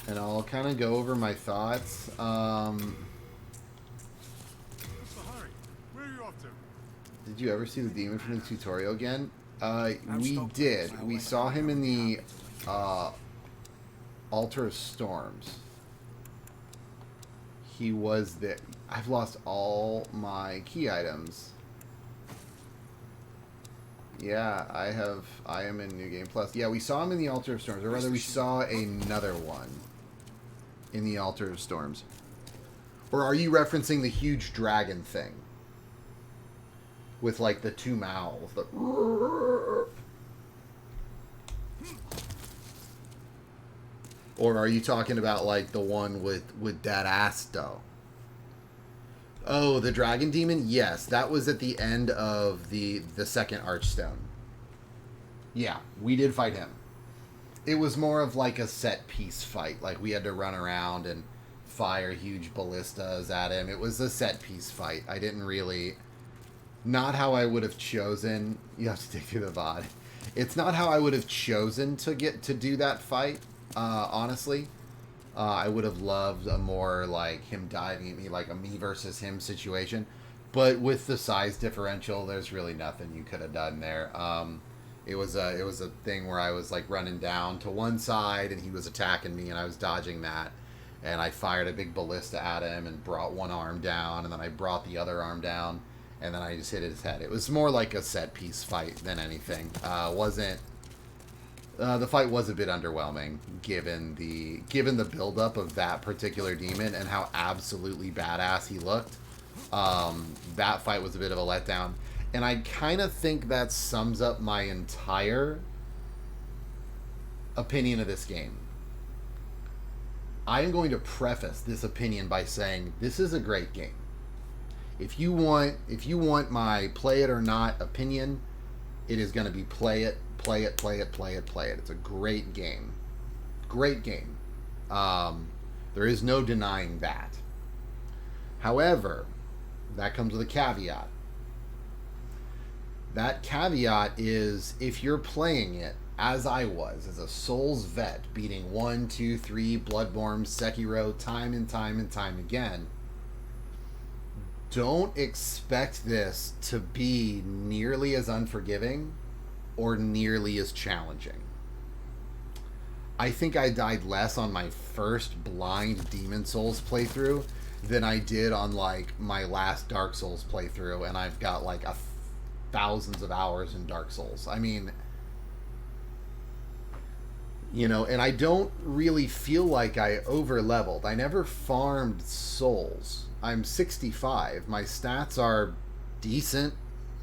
I'll kind of go over my thoughts. What's the hurry? Where are you off to? Did you ever see the demon from the tutorial again? We did. We saw him in the Altar of Storms. He was there. I've lost all my key items. Yeah, I am in New Game Plus. Yeah, we saw him in the Altar of Storms, or rather we saw another one in the Altar of Storms. Or are you referencing the huge dragon thing? With like the 2 mouths. Or are you talking about like the one with that ass though? Oh, the dragon demon? Yes, that was at the end of the second Archstone. Yeah, we did fight him. It was more of like a set piece fight. Like we had to run around and fire huge ballistas at him. It was a set piece fight. I didn't really... Not how I would have chosen... You have to dig through the VOD. It's not how I would have chosen to do that fight, honestly. I would have loved a more like him diving at me, like a me versus him situation. But with the size differential, there's really nothing you could have done there. It was a thing where I was like running down to one side and he was attacking me and I was dodging that. And I fired a big ballista at him and brought one arm down, and then I brought the other arm down, and then I just hit his head. It was more like a set piece fight than anything. The fight was a bit underwhelming given the buildup of that particular demon and how absolutely badass he looked. That fight was a bit of a letdown, and I kind of think that sums up my entire opinion of this game. I am going to preface this opinion by saying this is a great game. If you want my play it or not opinion, it is going to be play it. It's a great game. Great game. There is no denying that. However, that comes with a caveat. That caveat is if you're playing it as I was, as a Souls vet, beating 1, 2, 3, Bloodborne, Sekiro, time and time again, don't expect this to be nearly as unforgiving or nearly as challenging. I think I died less on my first blind Demon Souls playthrough than I did on like my last Dark Souls playthrough, and I've got like thousands of hours in Dark Souls. I mean, You know, and I don't really feel like I over leveled. I never farmed souls. I'm 65. My stats are decent.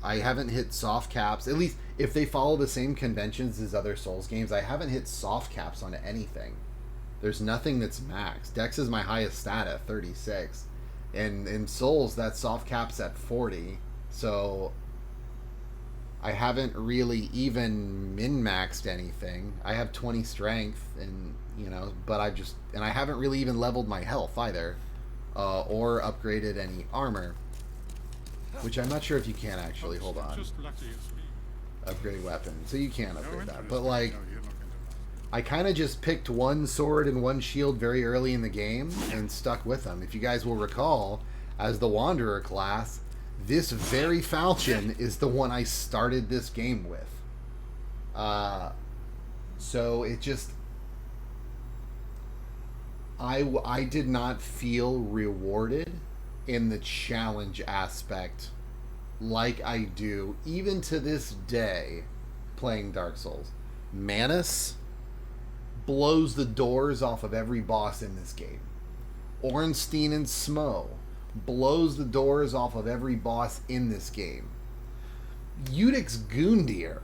I haven't hit soft caps. At least if they follow the same conventions as other Souls games, I haven't hit soft caps on anything. There's nothing that's max. Dex is my highest stat at 36. And in Souls, that soft cap's at 40. So I haven't really even min-maxed anything. I have 20 strength, and you know, but I haven't really even leveled my health either, or upgraded any armor, which I'm not sure if you can actually. Hold on. Just lucky it's me. Upgrade weapon, so you can upgrade that. Interesting. But like, No, you're not into I kind of just picked one sword and one shield very early in the game and stuck with them. If you guys will recall, as the Wanderer class, this very falchion is the one I started this game with. So it just... I did not feel rewarded in the challenge aspect like I do, even to this day, playing Dark Souls. Manus blows the doors off of every boss in this game. Ornstein and Smo blows the doors off of every boss in this game. Udix Gundyr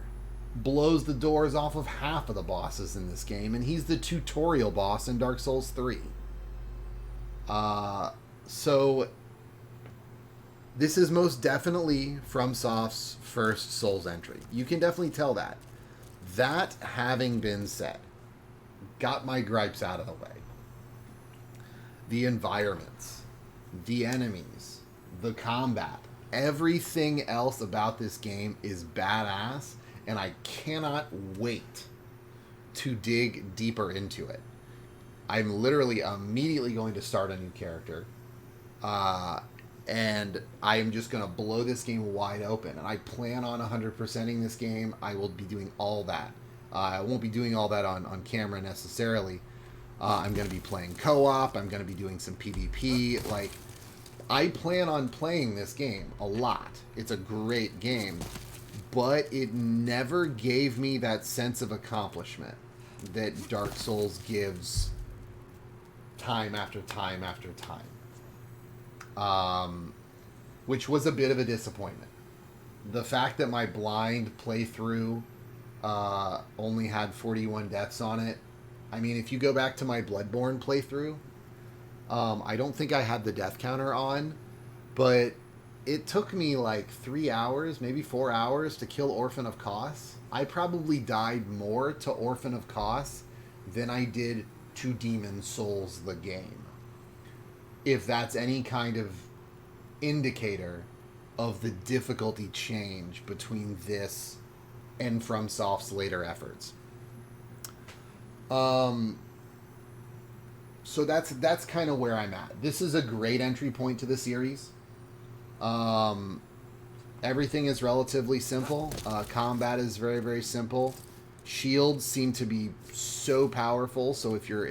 blows the doors off of half of the bosses in this game, and he's the tutorial boss in Dark Souls 3. So this is most definitely FromSoft's first Souls entry. You can definitely tell that. That having been said, got my gripes out of the way. The environments, the enemies, the combat, everything else about this game is badass, and I cannot wait to dig deeper into it. I'm literally immediately going to start a new character, and I am just going to blow this game wide open, and I plan on 100%ing this game. I will be doing all that. I won't be doing all that on camera necessarily. I'm going to be playing co-op. I'm going to be doing some PvP. Like, I plan on playing this game a lot. It's a great game, but it never gave me that sense of accomplishment that Dark Souls gives time after time after time. Which was a bit of a disappointment. The fact that my blind playthrough only had 41 deaths on it. I mean, if you go back to my Bloodborne playthrough, I don't think I had the death counter on, but it took me like 3 hours, maybe 4 hours to kill Orphan of Kos. I probably died more to Orphan of Kos than I did to Demon Souls the game. If that's any kind of indicator of the difficulty change between this and FromSoft's later efforts. So that's kind of where I'm at. This is a great entry point to the series. Everything is relatively simple. Combat is very, very simple. Shields seem to be so powerful. So if you're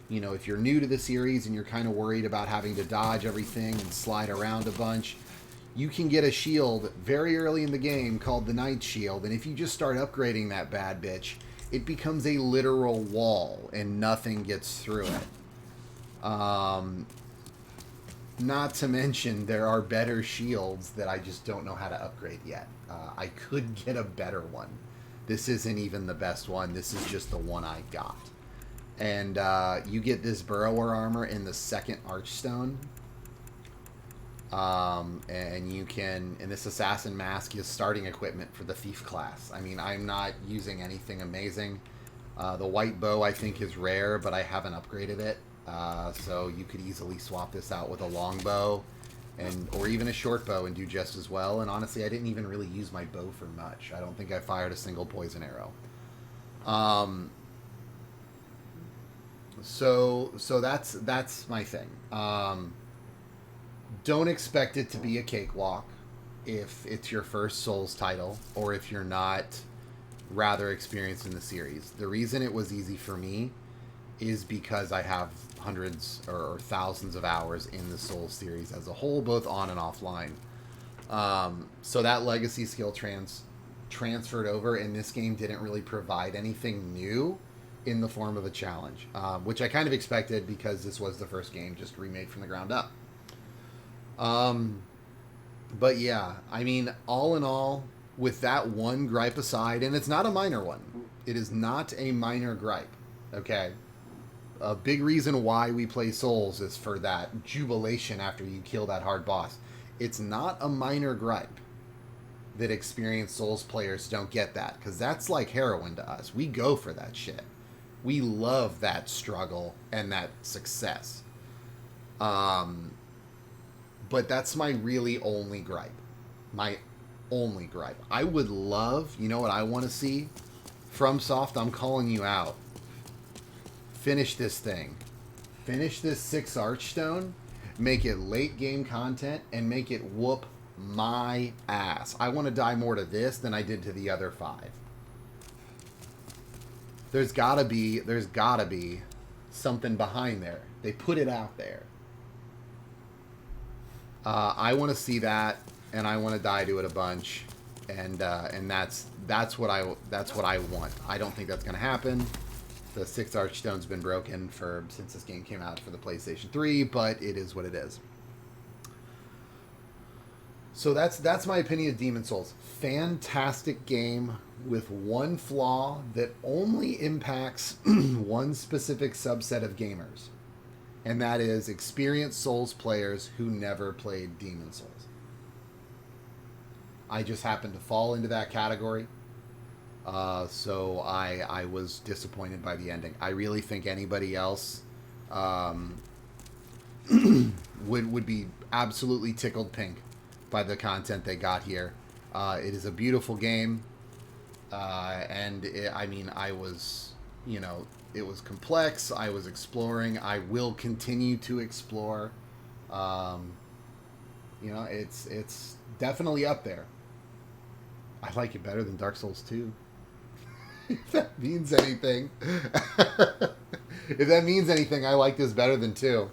new to the series and you're kind of worried about having to dodge everything and slide around a bunch, you can get a shield very early in the game called the Night Shield, and if you just start upgrading that bad bitch, it becomes a literal wall and nothing gets through it. Not to mention, there are better shields that I just don't know how to upgrade yet. I could get a better one. This isn't even the best one. This is just the one I got. And you get this Burrower armor in the second Archstone. And you can... And this Assassin Mask is starting equipment for the Thief class. I mean, I'm not using anything amazing. The White Bow, I think, is rare, but I haven't upgraded it. So you could easily swap this out with a long bow, or even a short bow and do just as well. And honestly, I didn't even really use my bow for much. I don't think I fired a single poison arrow. So that's my thing. Don't expect it to be a cakewalk if it's your first Souls title, or if you're not rather experienced in the series. The reason it was easy for me is because I have hundreds or thousands of hours in the Souls series as a whole, both on and offline. So that legacy skill transferred over, and this game didn't really provide anything new in the form of a challenge, which I kind of expected because this was the first game just remade from the ground up. But yeah, I mean, all in all, with that one gripe aside, and it's not a minor one, it is not a minor gripe, okay? A big reason why we play Souls is for that jubilation after you kill that hard boss. It's not a minor gripe that experienced Souls players don't get that, because that's like heroin to us. We go for that shit. We love that struggle and that success. But that's my really only gripe. My only gripe. I would love, you know what I want to see? FromSoft, I'm calling you out. Finish this thing. Finish this 6 Archstone. Make it late game content and make it whoop my ass. I want to die more to this than I did to the other 5. There's gotta be something behind there. They put it out there. I want to see that, and I want to die to it a bunch, and that's what I want. I don't think that's gonna happen. The 6 Archstone's been broken since this game came out for the PlayStation 3, but it is what it is. So that's my opinion of Demon Souls. Fantastic game with one flaw that only impacts one specific subset of gamers. And that is experienced Souls players who never played Demon Souls. I just happened to fall into that category. So I was disappointed by the ending. I really think anybody else would be absolutely tickled pink by the content they got here. It is a beautiful game. And I was, it was complex. I was exploring. I will continue to explore. It's definitely up there. I like it better than Dark Souls 2. If that means anything. If that means anything, I like this better than 2.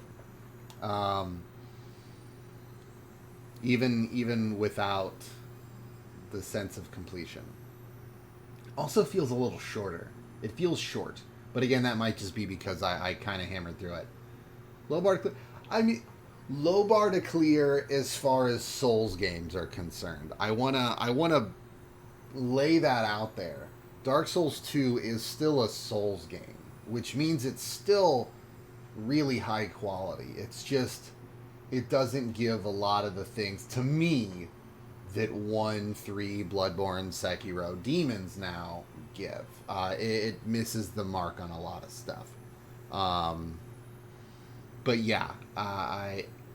Even without the sense of completion. Also feels a little shorter. It feels short. But again, that might just be because I kind of hammered through it. Low bar to clear as far as Souls games are concerned. I wanna lay that out there. Dark Souls 2 is still a Souls game, which means it's still really high quality. It's just, it doesn't give a lot of the things, to me, that 1, 3, Bloodborne, Sekiro, Demons now give. It misses the mark on a lot of stuff. But yeah,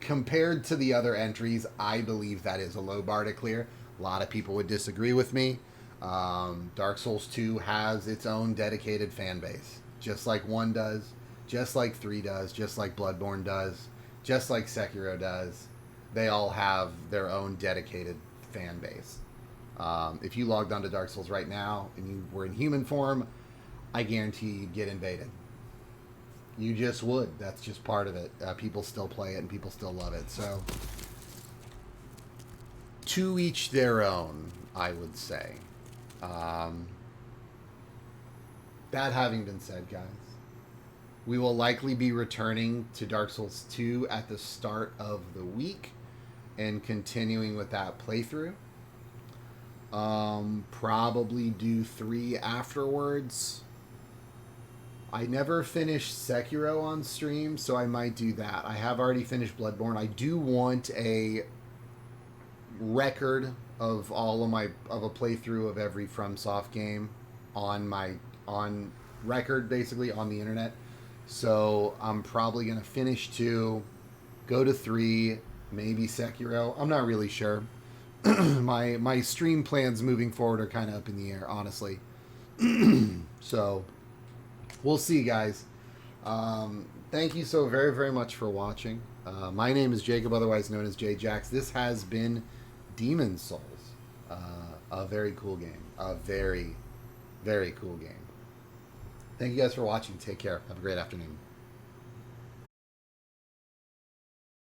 compared to the other entries, I believe that is a low bar to clear. A lot of people would disagree with me. Dark Souls 2 has its own dedicated fan base, just like 1 does, just like 3 does, just like Bloodborne does, just like Sekiro does. They all have their own dedicated fan base. If you logged onto Dark Souls right now and you were in human form, I guarantee you'd get invaded. You just would. That's just part of it. People still play it and people still love it. So, to each their own, I would say. That having been said, guys, we will likely be returning to Dark Souls 2 at the start of the week and continuing with that playthrough. Probably do 3 afterwards. I never finished Sekiro on stream, so I might do that. I have already finished Bloodborne. I do want a record of all of a playthrough of every FromSoft game on record, basically on the internet. So I'm probably gonna finish 2, go to 3, maybe Sekiro. I'm not really sure. my stream plans moving forward are kind of up in the air, honestly. So we'll see, guys. Thank you so very, very much for watching. My name is Jacob, otherwise known as JayJax. This has been Demon Souls. A very cool game. A very, very cool game. Thank you guys for watching. Take care. Have a great afternoon.